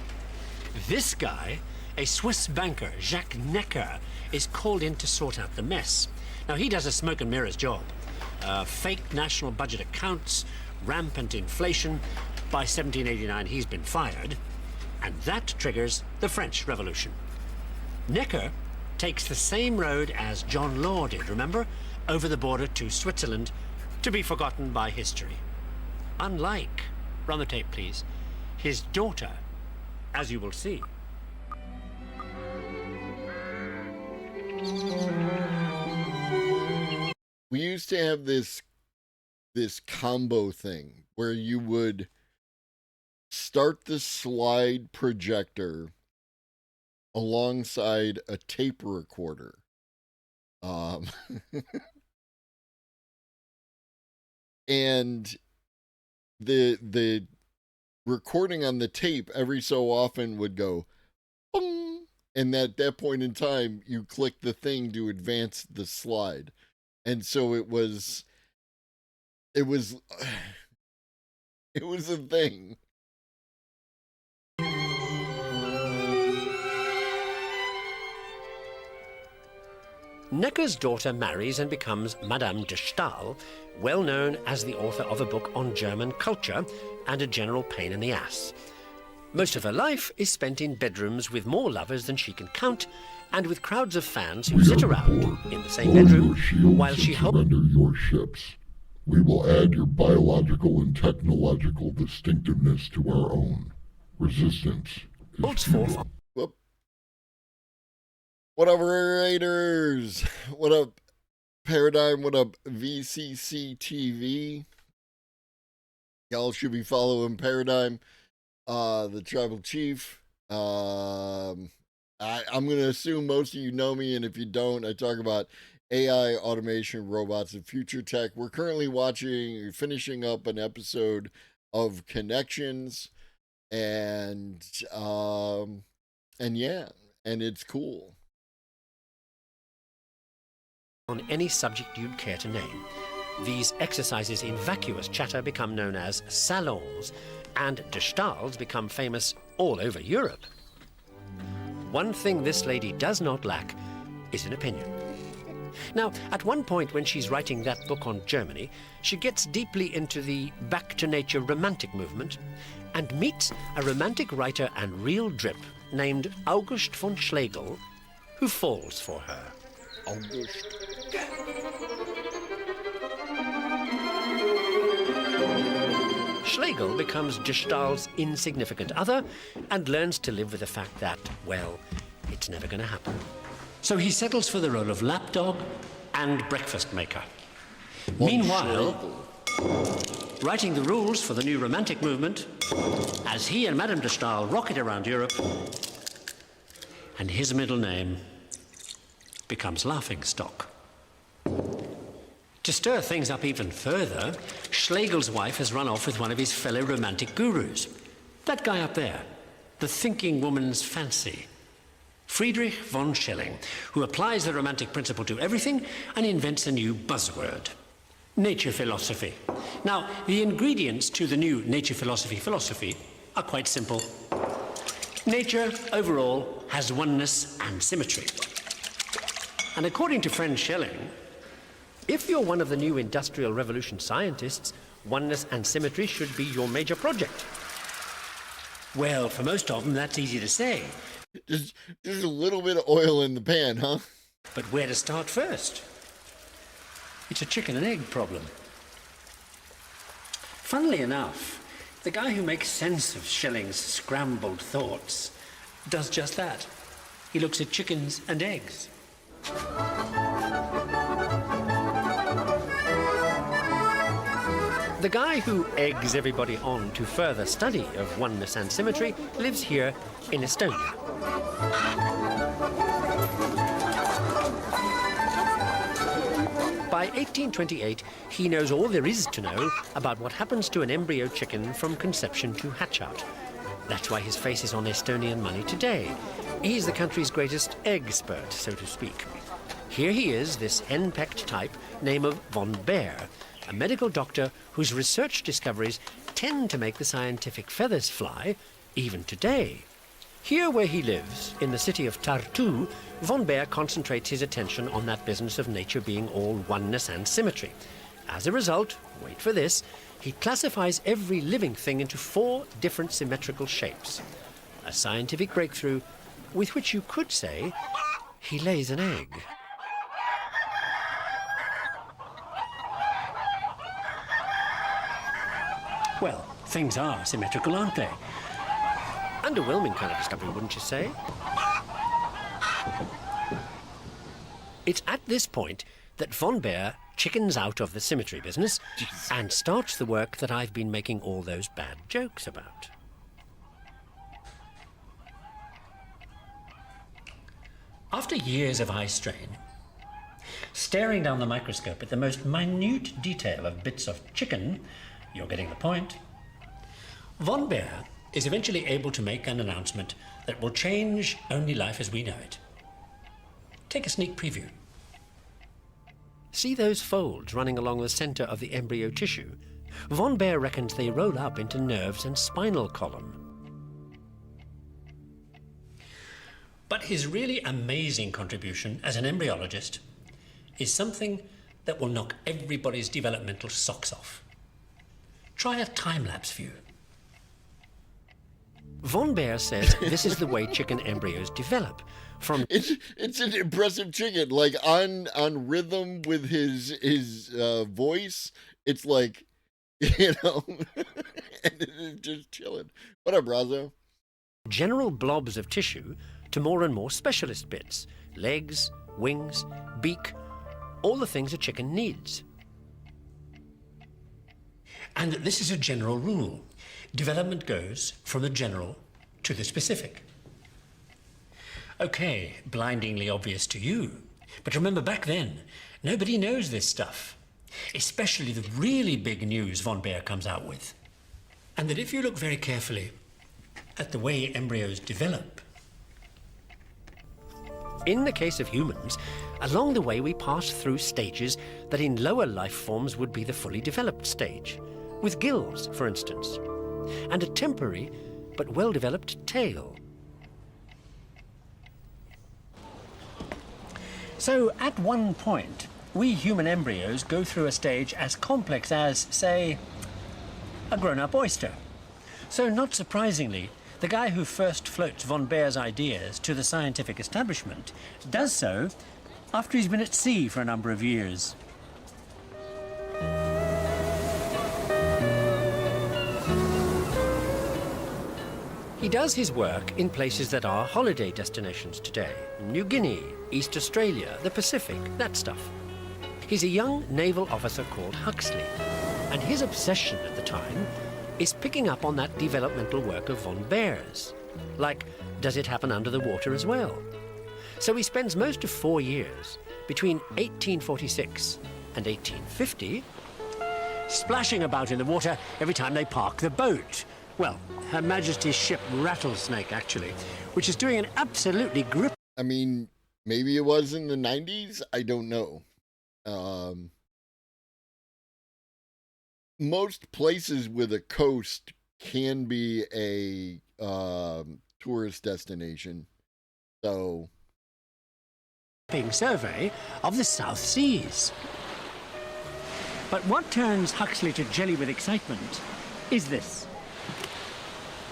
S19: This guy, a Swiss banker, Jacques Necker, is called in to sort out the mess. Now, he does a smoke and mirrors job. Fake national budget accounts, rampant inflation. By 1789, he's been fired. And that triggers the French Revolution. Necker takes the same road as John Law did, remember? Over the border to Switzerland, to be forgotten by history. Unlike, run the tape please, his daughter, as you will see.
S17: We used to have this combo thing where you would start the slide projector alongside a tape recorder. And the recording on the tape every so often would go boom, and at that point in time you click the thing to advance the slide. And so it was a thing.
S19: Necker's daughter marries and becomes Madame de Stael, well known as the author of a book on German culture and a general pain in the ass. Most of her life is spent in bedrooms with more lovers than she can count, and with crowds of fans who sit around in the same bedroom while she
S21: surrender your ships. We will add your biological and technological distinctiveness to our own. Resistance
S19: holds forth.
S17: Whoop. What up, Raiders? What up, Paradigm? What up, VCC TV? Y'all should be following Paradigm, the tribal chief. I I'm going to assume most of you know me, and if you don't, I talk about AI, automation, robots, and future tech. We're currently finishing up an episode of Connections, and yeah, and it's cool.
S19: On any subject you'd care to name. These exercises in vacuous chatter become known as salons, and gestalts become famous all over Europe. One thing this lady does not lack is an opinion. Now, at one point when she's writing that book on Germany, she gets deeply into the back-to-nature romantic movement and meets a romantic writer and real drip named August von Schlegel, who falls for her.
S17: August.
S19: Schlegel becomes Gestalt's insignificant other and learns to live with the fact that, well, it's never going to happen.
S20: So he settles for the role of lapdog and breakfast maker.
S17: Von
S20: Meanwhile, writing the rules for the new romantic movement, as he and Madame de Stael rocket around Europe, and his middle name becomes laughingstock. To stir things up even further, Schlegel's wife has run off with one of his fellow romantic gurus. That guy up there, the thinking woman's fancy. Friedrich von Schelling, who applies the romantic principle to everything and invents a new buzzword. Nature philosophy. Now, the ingredients to the new nature philosophy are quite simple. Nature, overall, has oneness and symmetry. And according to friend Schelling, if you're one of the new Industrial Revolution scientists, oneness and symmetry should be your major project. Well, for most of them, that's easy to say.
S17: Just a little bit of oil in the pan, huh?
S20: But where to start first? It's a chicken and egg problem. Funnily enough, the guy who makes sense of Schelling's scrambled thoughts does just that. He looks at chickens and eggs.
S19: The guy who eggs everybody on to further study of oneness and symmetry lives here in Estonia. By 1828, he knows all there is to know about what happens to an embryo chicken from conception to hatch-out. That's why his face is on Estonian money today. He's the country's greatest egg-spert, so to speak. Here he is, this henpecked type, name of von Baer, a medical doctor whose research discoveries tend to make the scientific feathers fly, even today. Here where he lives, in the city of Tartu, von Baer concentrates his attention on that business of nature being all oneness and symmetry. As a result, wait for this, he classifies every living thing into 4 different symmetrical shapes. A scientific breakthrough with which you could say he lays an egg.
S20: Well, things are symmetrical, aren't they?
S19: Underwhelming kind of discovery, wouldn't you say? It's at this point that von Baer chickens out of the symmetry business and starts the work that I've been making all those bad jokes about.
S20: After years of eye strain, staring down the microscope at the most minute detail of bits of chicken, you're getting the point, von Baer is eventually able to make an announcement that will change only life as we know it. Take a sneak preview.
S19: See those folds running along the center of the embryo tissue? Von Baer reckons they roll up into nerves and spinal column.
S20: But his really amazing contribution as an embryologist is something that will knock everybody's developmental socks off. Try a time-lapse view.
S19: Von Baer says this is the way chicken embryos develop.
S17: It's an impressive chicken, like on rhythm with his voice. It's like, you know, and it's just chilling. What up, Brazo?
S19: General blobs of tissue to more and more specialist bits: legs, wings, beak, all the things a chicken needs.
S20: And this is a general rule. Development goes from the general to the specific. Okay, blindingly obvious to you. But remember, back then, nobody knows this stuff. Especially the really big news von Baer comes out with. And that if you look very carefully at the way embryos develop.
S19: In the case of humans, along the way we pass through stages that in lower life forms would be the fully developed stage, with gills, for instance, and a temporary but well-developed tail.
S20: So, at one point, we human embryos go through a stage as complex as, say, a grown-up oyster. So, not surprisingly, the guy who first floats von Baer's ideas to the scientific establishment does so after he's been at sea for a number of years.
S19: He does his work in places that are holiday destinations today. New Guinea, East Australia, the Pacific, that stuff. He's a young naval officer called Huxley, and his obsession at the time is picking up on that developmental work of von Baer's. Like, does it happen under the water as well? So he spends most of 4 years, between 1846 and 1850,
S20: splashing about in the water every time they park the boat. Well, Her Majesty's ship Rattlesnake, actually, which is doing an absolutely grip.
S17: I mean, maybe it was in the 90s. I don't know. Most places with a coast can be a tourist destination. So,
S20: Big survey of the South Seas. But what turns Huxley to jelly with excitement is this.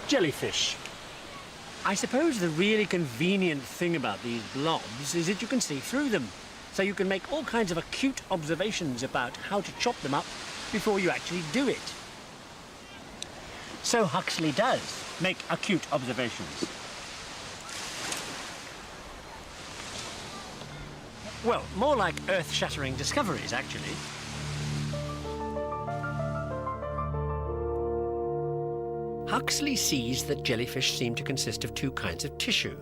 S20: Jellyfish. I suppose the really convenient thing about these blobs is that you can see through them. So you can make all kinds of acute observations about how to chop them up before you actually do it. So Huxley does make acute observations. Well, more like earth-shattering discoveries, actually.
S19: Huxley sees that jellyfish seem to consist of two kinds of tissue,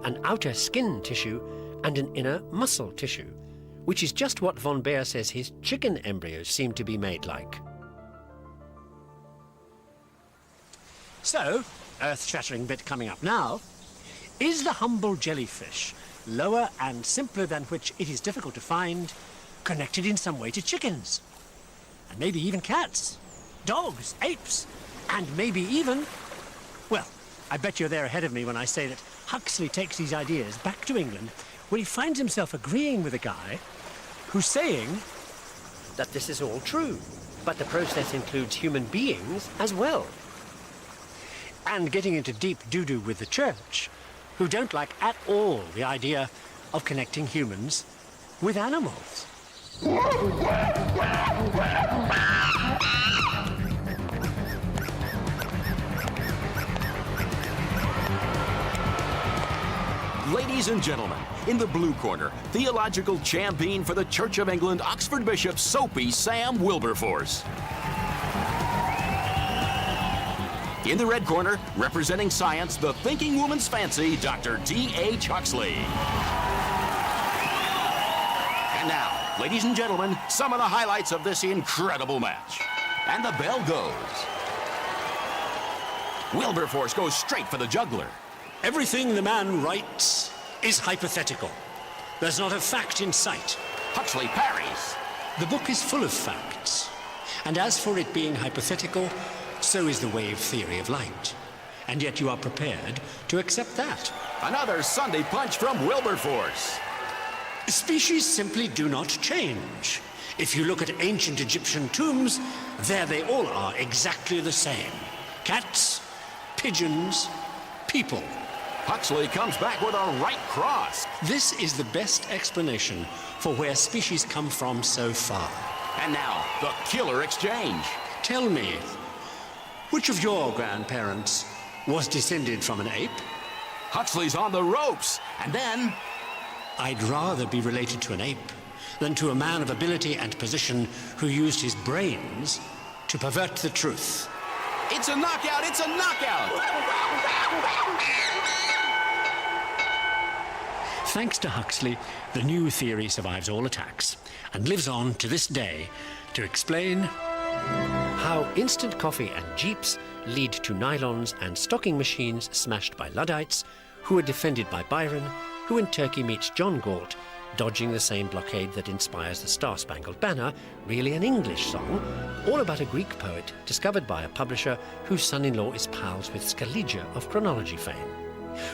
S19: an outer skin tissue and an inner muscle tissue, which is just what von Baer says his chicken embryos seem to be made like.
S20: So, earth-shattering bit coming up now, is the humble jellyfish, lower and simpler than which it is difficult to find, connected in some way to chickens? And maybe even cats, dogs, apes, and maybe even... Well, I bet you're there ahead of me when I say that Huxley takes these ideas back to England, where he finds himself agreeing with a guy who's saying
S19: that this is all true, but the process includes human beings as well.
S20: And getting into deep doo-doo with the church, who don't like at all the idea of connecting humans with animals.
S2: Ladies and gentlemen, in the blue corner, theological champion for the Church of England, Oxford Bishop Soapy Sam Wilberforce. In the red corner, representing science, the thinking woman's fancy, Dr. D.H. Huxley. And now, ladies and gentlemen, some of the highlights of this incredible match. And the bell goes. Wilberforce goes straight for the juggler.
S20: Everything the man writes is hypothetical. There's not a fact in sight.
S2: Huxley parries.
S20: The book is full of facts. And as for it being hypothetical, so is the wave theory of light. And yet you are prepared to accept that.
S2: Another Sunday punch from Wilberforce.
S20: Species simply do not change. If you look at ancient Egyptian tombs, there they all are exactly the same. Cats, pigeons, people.
S2: Huxley comes back with a right cross.
S20: This is the best explanation for where species come from so far.
S2: And now, the killer exchange.
S20: Tell me, which of your grandparents was descended from an ape?
S2: Huxley's on the ropes, and then...
S20: I'd rather be related to an ape than to a man of ability and position who used his brains to pervert the truth.
S2: It's a knockout! It's a knockout!
S20: thanks to Huxley, the new theory survives all attacks and lives on to this day to explain how instant coffee and jeeps lead to nylons and stocking machines smashed by Luddites, who are defended by Byron, who in Turkey meets John Galt, dodging the same blockade that inspires the Star-Spangled Banner, really an English song, all about a Greek poet discovered by a publisher whose son-in-law is pals with Scaliger of chronology fame,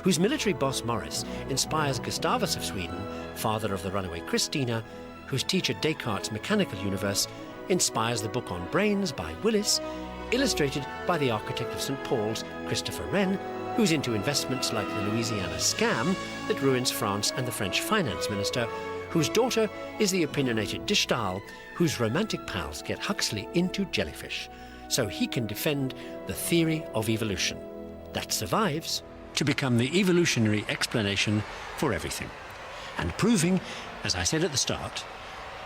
S20: whose military boss Morris inspires Gustavus of Sweden, father of the runaway Christina, whose teacher Descartes' mechanical universe inspires the book on brains by Willis, illustrated by the architect of St. Paul's, Christopher Wren, who's into investments like the Louisiana scam that ruins France and the French finance minister, whose daughter is the opinionated de Stael, whose romantic pals get Huxley into jellyfish, so he can defend the theory of evolution that survives to become the evolutionary explanation for everything, and proving, as I said at the start,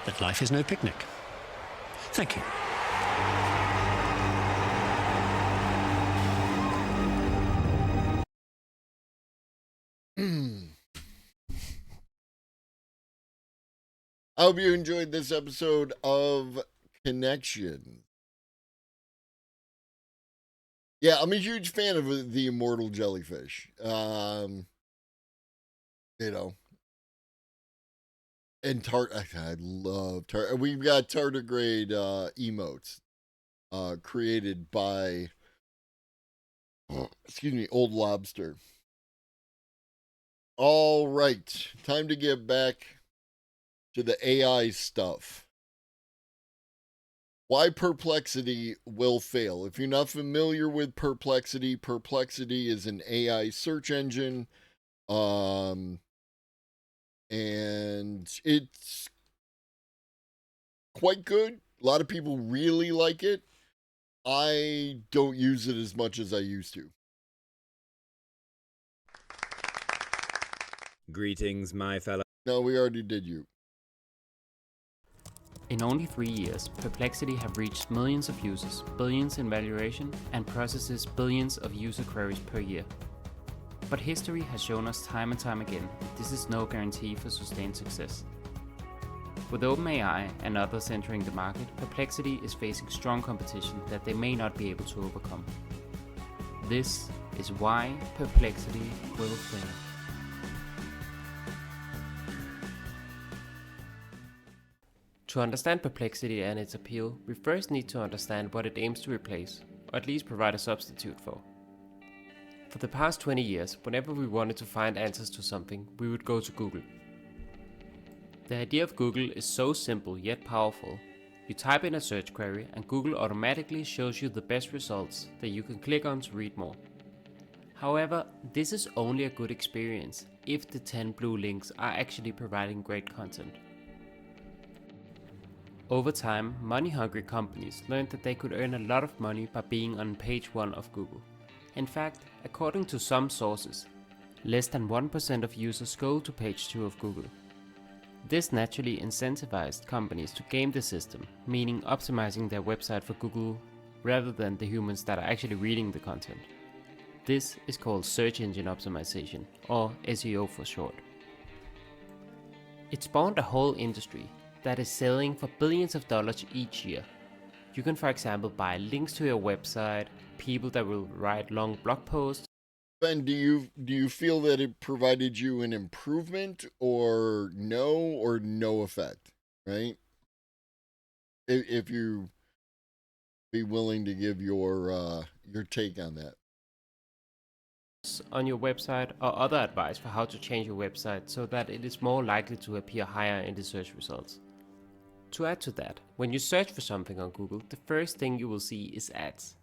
S20: that life is no picnic. Thank you.
S17: I hope you enjoyed this episode of Connection. Yeah, I'm a huge fan of the immortal jellyfish. You know, and I love we've got tardigrade emotes created by excuse me, Old Lobster. All right, time to get back to the AI stuff. Why Perplexity will fail. If you're not familiar with Perplexity, Perplexity is an AI search engine. And it's quite good. A lot of people really like it. I don't use it as much as I used to.
S16: Greetings, my fellow.
S17: No, we already did you.
S15: In only 3 years, Perplexity have reached millions of users, billions in valuation, and processes billions of user queries per year. But history has shown us time and time again that this is no guarantee for sustained success. With OpenAI and others entering the market, Perplexity is facing strong competition that they may not be able to overcome. This is why Perplexity will fail. To understand Perplexity and its appeal, we first need to understand what it aims to replace, or at least provide a substitute for. For the past 20 years, whenever we wanted to find answers to something, we would go to Google. The idea of Google is so simple yet powerful. You type in a search query and Google automatically shows you the best results that you can click on to read more. However, this is only a good experience if the 10 blue links are actually providing great content. Over time, money-hungry companies learned that they could earn a lot of money by being on page 1 of Google. In fact, according to some sources, less than 1% of users go to page 2 of Google. This naturally incentivized companies to game the system, meaning optimizing their website for Google rather than the humans that are actually reading the content. This is called search engine optimization, or SEO for short. It spawned a whole industry that is selling for billions of dollars each year. You can, for example, buy links to your website, people that will write long blog posts.
S17: Ben, do you feel that it provided you an improvement or no effect, right? If you be willing to give your take on that.
S15: On your website, or other advice for how to change your website so that it is more likely to appear higher in the search results. To add to that, when you search for something on Google, the first thing you will see is ads.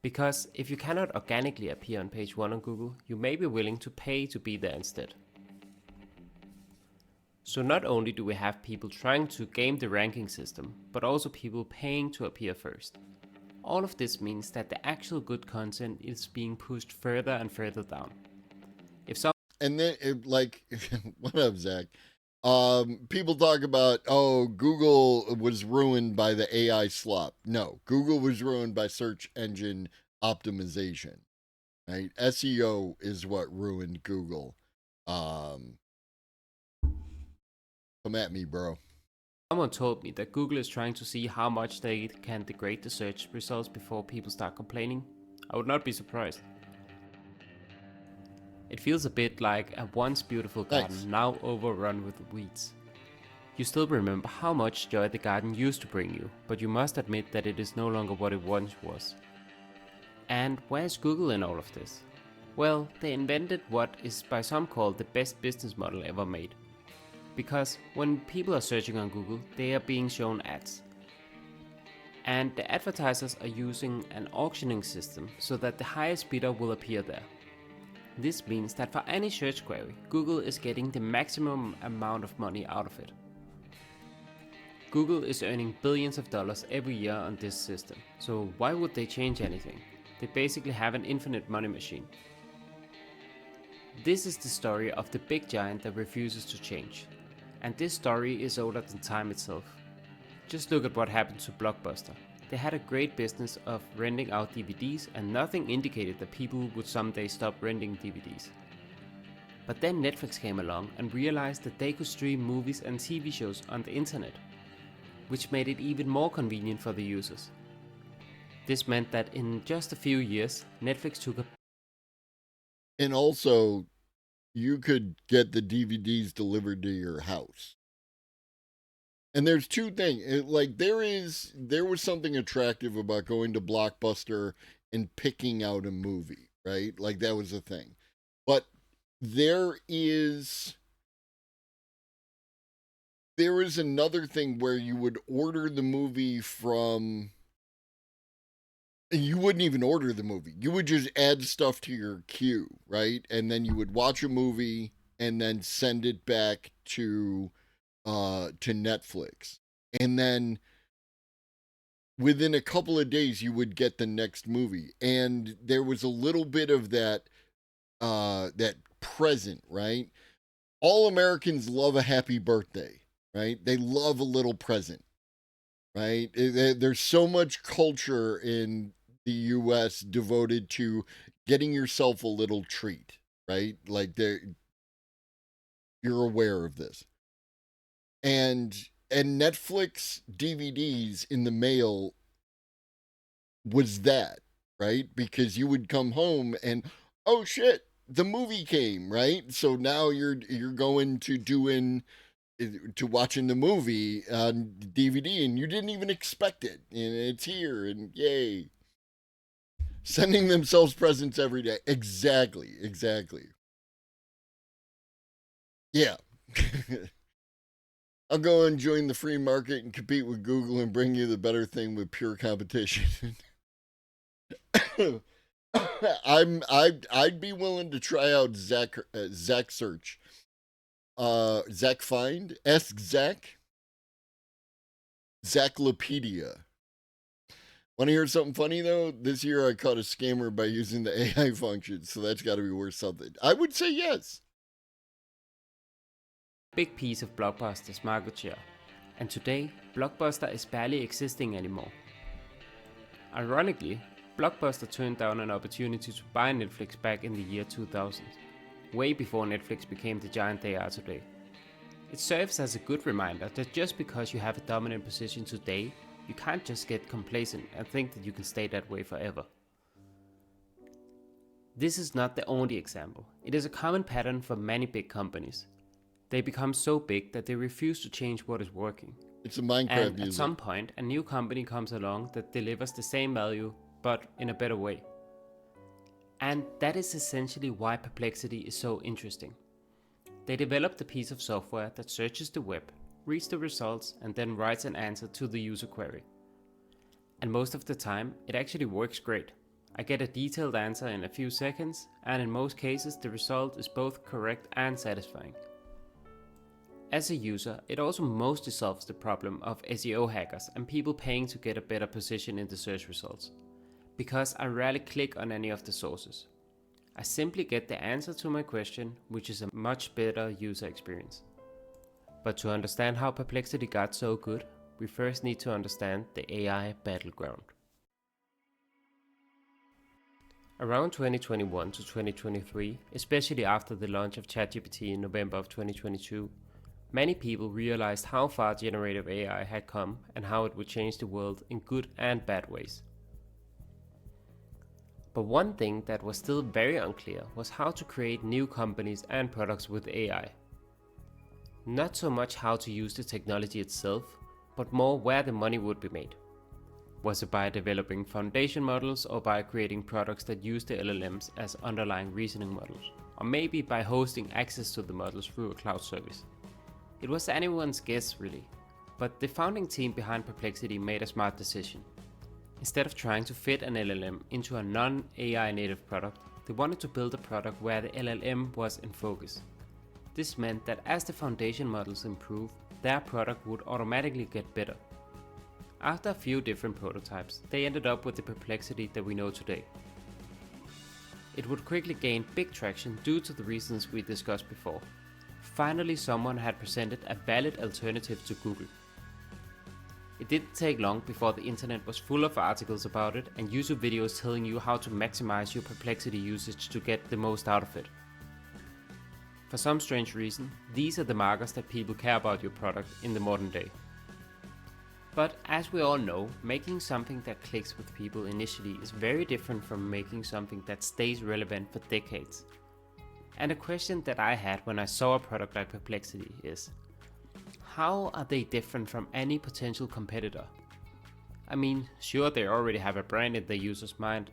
S15: Because if you cannot organically appear on page 1 on Google, you may be willing to pay to be there instead. So not only do we have people trying to game the ranking system, but also people paying to appear first. All of this means that the actual good content is being pushed further and further down.
S17: And then, what up, Zach? People talk about, Google was ruined by the AI slop. No, Google was ruined by search engine optimization, right? SEO is what ruined Google. Come at me, bro.
S15: Someone told me that Google is trying to see how much they can degrade the search results before people start complaining. I would not be surprised. It feels a bit like a once beautiful garden now overrun with weeds. You still remember how much joy the garden used to bring you, but you must admit that it is no longer what it once was. And where's Google in all of this? Well, they invented what is by some called the best business model ever made. Because when people are searching on Google, they are being shown ads. And the advertisers are using an auctioning system so that the highest bidder will appear there. This means that for any search query, Google is getting the maximum amount of money out of it. Google is earning billions of dollars every year on this system, so why would they change anything? They basically have an infinite money machine. This is the story of the big giant that refuses to change. And this story is older than time itself. Just look at what happened to Blockbuster. They had a great business of renting out DVDs and nothing indicated that people would someday stop renting DVDs. But then Netflix came along and realized that they could stream movies and TV shows on the internet, which made it even more convenient for the users. This meant that in just a few years, Netflix took a...
S17: And also, you could get the DVDs delivered to your house. And there's two things. There was something attractive about going to Blockbuster and picking out a movie, right? Like that was a thing. But there is another thing where you would order the movie from... You wouldn't even order the movie. You would just add stuff to your queue, right? And then you would watch a movie and then send it back to Netflix. And then within a couple of days you would get the next movie. And there was a little bit of that present, right? All Americans love a happy birthday, right? They love a little present, right? There's so much culture in the US devoted to getting yourself a little treat, right? Like you're aware of this. And Netflix DVDs in the mail was that, right? Because you would come home and, oh shit, the movie came, right? So now you're going to watching the movie on DVD and you didn't even expect it. And it's here and yay. Sending themselves presents every day. Exactly. Yeah. I'll go and join the free market and compete with Google and bring you the better thing with pure competition. I'd be willing to try out Zach Search. Zach Find. Ask Zach. Zachlopedia. Want to hear something funny, though? This year I caught a scammer by using the AI function, so that's got to be worth something. I would say yes.
S15: Big piece of Blockbuster's market share. And today, Blockbuster is barely existing anymore. Ironically, Blockbuster turned down an opportunity to buy Netflix back in the year 2000, way before Netflix became the giant they are today. It serves as a good reminder that just because you have a dominant position today, you can't just get complacent and think that you can stay that way forever. This is not the only example. It is a common pattern for many big companies. They become so big that they refuse to change what is working.
S17: It's a Minecraft
S15: And
S17: user.
S15: at some point, a new company comes along that delivers the same value, but in a better way. And that is essentially why Perplexity is so interesting. They developed a piece of software that searches the web, reads the results, and then writes an answer to the user query. And most of the time, it actually works great. I get a detailed answer in a few seconds, and in most cases, the result is both correct and satisfying. As a user, it also mostly solves the problem of SEO hackers and people paying to get a better position in the search results. Because I rarely click on any of the sources. I simply get the answer to my question, which is a much better user experience. But to understand how Perplexity got so good, we first need to understand the AI battleground. Around 2021 to 2023, especially after the launch of ChatGPT in November of 2022, Many people realized how far generative AI had come and how it would change the world in good and bad ways. But one thing that was still very unclear was how to create new companies and products with AI. Not so much how to use the technology itself, but more where the money would be made. Was it by developing foundation models or by creating products that use the LLMs as underlying reasoning models? Or maybe by hosting access to the models through a cloud service? It was anyone's guess really, but the founding team behind Perplexity made a smart decision. Instead of trying to fit an LLM into a non-AI native product, they wanted to build a product where the LLM was in focus. This meant that as the foundation models improved, their product would automatically get better. After a few different prototypes, they ended up with the Perplexity that we know today. It would quickly gain big traction due to the reasons we discussed before. Finally, someone had presented a valid alternative to Google. It didn't take long before the internet was full of articles about it and YouTube videos telling you how to maximize your Perplexity usage to get the most out of it. For some strange reason, these are the markers that people care about your product in the modern day. But as we all know, making something that clicks with people initially is very different from making something that stays relevant for decades. And a question that I had when I saw a product like Perplexity is, how are they different from any potential competitor? I mean, sure, they already have a brand in the user's mind,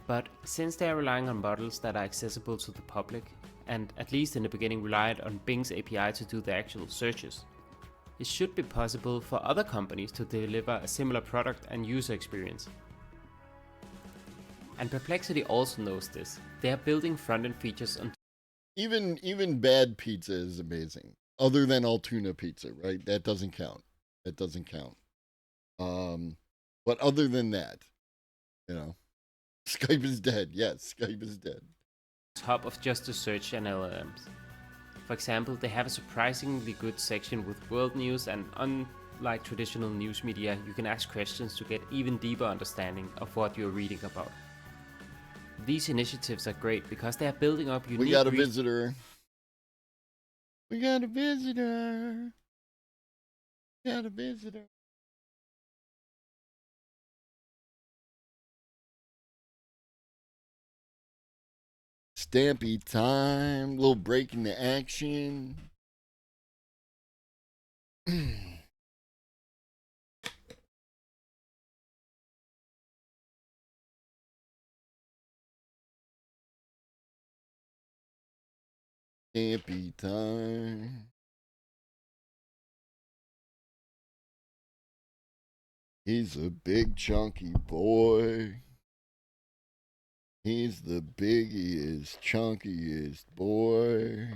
S15: but since they are relying on models that are accessible to the public, and at least in the beginning relied on Bing's API to do the actual searches, it should be possible for other companies to deliver a similar product and user experience. And Perplexity also knows this. They are building front-end features on
S17: even bad pizza is amazing. Other than Altoona pizza, right? That doesn't count. That doesn't count. But other than that, you know, Skype is dead. Yes, Skype is dead.
S15: top of just the search and LLMs. For example, they have a surprisingly good section with world news, and unlike traditional news media, you can ask questions to get even deeper understanding of what you're reading about. These initiatives are great because they are building up unique...
S17: We got a visitor. We got a visitor. We got a visitor. Stampy time. Little break in the action. Stampy time. He's a big chunky boy. He's the biggiest, chunkiest boy.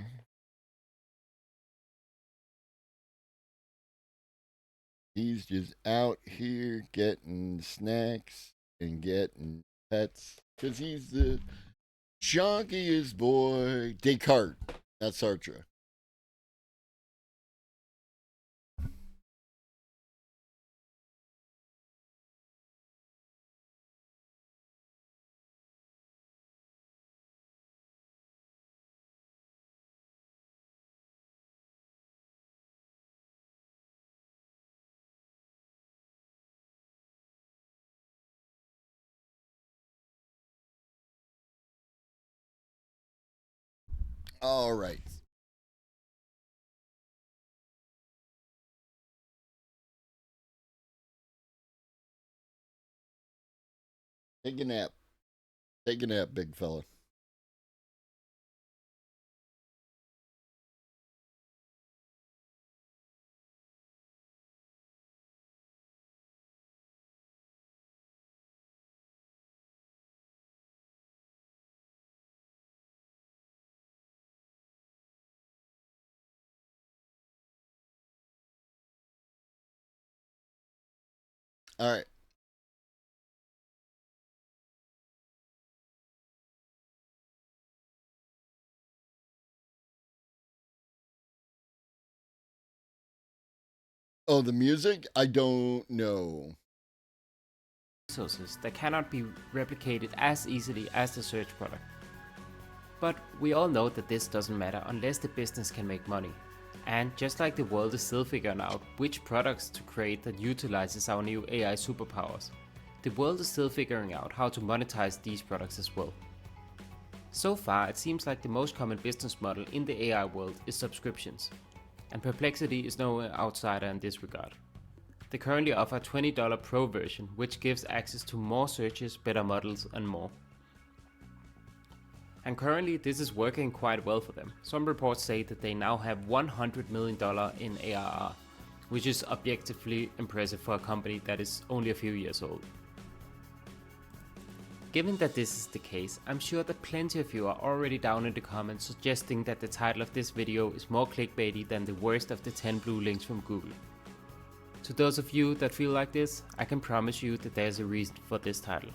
S17: He's just out here getting snacks and getting pets because he's the chunkiest boy. Descartes, not Sartre. All right. Take a nap. Take a nap, big fella. All right. Oh, the music? I don't know.
S15: Resources that cannot be replicated as easily as the search product. But we all know that this doesn't matter unless the business can make money. And just like the world is still figuring out which products to create that utilizes our new AI superpowers, the world is still figuring out how to monetize these products as well. So far, it seems like the most common business model in the AI world is subscriptions, and Perplexity is no outsider in this regard. They currently offer a $20 Pro version, which gives access to more searches, better models, and more. And currently this is working quite well for them. Some reports say that they now have $100 million in ARR, which is objectively impressive for a company that is only a few years old. Given that this is the case, I'm sure that plenty of you are already down in the comments suggesting that the title of this video is more clickbaity than the worst of the 10 blue links from Google. To those of you that feel like this, I can promise you that there's a reason for this title.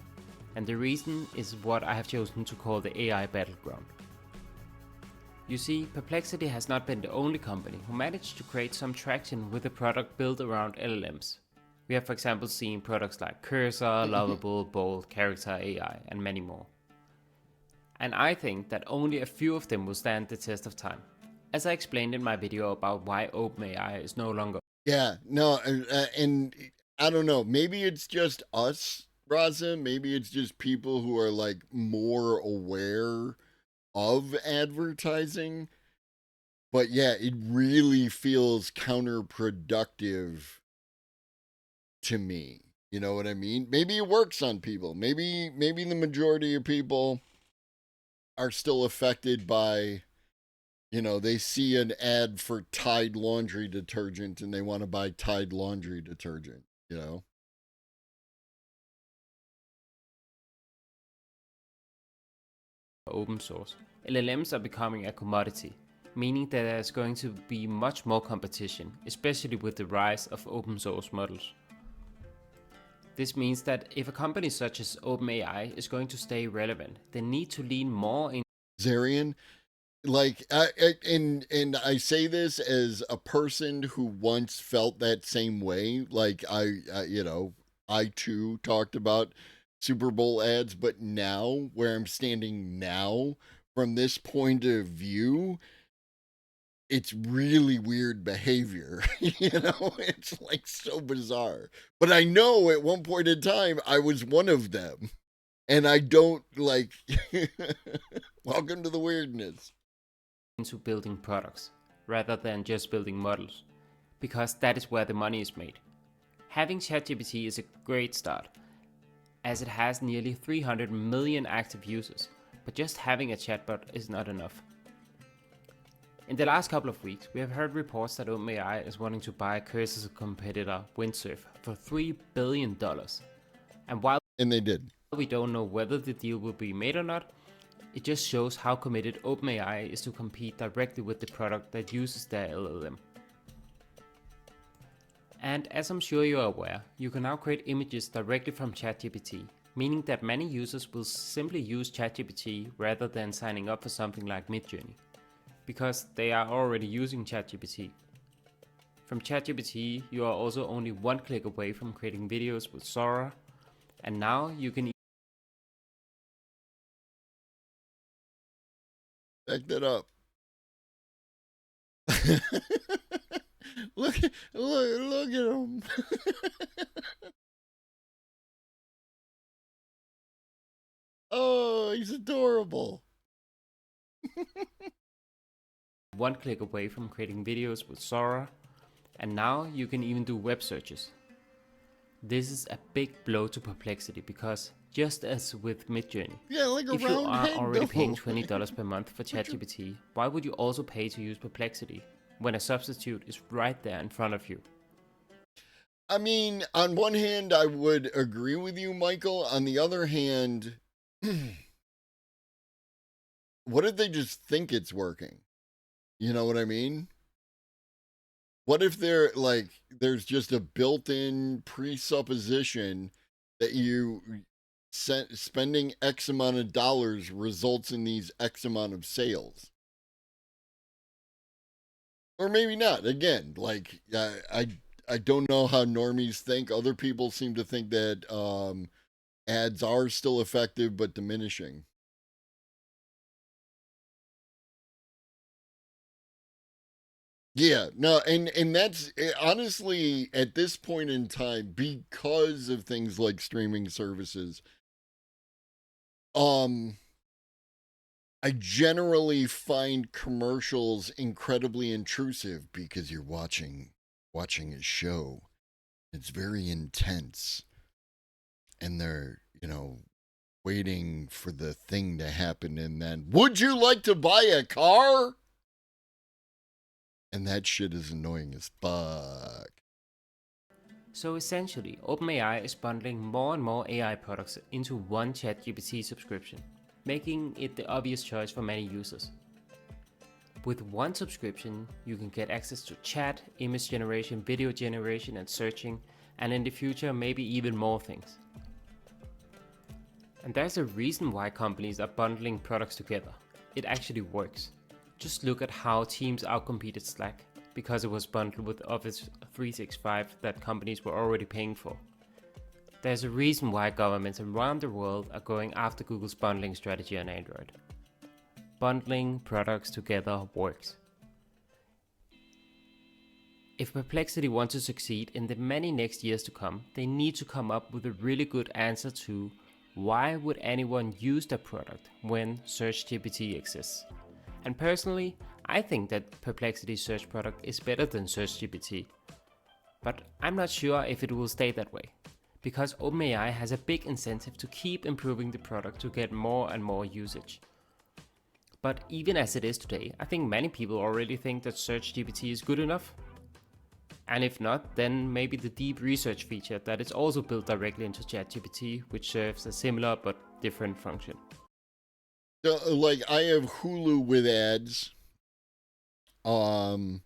S15: And the reason is what I have chosen to call the AI battleground. You see, Perplexity has not been the only company who managed to create some traction with a product built around LLMs. We have for example seen products like Cursor, Lovable, Bold, Character AI, and many more. And I think that only a few of them will stand the test of time, as I explained in my video about why OpenAI is no longer.
S1: Yeah, no, and I don't know, maybe it's just us, Raza, maybe it's just people who are like more aware of advertising, but yeah, it really feels counterproductive to me. You know what I mean? Maybe it works on people. Maybe the majority of people are still affected by, you know, they see an ad for Tide laundry detergent and they want to buy Tide laundry detergent, you know?
S15: Open source. LLMs are becoming a commodity, meaning that there's going to be much more competition, especially with the rise of open source models. This means that if a company such as OpenAI is going to stay relevant, they need to lean more in.
S1: Zarian, like, and I say this as a person who once felt that same way. Like you know, I too talked about Super Bowl ads, but now where I'm standing now, from this point of view, it's really weird behavior. You know, it's like so bizarre. But I know at one point in time I was one of them. And I don't like welcome to the weirdness.
S15: Into building products rather than just building models, because that is where the money is made. Having ChatGPT is a great start, as it has nearly 300 million active users, but just having a chatbot is not enough. In the last couple of weeks, we have heard reports that OpenAI is wanting to buy Cursor's competitor Windsurf for $3 billion. And while
S1: they did,
S15: we don't know whether the deal will be made or not, it just shows how committed OpenAI is to compete directly with the product that uses their LLM. And as I'm sure you are aware, you can now create images directly from ChatGPT, meaning that many users will simply use ChatGPT rather than signing up for something like Midjourney, because they are already using ChatGPT. From ChatGPT, you are also only one click away from creating videos with Sora, and now you can
S1: back that up. look at him. Oh, he's adorable.
S15: one click away from creating videos with Sora, and now you can even do web searches. This is a big blow to Perplexity because, just as with Midjourney, if you are already paying $20 per month for ChatGPT, why would you also pay to use Perplexity when a substitute is right there in front of you?
S1: I mean, on one hand, I would agree with you, Michael. On the other hand, what if they just think it's working? You know what I mean? What if they're like, there's just a built-in presupposition that you spending X amount of dollars results in these X amount of sales? Or maybe not. Again, like, I don't know how normies think. Other people seem to think that ads are still effective but diminishing.
S17: Yeah, no, and that's honestly at this point in time, because of things like streaming services, I generally find commercials incredibly intrusive because you're watching a show. It's very intense, and they're, waiting for the thing to happen, and then, would you like to buy a car? And that shit is annoying as fuck.
S15: So essentially, OpenAI is bundling more and more AI products into one ChatGPT subscription, making it the obvious choice for many users. With one subscription, you can get access to chat, image generation, video generation, and searching, and in the future, maybe even more things. And there's a reason why companies are bundling products together. It actually works. Just look at how Teams outcompeted Slack, because it was bundled with Office 365 that companies were already paying for. There's a reason why governments around the world are going after Google's bundling strategy on Android. Bundling products together works. If Perplexity wants to succeed in the many next years to come, they need to come up with a really good answer to why would anyone use their product when SearchGPT exists. And personally, I think that Perplexity's search product is better than SearchGPT. But I'm not sure if it will stay that way, because OpenAI has a big incentive to keep improving the product to get more and more usage. But even as it is today, I think many people already think that SearchGPT is good enough. And if not, then maybe the deep research feature that is also built directly into ChatGPT, which serves a similar but different function.
S17: So, like, I have Hulu with ads. And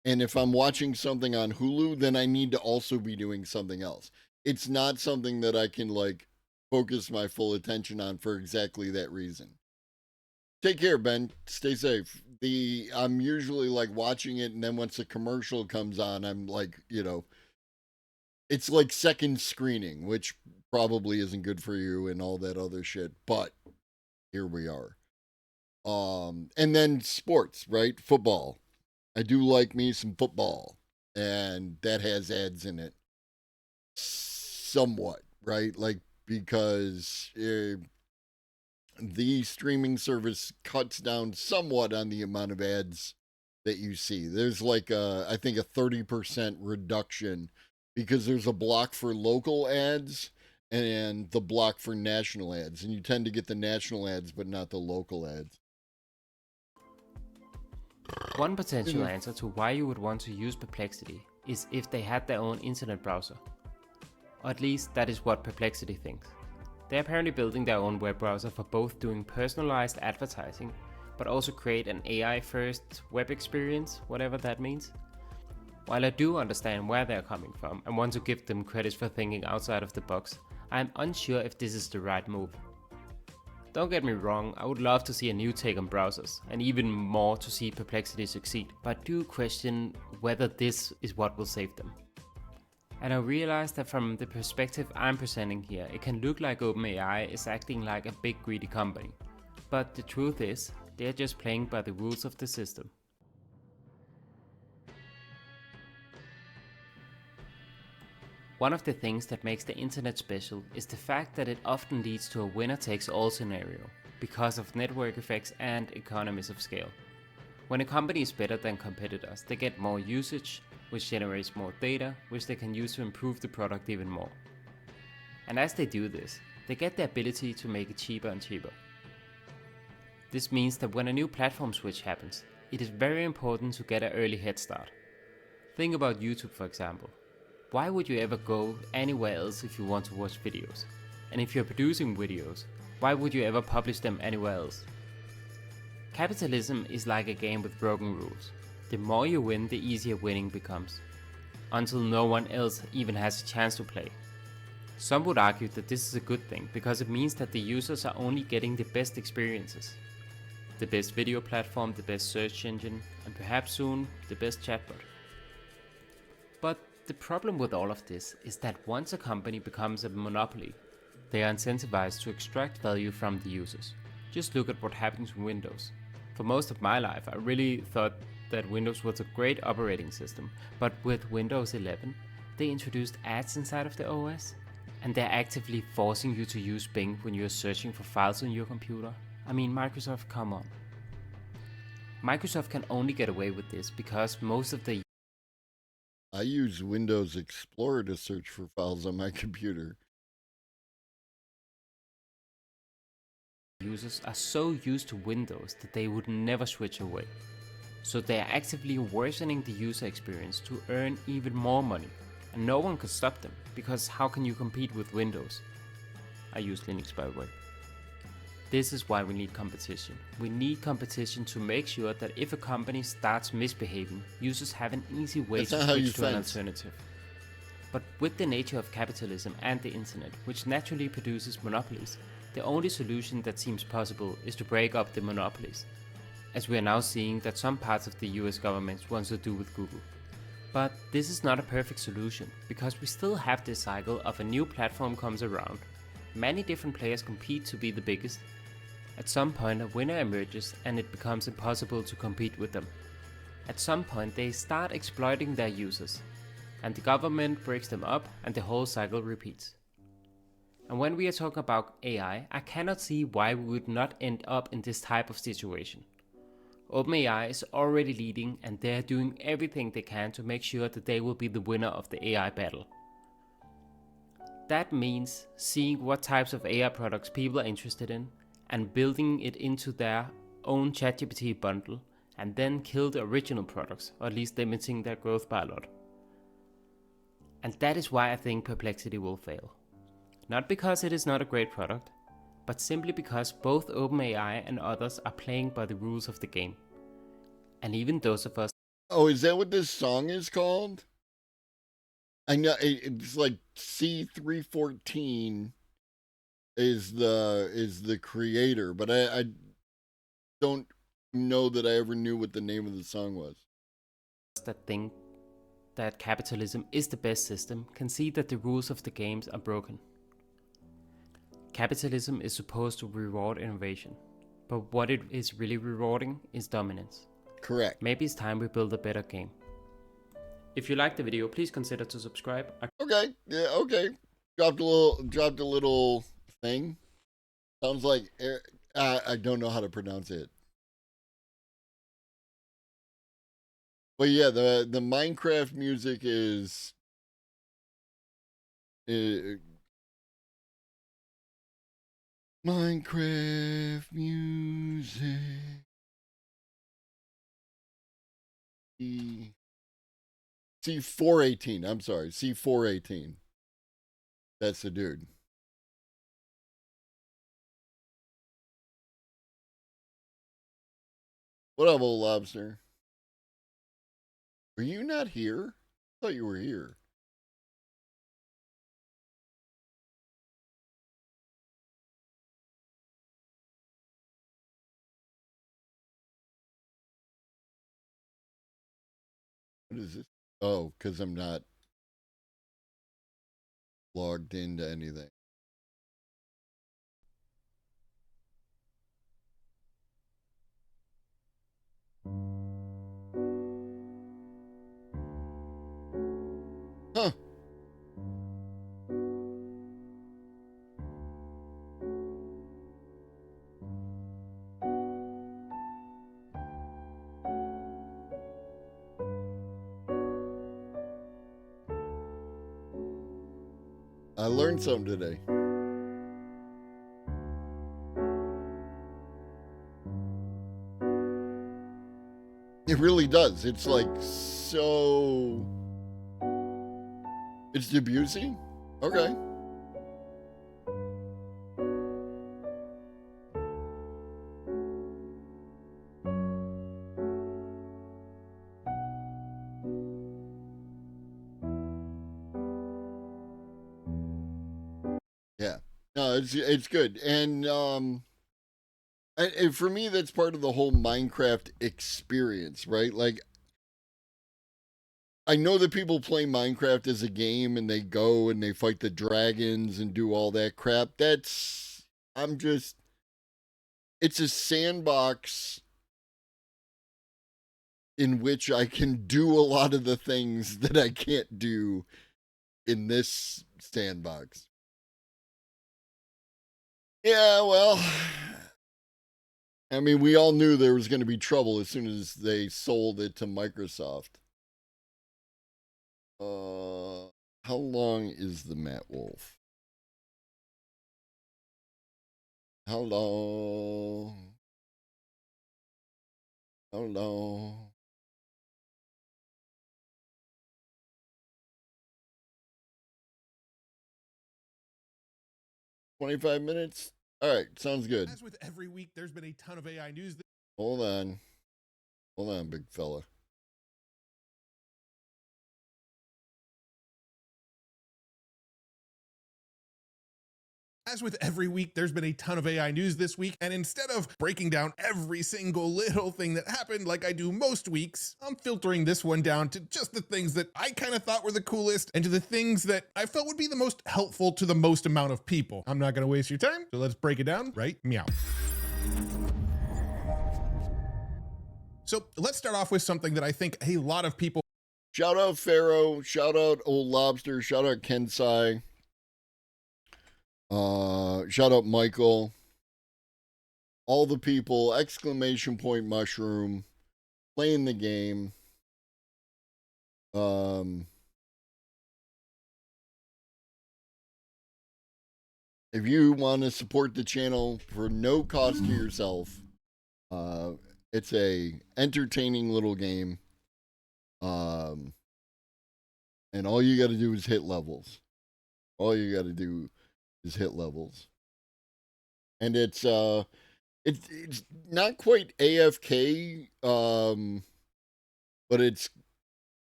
S17: if I'm watching something on Hulu, then I need to also be doing something else. It's not something that I can, like, focus my full attention on for exactly that reason. Take care, Ben. Stay safe. I'm usually, like, watching it, and then once a commercial comes on, I'm like, it's like second screening, which probably isn't good for you and all that other shit, but here we are. And then sports, right? Football. I do like me some football, and that has ads in it somewhat, right? Like, because the streaming service cuts down somewhat on the amount of ads that you see. There's like I think a 30% reduction, because there's a block for local ads and the block for national ads, and you tend to get the national ads but not the local ads.
S15: One potential answer to why you would want to use Perplexity is if they had their own internet browser. Or at least that is what Perplexity thinks. They're apparently building their own web browser for both doing personalized advertising, but also create an AI-first web experience, whatever that means. While I do understand where they're coming from and want to give them credit for thinking outside of the box, I am unsure if this is the right move. Don't get me wrong, I would love to see a new take on browsers, and even more to see Perplexity succeed, but I do question whether this is what will save them. And I realize that from the perspective I'm presenting here, it can look like OpenAI is acting like a big greedy company. But the truth is, they're just playing by the rules of the system. One of the things that makes the internet special is the fact that it often leads to a winner-takes-all scenario, because of network effects and economies of scale. When a company is better than competitors, they get more usage, which generates more data, which they can use to improve the product even more. And as they do this, they get the ability to make it cheaper and cheaper. This means that when a new platform switch happens, it is very important to get an early head start. Think about YouTube, for example. Why would you ever go anywhere else if you want to watch videos? And if you're producing videos, why would you ever publish them anywhere else? Capitalism is like a game with broken rules. The more you win, the easier winning becomes, until no one else even has a chance to play. Some would argue that this is a good thing, because it means that the users are only getting the best experiences. The best video platform, the best search engine, and perhaps soon, the best chatbot. But the problem with all of this is that once a company becomes a monopoly, they are incentivized to extract value from the users. Just look at what happens with Windows. For most of my life, I really thought that Windows was a great operating system, but with Windows 11, they introduced ads inside of the OS, and they're actively forcing you to use Bing when you're searching for files on your computer. I mean, Microsoft, come on. Microsoft can only get away with this because most of the
S17: I use Windows Explorer to search for files on my computer.
S15: users are so used to Windows that they would never switch away. So they are actively worsening the user experience to earn even more money. And no one could stop them, because how can you compete with Windows? I use Linux, by the way. This is why we need competition. We need competition to make sure that if a company starts misbehaving, users have an easy way to switch to an alternative. But with the nature of capitalism and the internet, which naturally produces monopolies, the only solution that seems possible is to break up the monopolies, as we are now seeing that some parts of the US government want to do with Google. But this is not a perfect solution, because we still have this cycle of a new platform comes around. Many different players compete to be the biggest. At some point a winner emerges and it becomes impossible to compete with them. At some point they start exploiting their users, and the government breaks them up and the whole cycle repeats. And when we are talking about AI, I cannot see why we would not end up in this type of situation. OpenAI is already leading, and they are doing everything they can to make sure that they will be the winner of the AI battle. That means seeing what types of AI products people are interested in and building it into their own ChatGPT bundle, and then kill the original products, or at least limiting their growth by a lot. And that is why I think Perplexity will fail. Not because it is not a great product, but simply because both OpenAI and others are playing by the rules of the game. And even those of us...
S17: Oh, is that what this song is called? I know it's like C314 is the creator, but I don't know that I ever knew what the name of the song was.
S15: That think that capitalism is the best system can see that the rules of the games are broken. Capitalism is supposed to reward innovation, but what it is really rewarding is dominance.
S17: Correct.
S15: Maybe it's time we build a better game. If you liked the video, please consider to subscribe.
S17: Okay, yeah, okay. Dropped a little thing. Sounds like I don't know how to pronounce it. But yeah, the Minecraft music is Minecraft music. C418. I'm sorry, C418. That's the dude. What up, old lobster? Were you not here? I thought you were here. What is this? Oh, because I'm not logged into anything. Huh. I learned something today. It really does. It's like so... It's Debussy? Okay. Yeah. No, it's good. And for me, that's part of the whole Minecraft experience, right? Like, I know that people play Minecraft as a game and they go and they fight the dragons and do all that crap. It's a sandbox in which I can do a lot of the things that I can't do in this sandbox. Yeah, well, I mean, we all knew there was going to be trouble as soon as they sold it to Microsoft. How long is the Matt Wolf? How long? How long? $25 minutes? All right, sounds good.
S4: As with every week, there's been a ton of AI news.
S17: Hold on. Hold on, big fella.
S4: As with every week, there's been a ton of AI news this week, and instead of breaking down every single little thing that happened like I do most weeks, I'm filtering this one down to just the things that I kind of thought were the coolest and to the things that I felt would be the most helpful to the most amount of people. I'm not going to waste your time, so let's break it down right meow. So let's start off with something that I think a lot of people.
S17: Shout out Pharaoh, shout out Old Lobster, shout out Kensai. Shout out Michael, all the people, exclamation point mushroom, playing the game. If you want to support the channel for no cost to yourself, it's a entertaining little game. And all you got to do is hit levels. All you got to do is hit levels. And it's not quite AFK, but it's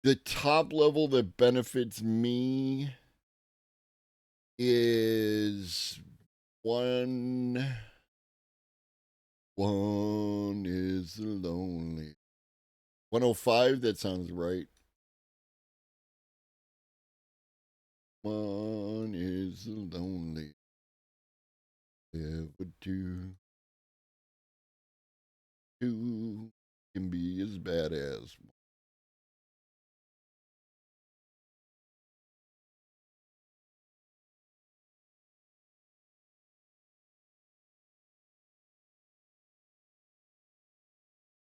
S17: the top level that benefits me is one is lonely. 105, that sounds right. One is lonely. Ever do. Two can be as bad as.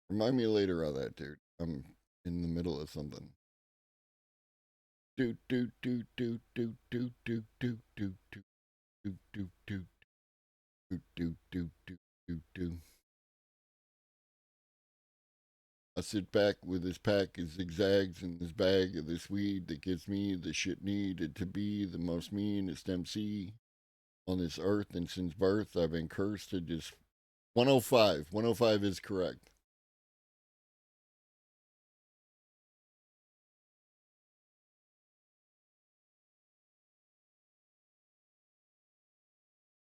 S17: Remind me later of that, dude. I'm in the middle of something. Do do do do do do do do do do do do do do do do do do. I sit back with his pack of zigzags and his bag of this weed that gives me the shit needed to be the most meanest MC on this earth, and since birth I've been cursed to just 105. 105 is correct.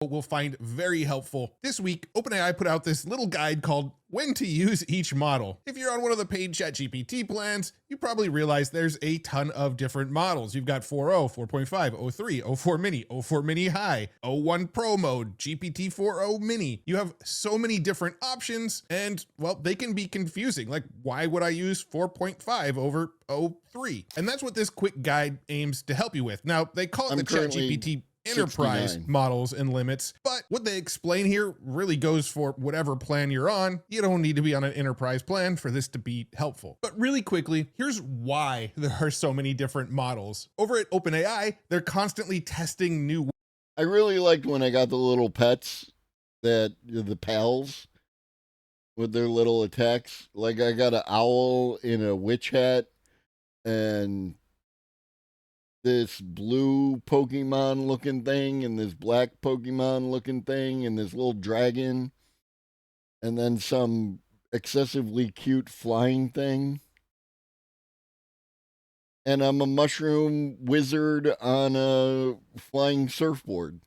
S4: Will find very helpful. This week, OpenAI put out this little guide called When to Use Each Model. If you're on one of the paid ChatGPT plans, you probably realize there's a ton of different models. You've got 4.0, 4.5, 03, 04 Mini, 04 Mini High, 01 Pro Mode, GPT 4.0 Mini. You have so many different options, and well, they can be confusing. Like, why would I use 4.5 over 03? And that's what this quick guide aims to help you with. Now, they call it the ChatGPT enterprise
S17: 69
S4: models and limits, but what they explain here really goes for whatever plan you're on. You don't need to be on an enterprise plan for this to be helpful. But really quickly, here's why there are so many different models. Over at OpenAI, they're constantly testing new.
S17: I really liked when I got the little pets, that the pals with their little attacks. Like I got an owl in a witch hat and this blue Pokemon looking thing and this black Pokemon looking thing and this little dragon and then some excessively cute flying thing. And I'm a mushroom wizard on a flying surfboard.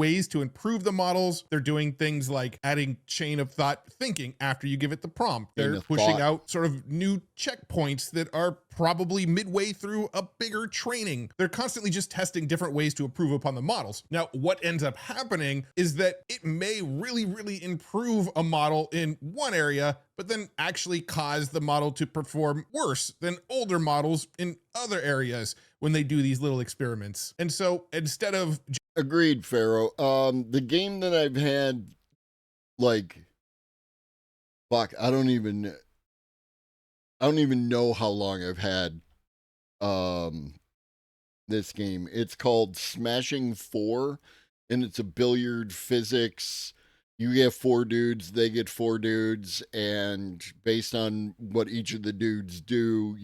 S4: ways to improve the models. They're doing things like adding chain of thought thinking after you give it the prompt.
S17: Chain
S4: They're
S17: of
S4: pushing
S17: thought.
S4: out sort of new checkpoints that are probably midway through a bigger training. They're constantly just testing different ways to improve upon the models. Now, what ends up happening is that it may really, really improve a model in one area, but then actually cause the model to perform worse than older models in other areas when they do these little experiments. And so instead of
S17: Agreed, Pharaoh. The game that I've had, like, fuck, I don't even know how long I've had this game. It's called Smashing 4, and it's a billiard physics. You get 4 dudes, they get 4 dudes, and based on what each of the dudes do,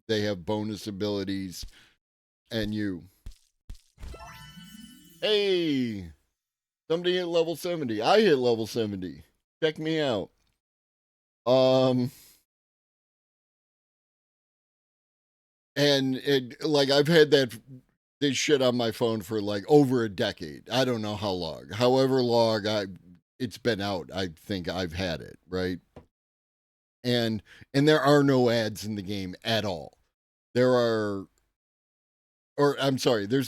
S17: they have bonus abilities, and you. Hey, somebody hit level 70. I hit level 70. Check me out. And I've had this shit on my phone for like over a decade. I don't know how long. However long it's been out, I think I've had it, right? And there are no ads in the game at all. There's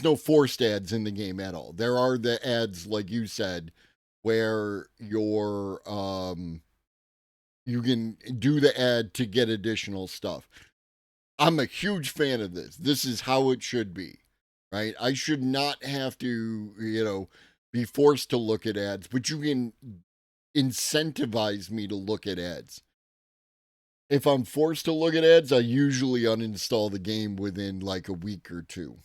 S17: no forced ads in the game at all. There are the ads, like you said, where you can do the ad to get additional stuff. I'm a huge fan of this. This is how it should be, right? I should not have to, be forced to look at ads, but you can incentivize me to look at ads. If I'm forced to look at ads, I usually uninstall the game within like a week or two.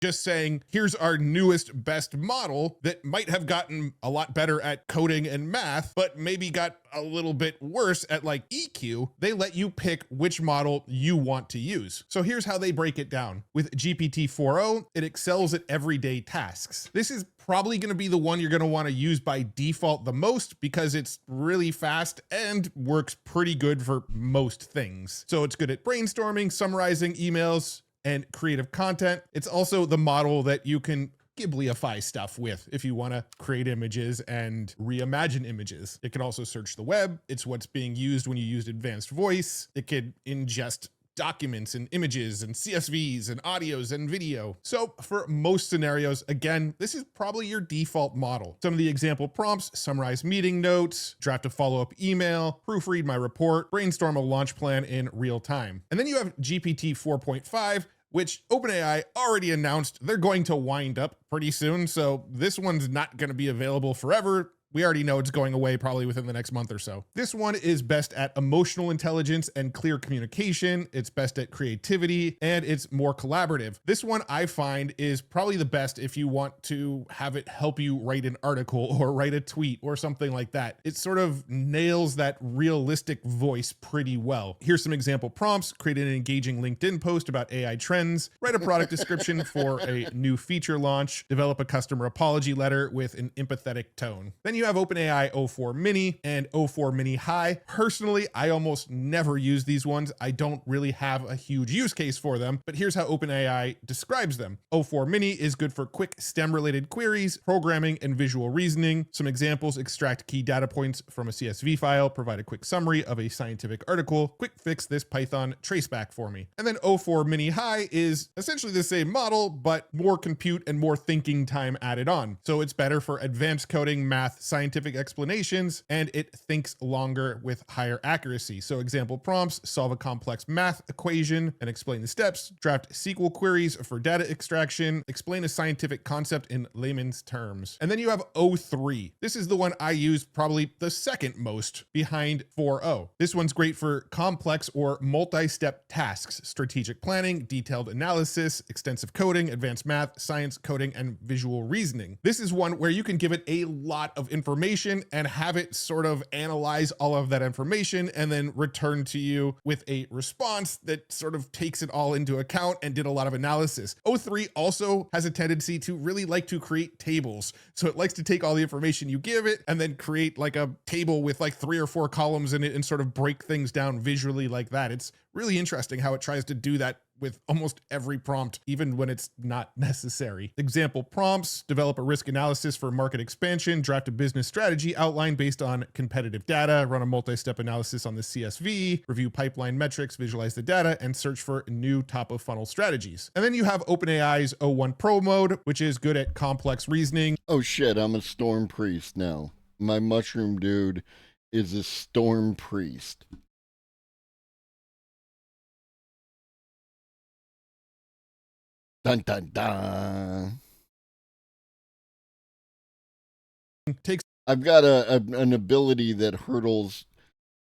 S4: just saying, here's our newest best model that might have gotten a lot better at coding and math, but maybe got a little bit worse at like EQ, they let you pick which model you want to use. So here's how they break it down. With GPT-4o, it excels at everyday tasks. This is probably going to be the one you're going to want to use by default the most because it's really fast and works pretty good for most things. So it's good at brainstorming, summarizing emails, and creative content. It's also the model that you can Ghibliify stuff with if you want to create images and reimagine images. It can also search the web. It's what's being used when you use advanced voice. It could ingest documents and images and CSVs and audios and video. So for most scenarios, again, this is probably your default model. Some of the example prompts: summarize meeting notes, draft a follow-up email, proofread my report, brainstorm a launch plan in real time. And then you have GPT 4.5, which OpenAI already announced they're going to wind up pretty soon. So this one's not going to be available forever. We already know it's going away probably within the next month or so. This one is best at emotional intelligence and clear communication. It's best at creativity, and it's more collaborative. This one I find is probably the best if you want to have it help you write an article or write a tweet or something like that. It sort of nails that realistic voice pretty well. Here's some example prompts: create an engaging LinkedIn post about AI trends, write a product description for a new feature launch, develop a customer apology letter with an empathetic tone. Then you have OpenAI O4 Mini and O4 Mini High. Personally, I almost never use these ones. I don't really have a huge use case for them, but here's how OpenAI describes them. O4 Mini is good for quick STEM-related queries, programming, and visual reasoning. Some examples: extract key data points from a CSV file, provide a quick summary of a scientific article, quick fix this Python traceback for me. And then O4 Mini High is essentially the same model, but more compute and more thinking time added on. So it's better for advanced coding, math, scientific explanations, and it thinks longer with higher accuracy. So example prompts: solve a complex math equation and explain the steps, draft SQL queries for data extraction, explain a scientific concept in layman's terms. And then you have O3. This is the one I use probably the second most behind 4o. This one's great for complex or multi-step tasks: strategic planning, detailed analysis, extensive coding, advanced math, science, coding, and visual reasoning. This is one where you can give it a lot of information and have it sort of analyze all of that information and then return to you with a response that sort of takes it all into account and did a lot of analysis. O3 also has a tendency to really like to create tables. So it likes to take all the information you give it and then create like a table with like 3 or 4 columns in it and sort of break things down visually like that. It's really interesting how it tries to do that with almost every prompt, even when it's not necessary. Example prompts: develop a risk analysis for market expansion, draft a business strategy outline based on competitive data, run a multi-step analysis on the CSV, review pipeline metrics, visualize the data, and search for new top of funnel strategies. And then you have OpenAI's O1 Pro mode, which is good at complex reasoning.
S17: Oh shit, I'm a storm priest now. My mushroom dude is a storm priest. Dun dun dun. I've got an ability that hurtles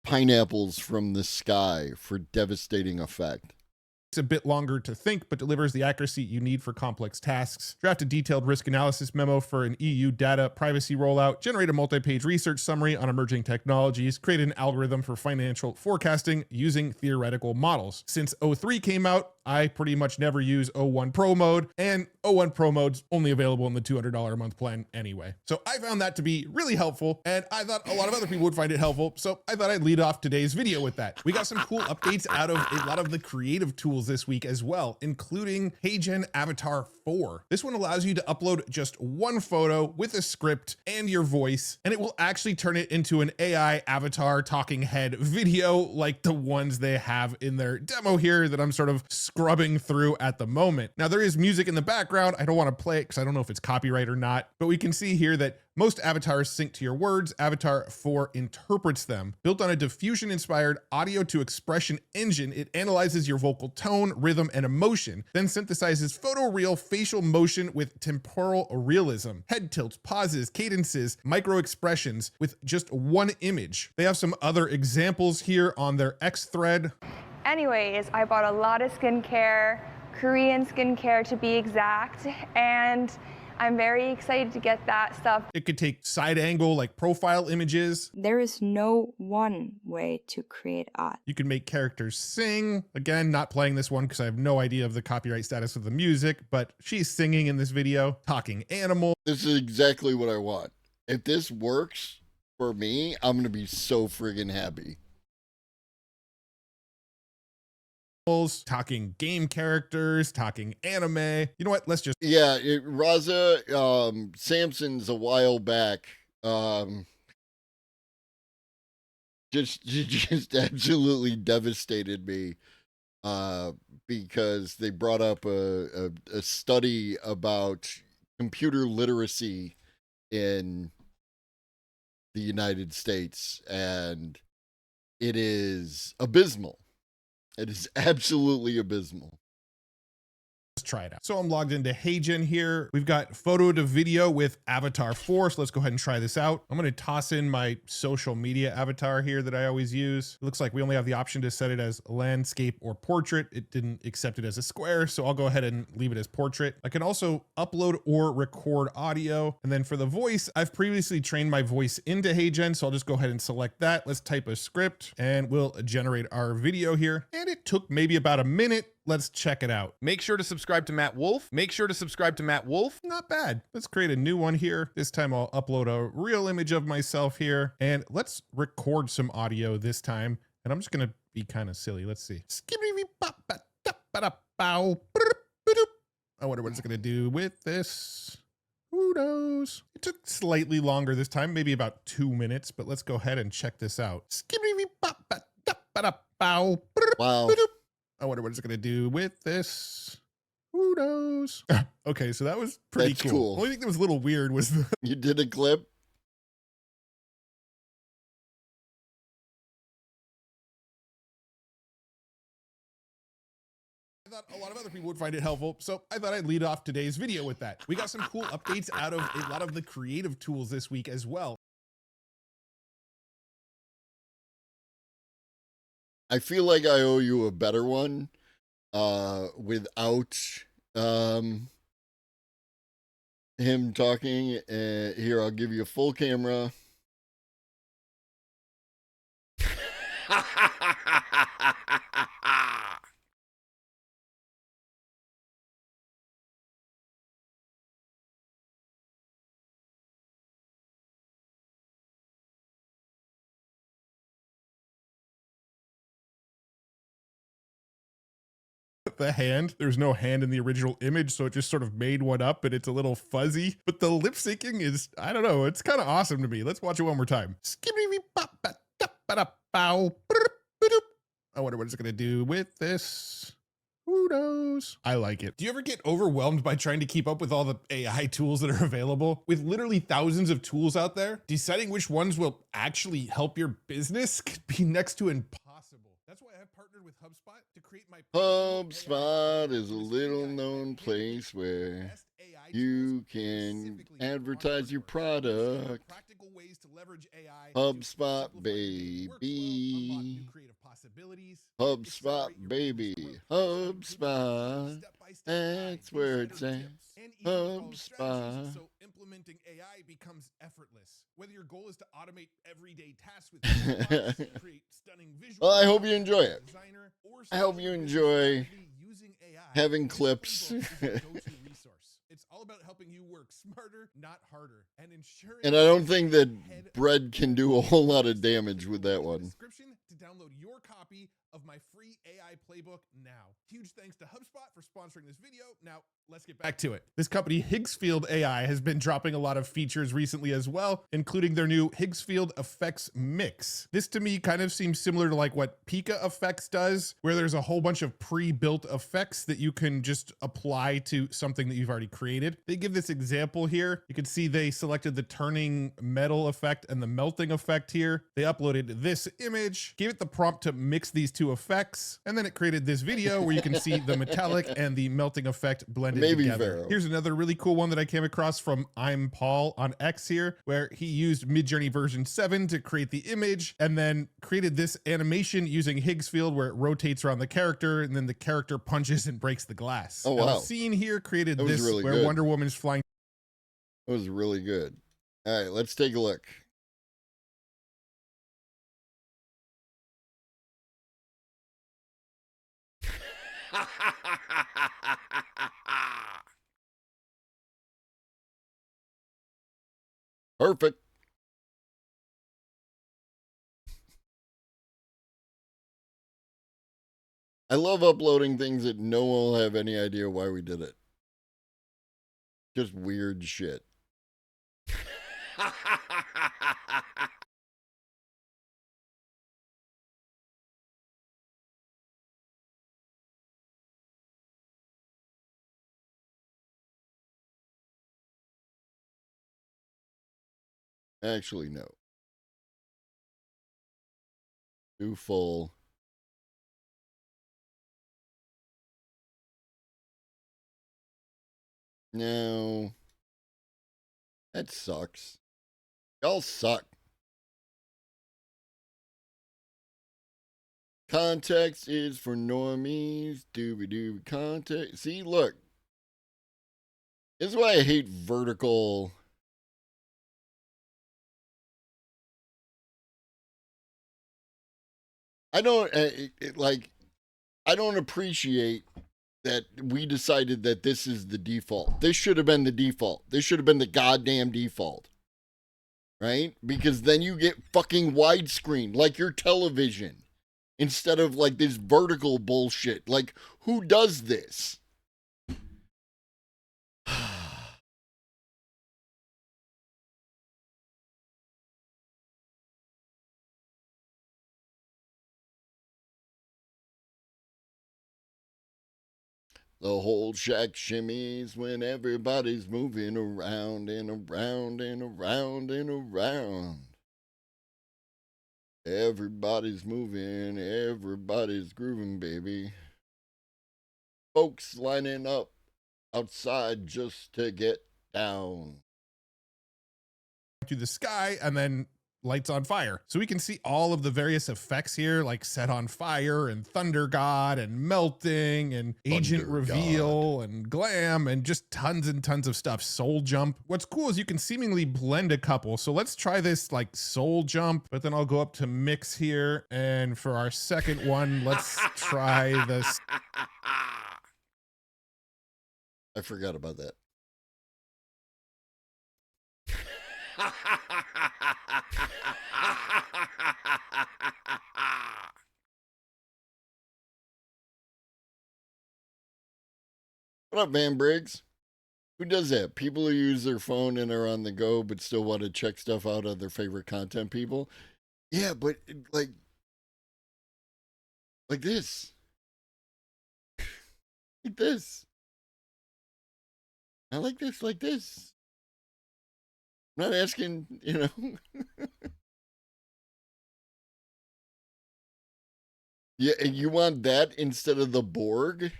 S17: pineapples from the sky for devastating effect.
S4: It's a bit longer to think, but delivers the accuracy you need for complex tasks. Draft a detailed risk analysis memo for an EU data privacy rollout. Generate a multi-page research summary on emerging technologies. Create an algorithm for financial forecasting using theoretical models. Since O3 came out, I pretty much never use O1 Pro mode, and O1 Pro mode's only available in the $200 a month plan anyway. So I found that to be really helpful, and I thought a lot of other people would find it helpful, so I thought I'd lead off today's video with that. We got some cool updates out of a lot of the creative tools this week as well, including HeyGen Avatar 4. This one allows you to upload just one photo with a script and your voice, and it will actually turn it into an AI avatar talking head video like the ones they have in their demo here that I'm sort of scrubbing through at the moment. Now there is music in the background. I don't want to play it because I don't know if it's copyright or not, but we can see here that most avatars sync to your words. Avatar 4 interprets them. Built on a diffusion-inspired audio to expression engine, it analyzes your vocal tone, rhythm, and emotion, then synthesizes photoreal facial motion with temporal realism, head tilts, pauses, cadences, micro expressions with just one image. They have some other examples here on their X thread.
S3: Anyways, I bought a lot of skincare, Korean skincare to be exact, and I'm very excited to get that stuff.
S4: It could take side angle, like profile images.
S22: There is no one way to create art.
S4: You can make characters sing. Again, not playing this one because I have no idea of the copyright status of the music, but she's singing in this video. Talking animal.
S17: This is exactly what I want. If this works for me, I'm going to be so friggin' happy.
S4: Talking game characters, talking anime. You know what? Let's just...
S17: Yeah, Raza Samson's a while back just absolutely devastated me because they brought up a study about computer literacy in the United States, and it is abysmal. It is absolutely abysmal.
S4: Let's try it out. So I'm logged into HeyGen here. We've got photo to video with Avatar 4. So let's go ahead and try this out. I'm going to toss in my social media avatar here that I always use. It looks like we only have the option to set it as landscape or portrait. It didn't accept it as a square, so I'll go ahead and leave it as portrait. I can also upload or record audio. And then for the voice, I've previously trained my voice into HeyGen, so I'll just go ahead and select that. Let's type a script and we'll generate our video here. And it took maybe about a minute. Let's check it out. Make sure to subscribe to Matt Wolf. Make sure to subscribe to Matt Wolf. Not bad. Let's create a new one here. This time I'll upload a real image of myself here, and let's record some audio this time. And I'm just going to be kind of silly. Let's see. I wonder what it's going to do with this. Who knows? It took slightly longer this time, maybe about 2 minutes, but let's go ahead and check this out.
S17: Wow.
S4: I wonder what it's going to do with this. Who knows? Okay, so that was pretty cool. The only thing that was a little weird was
S17: you did a clip.
S4: I thought a lot of other people would find it helpful, so I thought I'd lead off today's video with that. We got some cool updates out of a lot of the creative tools this week as well.
S17: I feel like I owe you a better one without him talking. Here, I'll give you a full camera.
S4: The hand, there's no hand in the original image, so it just sort of made one up and it's a little fuzzy. But the lip syncing is, I don't know, it's kind of awesome to me. Let's watch it one more time. I wonder what it's going to do with this. Who knows? I like it. Do you ever get overwhelmed by trying to keep up with all the AI tools that are available? With literally thousands of tools out there, deciding which ones will actually help your business could be next to impossible. That's why I've partnered with HubSpot to create my
S17: HubSpot is a little known place where you can advertise your product. HubSpot, baby. HubSpot, baby. HubSpot. That's where it's at. HubSpot.
S4: So implementing AI becomes effortless. Whether your goal is to automate everyday tasks with create stunning visuals.
S17: Well, I hope you enjoy it. I hope you enjoy having clips.
S4: It's all about helping you work smarter, not harder, and ensuring.
S17: And I don't think that bread can do a whole lot of damage with that one.
S4: Description to download your copy of my free AI playbook now. Huge thanks to HubSpot for sponsoring this video. Now, let's get back to it. This company, Higgsfield AI, has been dropping a lot of features recently as well, including their new Higgsfield Effects Mix. This to me kind of seems similar to like what Pika Effects does, where there's a whole bunch of pre-built effects that you can just apply to something that you've already created. They give this example here. You can see they selected the turning metal effect and the melting effect here. They uploaded this image, gave it the prompt to mix these two effects, and then it created this video where you can see the metallic and the melting effect blended together.
S17: Pharaoh.
S4: Here's another really cool one that I came across from I'm Paul on X here, where he used Midjourney version 7 to create the image and then created this animation using Higgsfield where it rotates around the character and then the character punches and breaks the glass.
S17: Oh,
S4: Now,
S17: wow.
S4: the scene here created this
S17: really
S4: where
S17: good.
S4: Wonder Woman's flying.
S17: It was really good. All right, let's take a look. Perfect. I love uploading things that no one will have any idea why we did it. Just weird shit. Actually, no. Too full. No. That sucks. Y'all suck. Context is for normies. Doobie-doo context. See, look. This is why I hate vertical. I don't I don't appreciate that we decided that this is the default. This should have been the default. This should have been the goddamn default. Right? Because then you get fucking widescreen like your television instead of like this vertical bullshit. Like, who does this? The whole shack shimmies when everybody's moving around and around and around and around. Everybody's moving, everybody's grooving, baby. Folks lining up outside just to get down.
S4: To the sky and then lights on fire. So we can see all of the various effects here, like set on fire and thunder god and melting and agent reveal and glam and just tons and tons of stuff. Soul jump. What's cool is you can seemingly blend a couple. So let's try this like soul jump, but then I'll go up to mix here. And for our second one, let's try this.
S17: I forgot about that. What up, Van Briggs? Who does that? People who use their phone and are on the go but still want to check stuff out of their favorite content people? Yeah, but like this. Like this. I like this like this. I'm not asking, Yeah, and you want that instead of the Borg?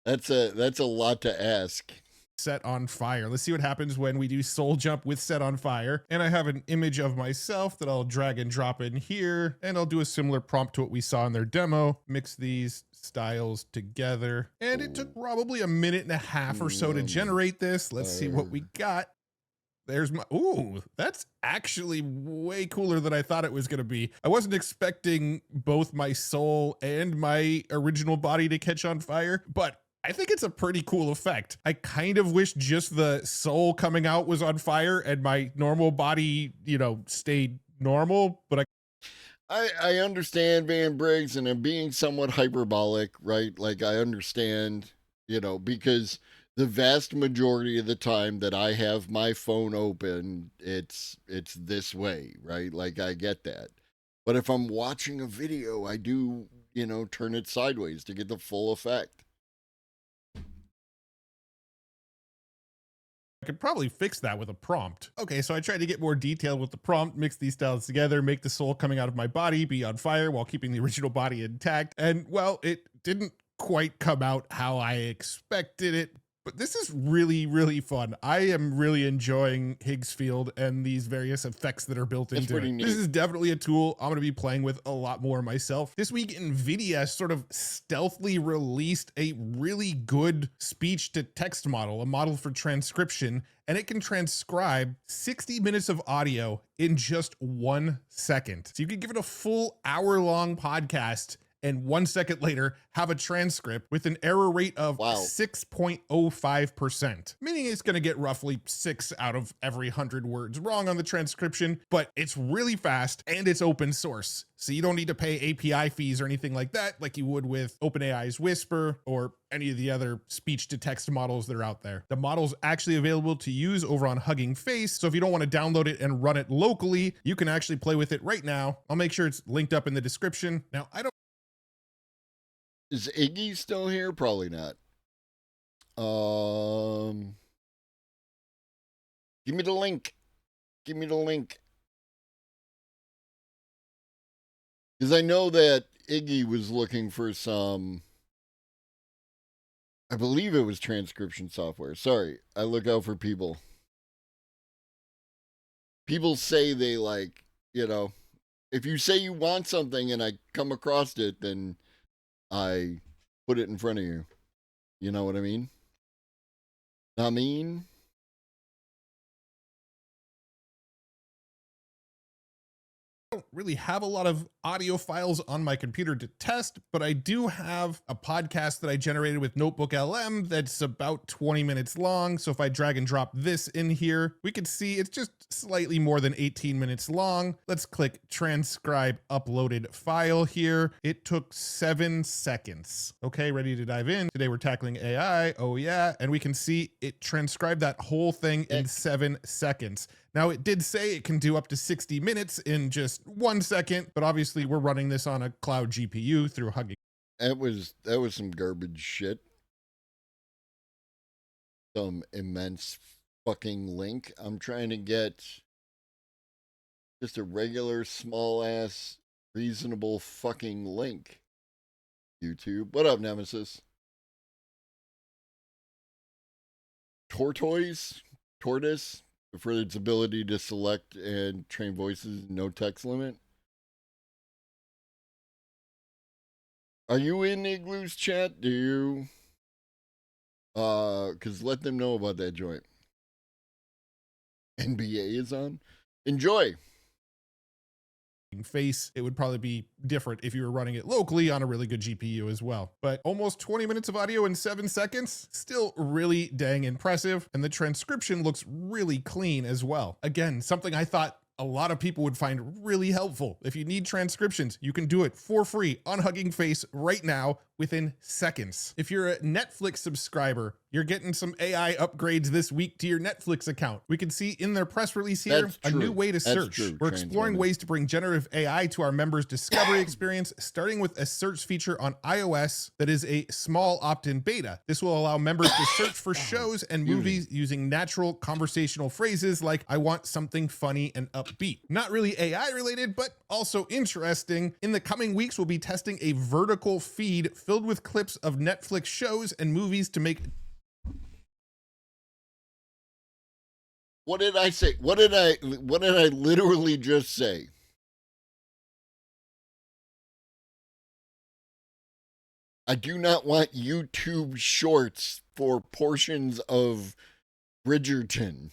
S17: That's a lot to ask.
S4: Set on fire. Let's see what happens when we do soul jump with set on fire. And I have an image of myself that I'll drag and drop in here, and I'll do a similar prompt to what we saw in their demo. Mix these styles together. And it took probably a minute and a half or so to generate this. Let's see what we got. There's my, ooh, that's actually way cooler than I thought it was going to be. I wasn't expecting both my soul and my original body to catch on fire, but I think it's a pretty cool effect. I kind of wish just the soul coming out was on fire and my normal body, stayed normal, but
S17: I understand Van Briggs, and I'm being somewhat hyperbolic, right? Like I understand, because the vast majority of the time that I have my phone open, it's this way, right? Like I get that. But if I'm watching a video, I do, turn it sideways to get the full effect.
S4: I could probably fix that with a prompt. Okay, so I tried to get more detailed with the prompt, mix these styles together, make the soul coming out of my body be on fire while keeping the original body intact. And well, it didn't quite come out how I expected it, but this is really, really fun. I am really enjoying Higgs field and these various effects that are built into it. This is definitely a tool I'm going to be playing with a lot more myself. This week, NVIDIA sort of stealthily released a really good speech to text model, a model for transcription, and it can transcribe 60 minutes of audio in just 1 second. So you could give it a full hour-long podcast and 1 second later have a transcript with an error rate of 6.05%, meaning it's going to get roughly 6 out of every 100 words wrong on the transcription, but it's really fast and it's open source. So you don't need to pay API fees or anything like that, like you would with OpenAI's Whisper or any of the other speech to text models that are out there. The model's actually available to use over on Hugging Face. So if you don't want to download it and run it locally, you can actually play with it right now. I'll make sure it's linked up in the description. Now,
S17: Is Iggy still here? Probably not. Give me the link. Give me the link. Because I know that Iggy was looking for some, I believe it was transcription software. Sorry, I look out for people. People say they if you say you want something and I come across it, then I put it in front of you. You know what I mean? I mean,
S4: I don't really have a lot of audio files on my computer to test, but I do have a podcast that I generated with Notebook LM that's about 20 minutes long. So if I drag and drop this in here, we can see it's just slightly more than 18 minutes long. Let's click transcribe uploaded file here. It took 7 seconds. Okay, ready to dive in. Today we're tackling AI. Oh yeah. And we can see it transcribed that whole thing in 7 seconds. Now, it did say it can do up to 60 minutes in just 1 second, but obviously we're running this on a cloud GPU through Hugging.
S17: that was some garbage shit. Some immense fucking link. I'm trying to get just a regular small ass reasonable fucking link. YouTube. What up, Nemesis? Tortoise? For its ability to select and train voices, no text limit. Are you in Igloo's chat? Do you? Because let them know about that joint. NBA is on. Enjoy.
S4: Face, it would probably be different if you were running it locally on a really good GPU as well. But almost 20 minutes of audio in 7 seconds, still really dang impressive. And the transcription looks really clean as well. Again, something I thought a lot of people would find really helpful. If you need transcriptions, you can do it for free on Hugging Face right now within seconds. If you're a Netflix subscriber, you're getting some AI upgrades this week to your Netflix account. We can see in their press release here a new way to search. We're exploring ways to bring generative AI to our members' discovery experience, starting with a search feature on iOS that is a small opt-in beta. This will allow members to search for shows and movies using natural conversational phrases like, I want something funny and upbeat. Not really AI related, but also interesting. In the coming weeks, we'll be testing a vertical feed filled with clips of Netflix shows and movies to make...
S17: What did I say? What did I literally just say? I do not want YouTube shorts for portions of Bridgerton.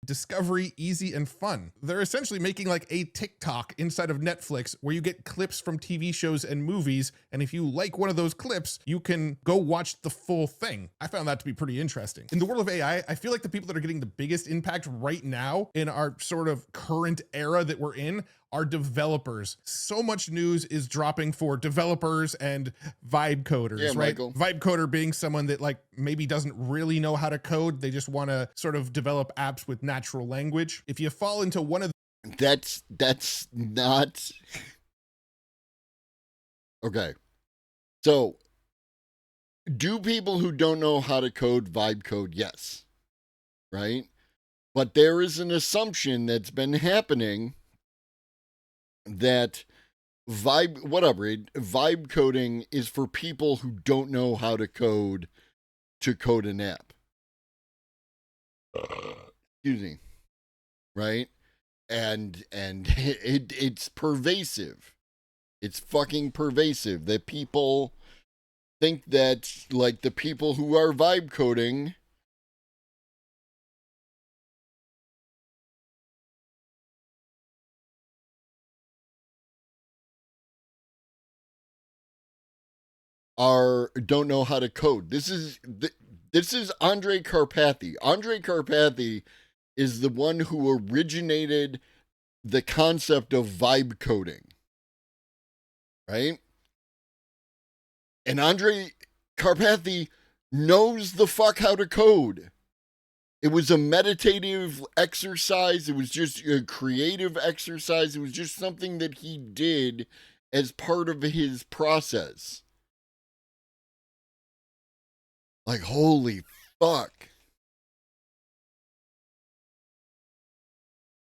S4: Discovery easy and fun. They're essentially making like a TikTok inside of Netflix where you get clips from TV shows and movies, and if you like one of those clips, you can go watch the full thing. I found that to be pretty interesting. In the world of AI, I feel like the people that are getting the biggest impact right now in our sort of current era that we're in are developers. So much news is dropping for developers and vibe coders, right?
S17: Michael.
S4: Vibe coder being someone that like maybe doesn't really know how to code. They just want to sort of develop apps with natural language. If you fall into one of
S17: That's not okay. So do people who don't know how to code vibe code? Yes. Right? But there is an assumption that's been happening that vibe coding is for people who don't know how to code an app. Excuse me. Right? And it's pervasive. It's fucking pervasive that people think that like the people who are vibe coding don't know how to code. This is Andre Carpathy. Andre Carpathy is the one who originated the concept of vibe coding. Right? And Andre Carpathy knows the fuck how to code. It was a meditative exercise. It was just a creative exercise. It was just something that he did as part of his process. Like, holy fuck.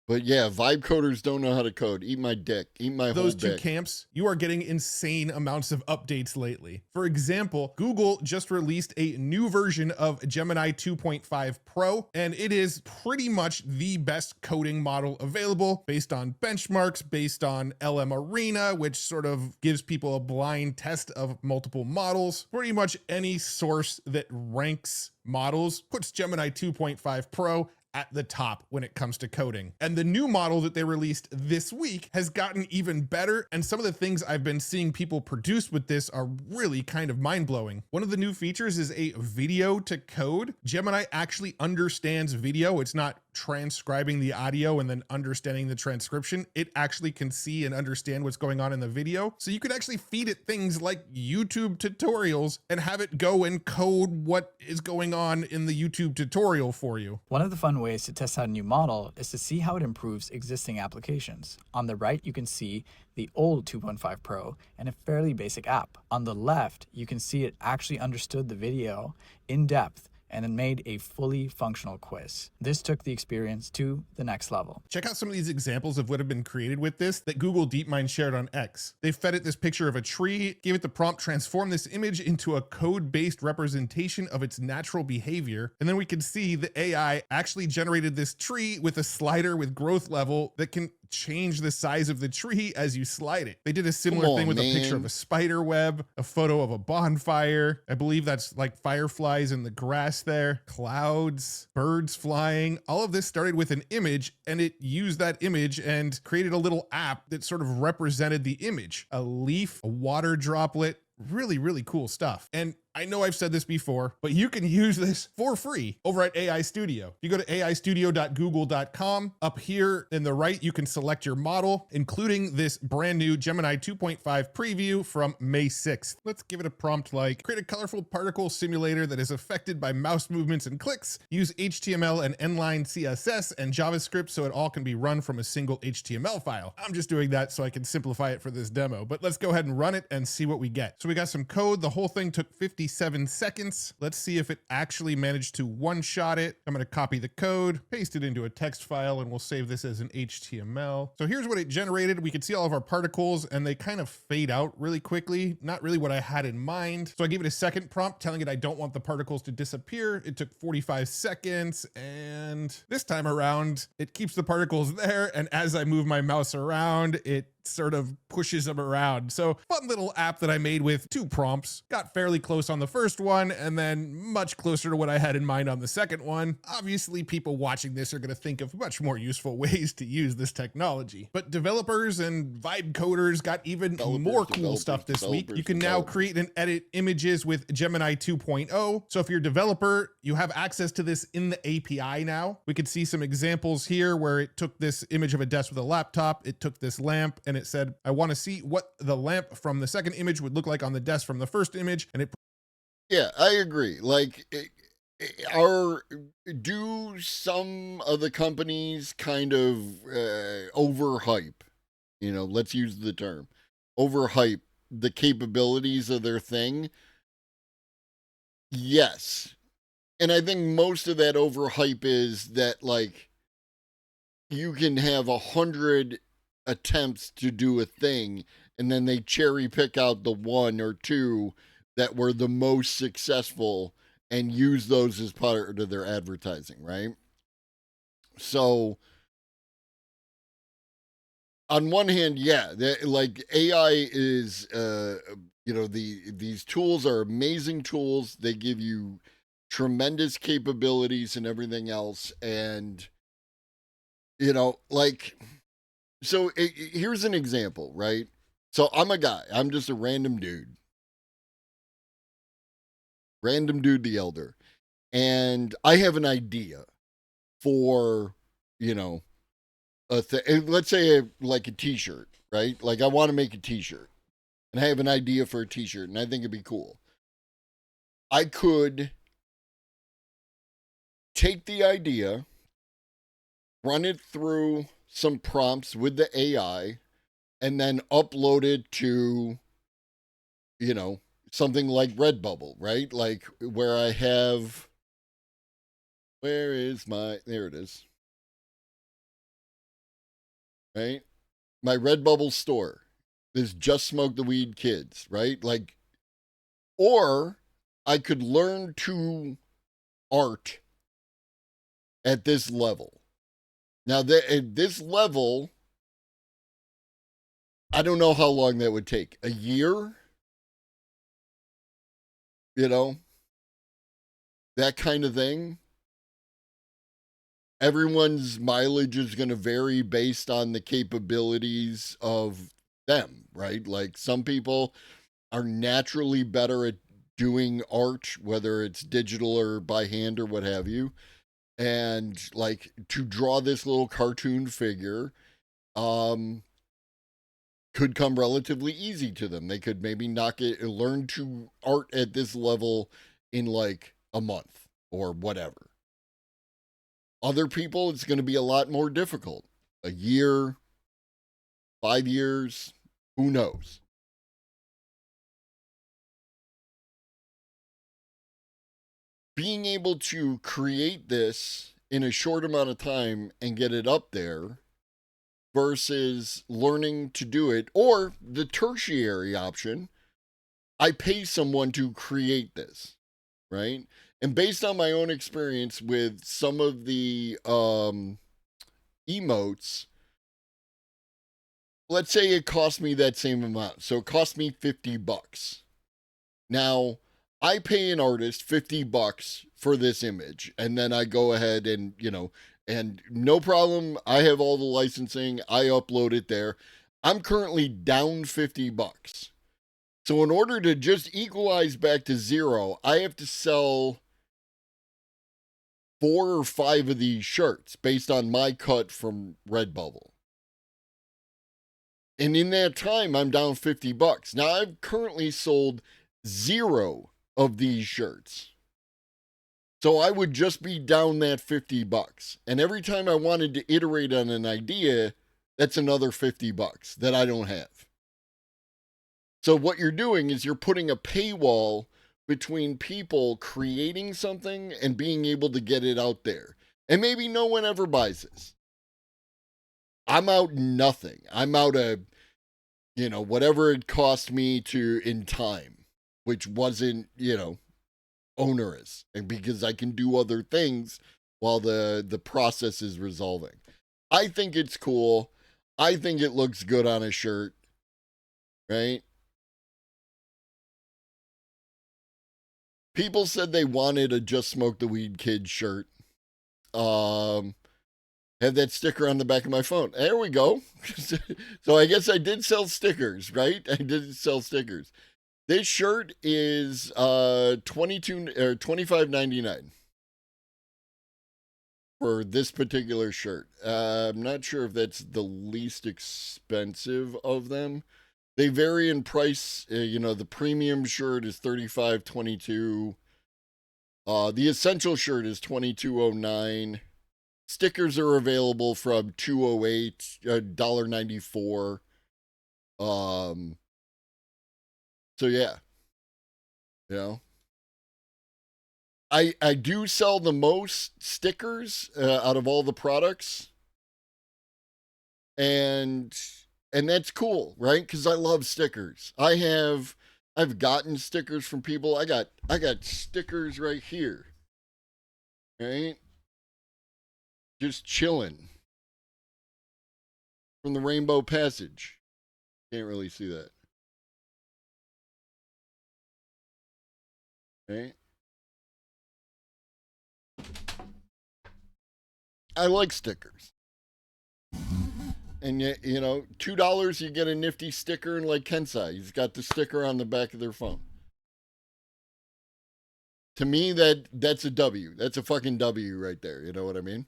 S17: But yeah, vibe coders don't know how to code. Eat my dick. Eat my whole
S4: those two
S17: dick.
S4: camps, you are getting insane amounts of updates lately. For example, Google just released a new version of Gemini 2.5 Pro, and it is pretty much the best coding model available based on benchmarks, based on LM Arena, which sort of gives people a blind test of multiple models. Pretty much any source that ranks models puts Gemini 2.5 Pro at the top when it comes to coding. And the new model that they released this week has gotten even better, and some of the things I've been seeing people produce with this are really kind of mind-blowing. One of the new features is a video to code. Gemini actually understands video. It's not transcribing the audio and then understanding the transcription. It actually can see and understand what's going on in the video. So you can actually feed it things like YouTube tutorials and have it go and code what is going on in the YouTube tutorial for you.
S5: One of the fun ways to test out a new model is to see how it improves existing applications. On the right, you can see the old 2.5 Pro and a fairly basic app. On the left, you can see it actually understood the video in depth and then made a fully functional quiz. This took the experience to the next level.
S4: Check out some of these examples of what have been created with this that Google DeepMind shared on X. They fed it this picture of a tree, gave it the prompt, transform this image into a code-based representation of its natural behavior. And then we can see the AI actually generated this tree with a slider with growth level that can change the size of the tree as you slide it. They did a similar thing with a picture of a spider web, a photo of a bonfire. I believe that's like fireflies in the grass there, clouds, birds flying. All of this started with an image, and it used that image and created a little app that sort of represented the image. A leaf, a water droplet, really, really cool stuff. And I know I've said this before, but you can use this for free over at AI Studio. If you go to aistudio.google.com, up here in the right, you can select your model, including this brand new Gemini 2.5 preview from May 6th. Let's give it a prompt like, create a colorful particle simulator that is affected by mouse movements and clicks. Use HTML and inline CSS and JavaScript so it all can be run from a single HTML file. I'm just doing that so I can simplify it for this demo, but let's go ahead and run it and see what we get. So we got some code. The whole thing took 57 seconds. Let's see if it actually managed to one-shot it. I'm going to copy the code, paste it into a text file, and we'll save this as an HTML. So here's what it generated. We can see all of our particles and they kind of fade out really quickly. Not really what I had in mind. So I gave it a second prompt telling it I don't want the particles to disappear. It took 45 seconds, and this time around it keeps the particles there, and as I move my mouse around, it sort of pushes them around. So fun little app that I made with 2 prompts. Got fairly close on the first one and then much closer to what I had in mind on the second one. Obviously, people watching this are going to think of much more useful ways to use this technology. But developers and vibe coders got even more cool stuff this week. You can now create and edit images with Gemini 2.0. So if you're a developer, you have access to this in the API now. We could see some examples here where it took this image of a desk with a laptop, it took this lamp, and it said, I want to see what the lamp from the second image would look like on the desk from the first image. And it.
S17: Yeah, I agree. Like, do some of the companies kind of overhype, let's use the term, overhype the capabilities of their thing? Yes. And I think most of that overhype is that, like, you can have 100 attempts to do a thing, and then they cherry pick out the 1 or 2 that were the most successful and use those as part of their advertising, right? So on one hand, yeah, like AI is, these tools are amazing tools. They give you tremendous capabilities and everything else. And, so here's an example, right? So I'm a guy. I'm just a random dude the elder. And I have an idea for, let's say like a t-shirt, right? Like I want to make a t-shirt. And I have an idea for a t-shirt, and I think it'd be cool. I could take the idea, run it through some prompts with the AI, and then upload it to, something like Redbubble, right? Like where I have, there it is. Right? My Redbubble store. There's Just Smoke the Weed Kids, right? Like, or I could learn to art at this level. Now, at this level, I don't know how long that would take. A year? That kind of thing. Everyone's mileage is going to vary based on the capabilities of them, right? Like some people are naturally better at doing art, whether it's digital or by hand or what have you. And like to draw this little cartoon figure, could come relatively easy to them. They could maybe learn to art at this level in like a month or whatever. Other people, it's going to be a lot more difficult. A year, 5 years, who knows? Being able to create this in a short amount of time and get it up there versus learning to do it, or the tertiary option, I pay someone to create this, right? And based on my own experience with some of the emotes, let's say it cost me that same amount. So it cost me $50. Now, I pay an artist $50 for this image, and then I go ahead and, and no problem, I have all the licensing, I upload it there. I'm currently down $50. So in order to just equalize back to zero, I have to sell 4 or 5 of these shirts based on my cut from Redbubble. And in that time, I'm down $50. Now, I've currently sold 0 of these shirts. So I would just be down that $50. And every time I wanted to iterate on an idea, that's another $50 that I don't have. So what you're doing is you're putting a paywall between people creating something and being able to get it out there. And maybe no one ever buys this. I'm out nothing. I'm out a, whatever it cost me in time, which wasn't, onerous, and because I can do other things while the process is resolving. I think it's cool. I think it looks good on a shirt, right? People said they wanted a Just Smoke the Weed Kid shirt. Had that sticker on the back of my phone. There we go. So I guess I did sell stickers, right? I did sell stickers. This shirt is $25.99 for this particular shirt. I'm not sure if that's the least expensive of them. They vary in price. The premium shirt is $35.22. The essential shirt is $22.09. Stickers are available from $2.08, $1.94. So yeah, I do sell the most stickers out of all the products, and that's cool, right? Because I love stickers. I've gotten stickers from people. I got stickers right here, right? Just chilling from the Rainbow Passage. Can't really see that. Right? I like stickers. And yet, $2 you get a nifty sticker, and like Kensai, he's got the sticker on the back of their phone. To me, that's a W. That's a fucking W right there. You know what I mean?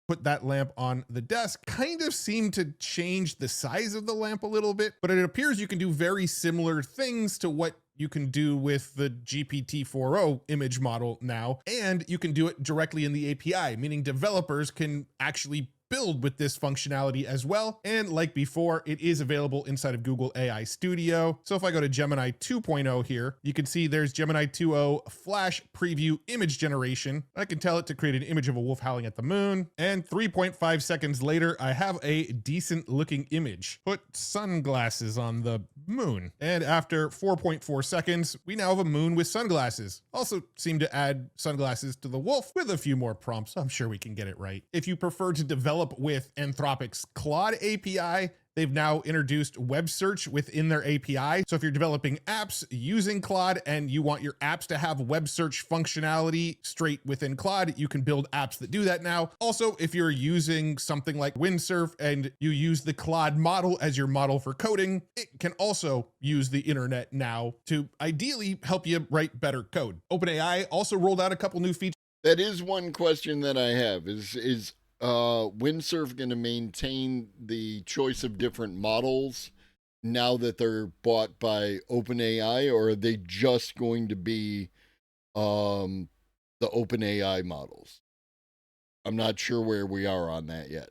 S4: Put that lamp on the desk kind of seemed to change the size of the lamp a little bit, but it appears you can do very similar things to what you can do with the GPT-4o image model now, and you can do it directly in the API, meaning developers can actually build with this functionality as well. And like before, it is available inside of Google AI Studio. So if I go to Gemini 2.0 here, you can see there's Gemini 2.0 Flash Preview Image Generation. I can tell it to create an image of a wolf howling at the moon. And 3.5 seconds later, I have a decent looking image. Put sunglasses on the moon. And after 4.4 seconds, we now have a moon with sunglasses. Also seem to add sunglasses to the wolf with a few more prompts. I'm sure we can get it right. If you prefer to develop with Anthropic's Claude API, they've now introduced web search within their API. So if you're developing apps using Claude and you want your apps to have web search functionality straight within Claude, you can build apps that do that now. Also, if you're using something like Windsurf and you use the Claude model as your model for coding, it can also use the internet now to ideally help you write better code. OpenAI also rolled out a couple new features.
S17: That is one question that I have is Windsurf going to maintain the choice of different models now that they're bought by OpenAI, or are they just going to be the OpenAI models? I'm not sure where we are on that yet.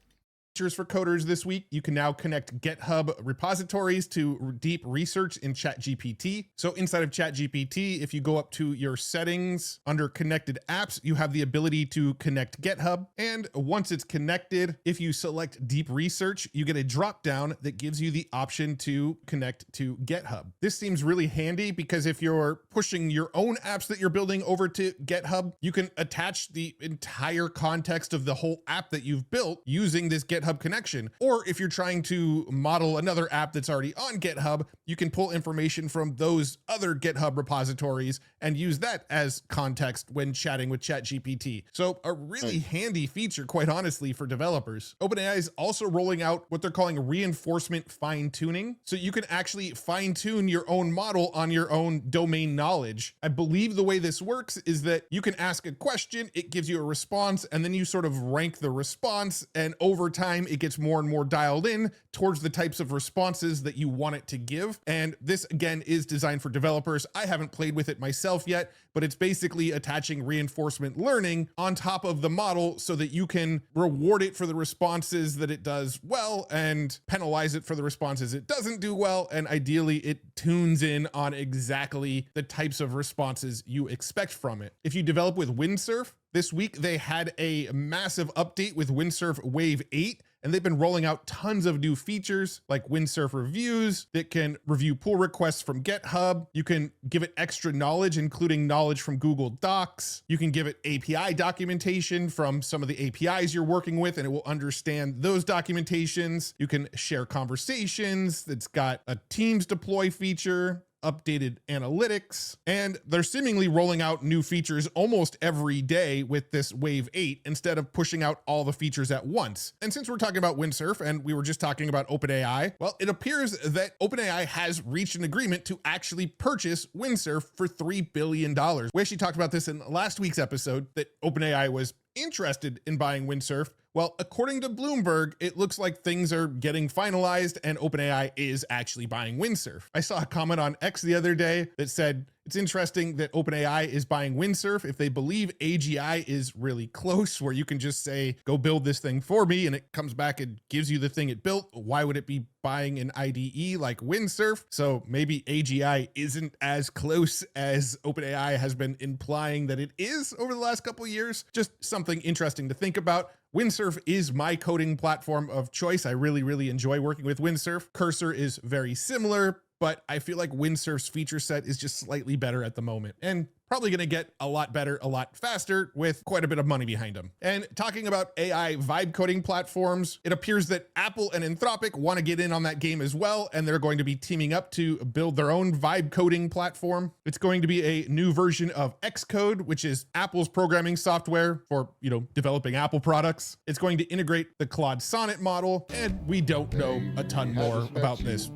S4: For coders this week, you can now connect GitHub repositories to deep research in ChatGPT. So inside of ChatGPT, if you go up to your settings under connected apps, you have the ability to connect GitHub. And once it's connected, if you select deep research, you get a drop down that gives you the option to connect to GitHub. This seems really handy because if you're pushing your own apps that you're building over to GitHub, you can attach the entire context of the whole app that you've built using this GitHub GitHub connection. Or if you're trying to model another app that's already on GitHub, you can pull information from those other GitHub repositories and use that as context when chatting with ChatGPT. So a really handy feature, quite honestly, for developers. OpenAI is also rolling out what they're calling reinforcement fine-tuning. So you can actually fine-tune your own model on your own domain knowledge. I believe the way this works is that you can ask a question, it gives you a response, and then you sort of rank the response, and over time it gets more and more dialed in towards the types of responses that you want it to give. And this again is designed for developers. I haven't played with it myself yet, but it's basically attaching reinforcement learning on top of the model so that you can reward it for the responses that it does well and penalize it for the responses it doesn't do well. And ideally it tunes in on exactly the types of responses you expect from it. If you develop with Windsurf, this week they had a massive update with Windsurf Wave 8, and they've been rolling out tons of new features like Windsurf Reviews that can review pull requests from GitHub. You can give it extra knowledge, including knowledge from Google Docs. You can give it API documentation from some of the APIs you're working with, and it will understand those documentations. You can share conversations. It's got a Teams deploy feature, updated analytics, and they're seemingly rolling out new features almost every day with this Wave 8 instead of pushing out all the features at once. And since we're talking about Windsurf and we were just talking about OpenAI, well, it appears that OpenAI has reached an agreement to actually purchase Windsurf for $3 billion. We actually talked about this in last week's episode, that OpenAI was interested in buying Windsurf. Well, according to Bloomberg, it looks like things are getting finalized and OpenAI is actually buying Windsurf. I saw a comment on X the other day that said, it's interesting that OpenAI is buying Windsurf if they believe AGI is really close, where you can just say, go build this thing for me, and it comes back and gives you the thing it built. Why would it be buying an IDE like Windsurf? So maybe AGI isn't as close as OpenAI has been implying that it is over the last couple of years. Just something interesting to think about. Windsurf is my coding platform of choice. I really enjoy working with Windsurf. Cursor is very similar, but I feel like Windsurf's feature set is just slightly better at the moment, and probably going to get a lot better, a lot faster with quite a bit of money behind them. And talking about AI vibe coding platforms, it appears that Apple and Anthropic want to get in on that game as well, and they're going to be teaming up to build their own vibe coding platform. It's going to be a new version of Xcode, which is Apple's programming software for, developing Apple products. It's going to integrate the Claude Sonnet model, and we don't know a ton more about this.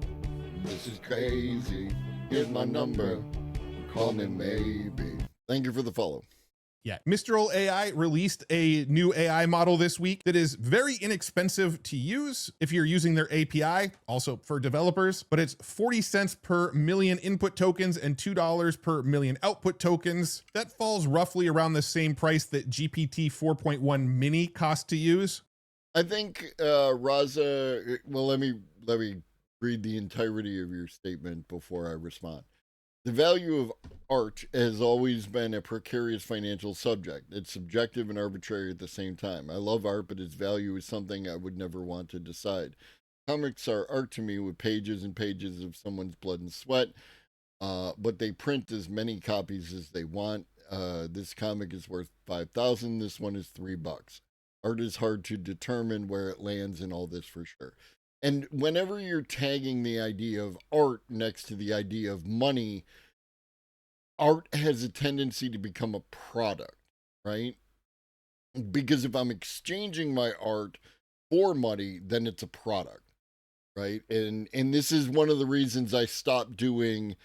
S17: This is crazy. Here's my number. Call me maybe. Thank you for the follow.
S4: Yeah, Mistral AI released a new AI model this week that is very inexpensive to use if you're using their API, also for developers, but it's 40 cents per million input tokens and $2 per million output tokens. That falls roughly around the same price that GPT 4.1 mini cost to use.
S17: I think, Raza, well, let me read the entirety of your statement before I respond. The value of art has always been a precarious financial subject. It's subjective and arbitrary at the same time. I love art, but its value is something I would never want to decide. Comics are art to me, with pages and pages of someone's blood and sweat, but they print as many copies as they want. This comic is worth $5,000. This one is $3. Art is hard to determine where it lands in all this for sure. And whenever you're tagging the idea of art next to the idea of money, art has a tendency to become a product, right? Because if I'm exchanging my art for money, then it's a product, right? And this is one of the reasons I stopped doing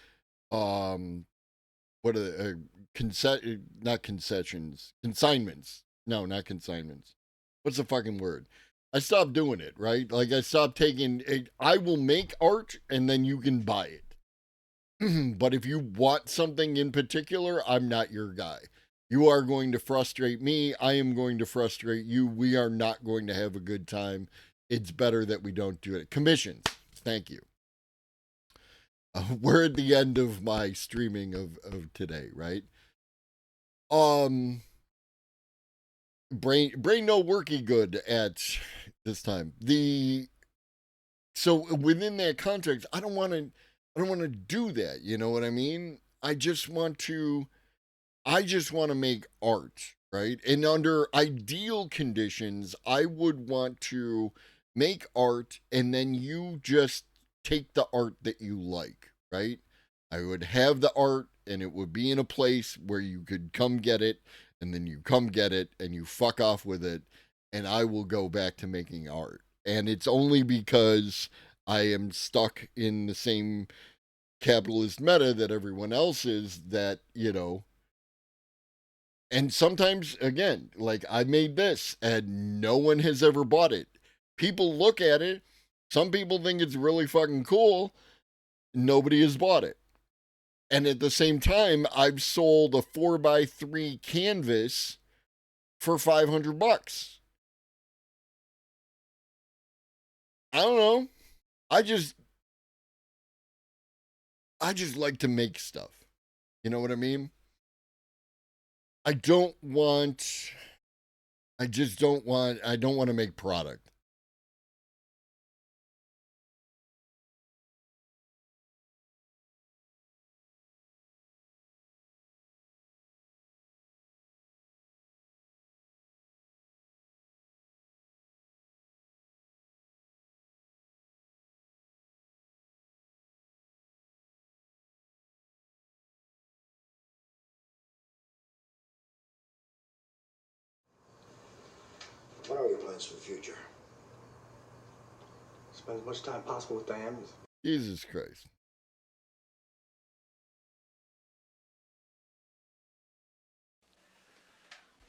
S17: consignments. No, not consignments. What's the fucking word? I stopped doing it, right? Like I stopped taking it. I will make art and then you can buy it. But if you want something in particular, I'm not your guy. You are going to frustrate me. I am going to frustrate you. We are not going to have a good time. It's better that we don't do it. Commissions. Thank you. We're at the end of my streaming of today, right? Brain no worky good at this time. So within that context, I don't want to do that. You know what I mean? I just want to make art, right? And under ideal conditions, I would want to make art, and then you just take the art that you like, right? I would have the art, and it would be in a place where you could come get it, and then you come get it, and you fuck off with it, and I will go back to making art. And it's only because I am stuck in the same capitalist meta that everyone else is that, and sometimes, again, like I made this and no one has ever bought it. People look at it. Some people think it's really fucking cool. Nobody has bought it. And at the same time, I've sold a 4x3 canvas for $500. I don't know. I just like to make stuff. You know what I mean? I don't want to make product.
S7: What are your plans for the future? Spend as much time possible with Diane.
S17: Jesus Christ.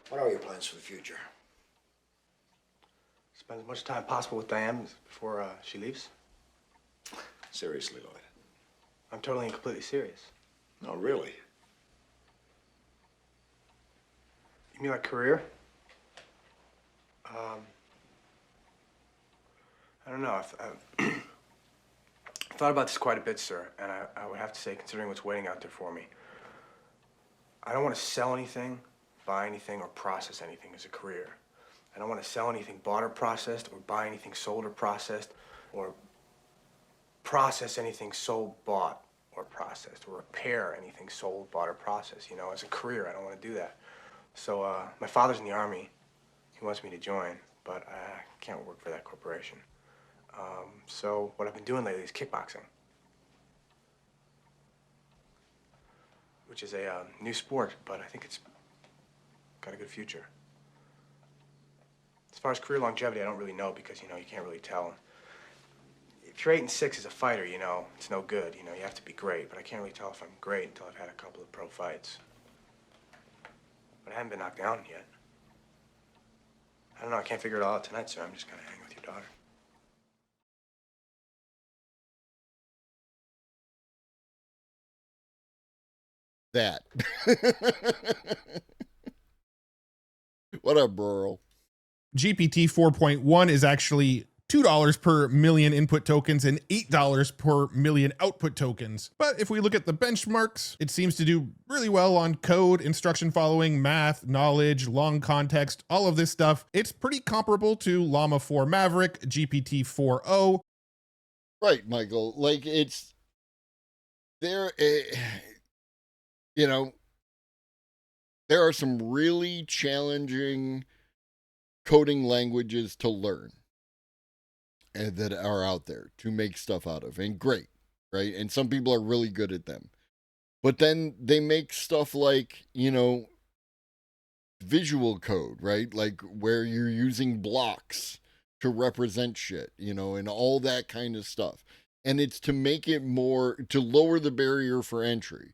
S7: What are your plans for the future? Spend as much time possible with Diane before she leaves. Seriously, Lloyd. I'm totally and completely serious. No, really. You mean like career? I don't know. I've thought about this quite a bit, sir, and I would have to say, considering what's waiting out there for me, I don't want to sell anything, buy anything, or process anything as a career. I don't want to sell anything bought or processed, or buy anything sold or processed, or process anything sold, bought, or processed, or repair anything sold, bought, or processed. You know, as a career, I don't want to do that. So, my father's in the Army. He wants me to join, but I can't work for that corporation. So what I've been doing lately is kickboxing, which is a new sport, but I think it's got a good future. As far as career longevity, I don't really know because, you can't really tell. If you're 8-6 as a fighter, it's no good. You have to be great, but I can't really tell if I'm great until I've had a couple of pro fights. But I haven't been knocked down yet. I don't know, I can't figure it all out tonight, sir. I'm just gonna hang with your daughter.
S17: That. What up, bro?
S4: GPT 4.1 is actually $2 per million input tokens and $8 per million output tokens. But if we look at the benchmarks, it seems to do really well on code, instruction following, math, knowledge, long context, all of this stuff. It's pretty comparable to Llama 4 Maverick, GPT 4o.
S17: Right, Michael. Like it's there, there are some really challenging coding languages to learn and that are out there to make stuff out of, and great, right? And some people are really good at them. But then they make stuff like, visual code, right? Like where you're using blocks to represent shit, and all that kind of stuff. And it's to make it to lower the barrier for entry.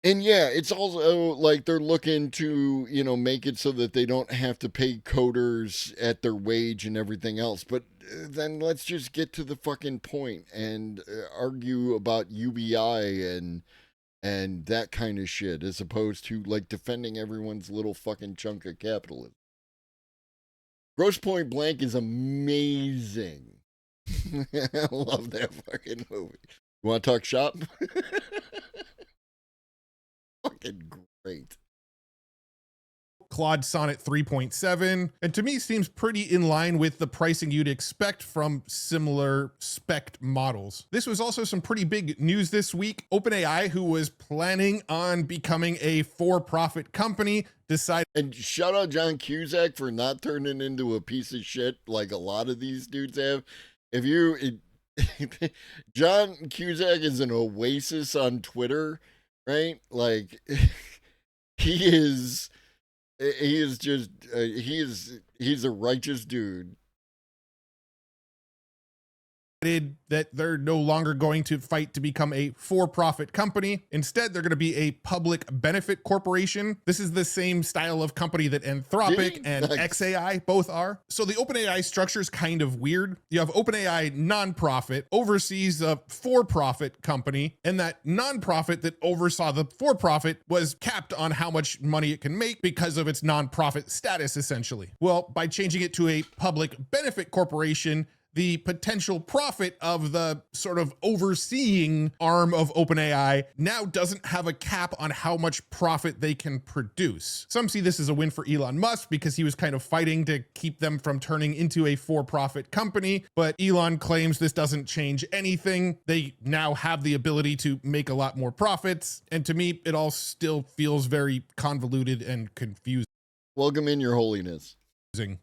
S17: And yeah, it's also like they're looking to, make it so that they don't have to pay coders at their wage and everything else. But then let's just get to the fucking point and argue about UBI and that kind of shit, as opposed to like defending everyone's little fucking chunk of capitalism. Grosse Pointe Blank is amazing. I love that fucking movie. You want to talk shop? Fucking great.
S4: Claude Sonnet 3.7, and to me seems pretty in line with the pricing you'd expect from similar spec models. This was also some pretty big news this week. OpenAI, who was planning on becoming a for-profit company, decided.
S17: And shout out John Cusack for not turning into a piece of shit like a lot of these dudes have. If you, John Cusack is an oasis on Twitter, right? Like, he's a righteous dude.
S4: That they're no longer going to fight to become a for-profit company. Instead, they're going to be a public benefit corporation. This is the same style of company that Anthropic and XAI both are. So the OpenAI structure is kind of weird. You have OpenAI nonprofit oversees a for-profit company, and that nonprofit that oversaw the for-profit was capped on how much money it can make because of its nonprofit status, essentially. Well, by changing it to a public benefit corporation, the potential profit of the sort of overseeing arm of OpenAI now doesn't have a cap on how much profit they can produce. Some see this as a win for Elon Musk because he was kind of fighting to keep them from turning into a for-profit company, but Elon claims this doesn't change anything. They now have the ability to make a lot more profits, and to me, it all still feels very convoluted and confusing.
S17: Welcome in, Your Holiness.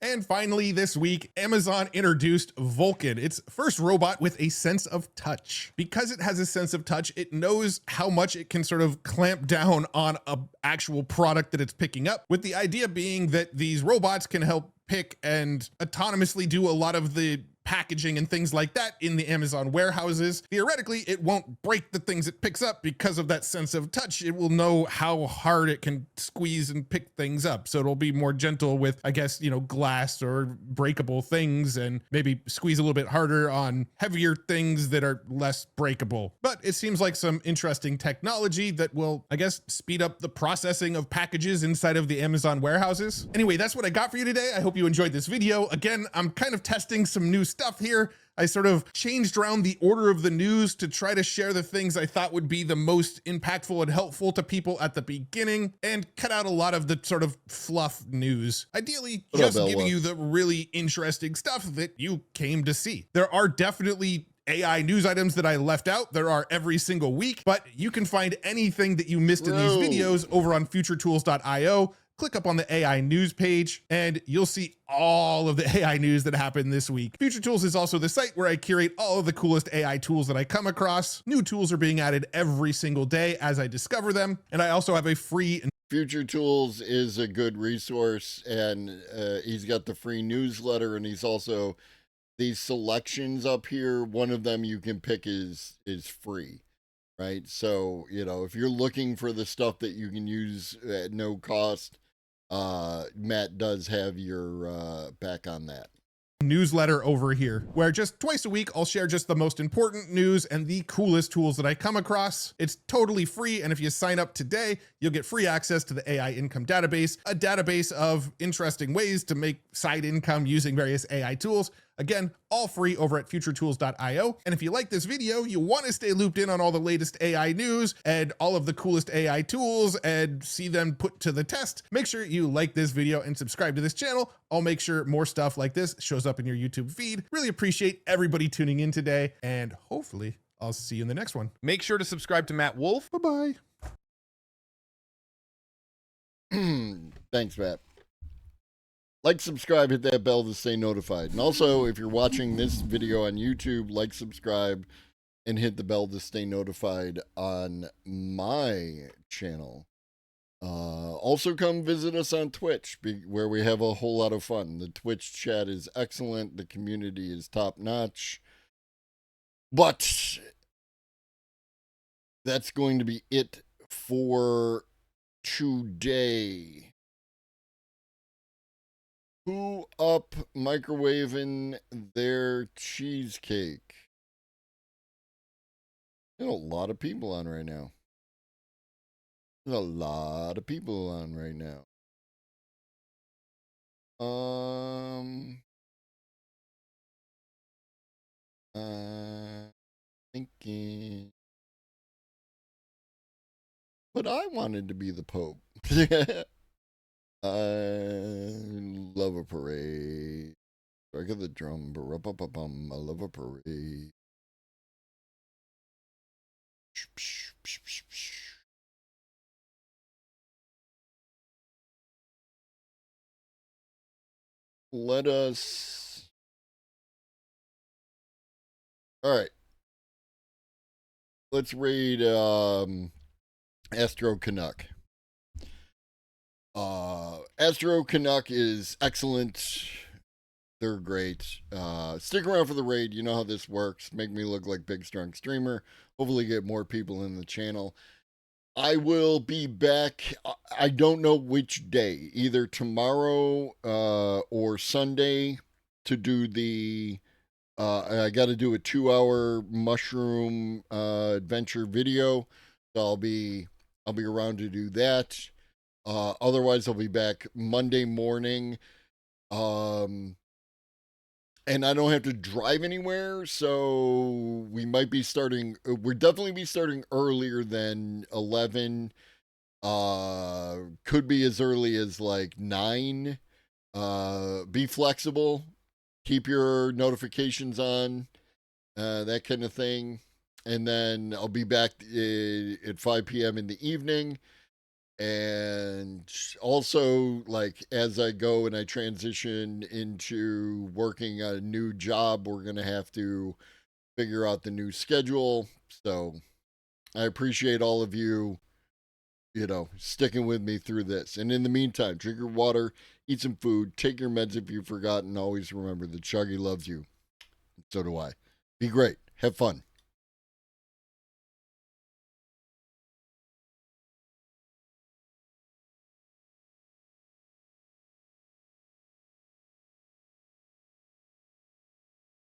S4: And finally, this week, Amazon introduced Vulcan, its first robot with a sense of touch. Because it has a sense of touch, it knows how much it can sort of clamp down on an actual product that it's picking up, with the idea being that these robots can help pick and autonomously do a lot of the packaging and things like that in the Amazon warehouses. Theoretically, it won't break the things it picks up because of that sense of touch. It will know how hard it can squeeze and pick things up. So it'll be more gentle with, I guess, glass or breakable things, and maybe squeeze a little bit harder on heavier things that are less breakable. But it seems like some interesting technology that will, I guess, speed up the processing of packages inside of the Amazon warehouses. Anyway, that's what I got for you today. I hope you enjoyed this video. Again, I'm kind of testing some new stuff here. I sort of changed around the order of the news to try to share the things I thought would be the most impactful and helpful to people at the beginning, and cut out a lot of the sort of fluff news. Ideally, just giving you the really interesting stuff that you came to see. There are definitely AI news items that I left out. There are every single week, but you can find anything that you missed in these videos over on futuretools.io. Click up on the AI news page and you'll see all of the AI news that happened this week. Future Tools is also the site where I curate all of the coolest AI tools that I come across. New tools are being added every single day as I discover them. And I also have a free...
S17: Future Tools is a good resource, and he's got the free newsletter, and he's also... these selections up here, one of them you can pick is free, right? So, if you're looking for the stuff that you can use at no cost, Matt does have your back on that.
S4: Newsletter over here, where just twice a week I'll share just the most important news and the coolest tools that I come across. It's totally free, and if you sign up today, you'll get free access to the AI income database, a database of interesting ways to make side income using various AI tools. Again, all free over at futuretools.io. And if you like this video, you want to stay looped in on all the latest AI news and all of the coolest AI tools and see them put to the test, make sure you like this video and subscribe to this channel. I'll make sure more stuff like this shows up in your YouTube feed. Really appreciate everybody tuning in today, and hopefully I'll see you in the next one.
S8: Make sure to subscribe to Matt Wolf.
S4: Bye-bye.
S17: Thanks, Matt. Like, subscribe, hit that bell to stay notified. And also, if you're watching this video on YouTube, like, subscribe, and hit the bell to stay notified on my channel. Also, come visit us on Twitch, where we have a whole lot of fun. The Twitch chat is excellent. The community is top-notch. But that's going to be it for today. Who up microwaving their cheesecake? There's a lot of people on right now. There's a lot of people on right now. Thinking. But I wanted to be the Pope. I love a parade. Strike of the drum. Ba-rum-pa-pa-bum. I love a parade. let us. All right. Let's read Astro Canuck. Astro Canuck is excellent. They're great. Stick around for the raid. You know how this works. Make me look like big, strong streamer. Hopefully get more people in the channel. I will be back. I don't know which day. Either tomorrow or Sunday to do the... I got to do a 2-hour mushroom adventure video. So I'll be around to do that. Otherwise, I'll be back Monday morning. And I don't have to drive anywhere, so we might be starting. We'll definitely be starting earlier than 11. Could be as early as like 9. Be flexible. Keep your notifications on. That kind of thing. And then I'll be back at 5 p.m. in the evening. And also, like, as I go and I transition into working a new job, we're going to have to figure out the new schedule. So I appreciate all of you, sticking with me through this. And in the meantime, drink your water, eat some food, take your meds if you've forgotten. Always remember that Chuggy loves you. So do I. Be great. Have fun.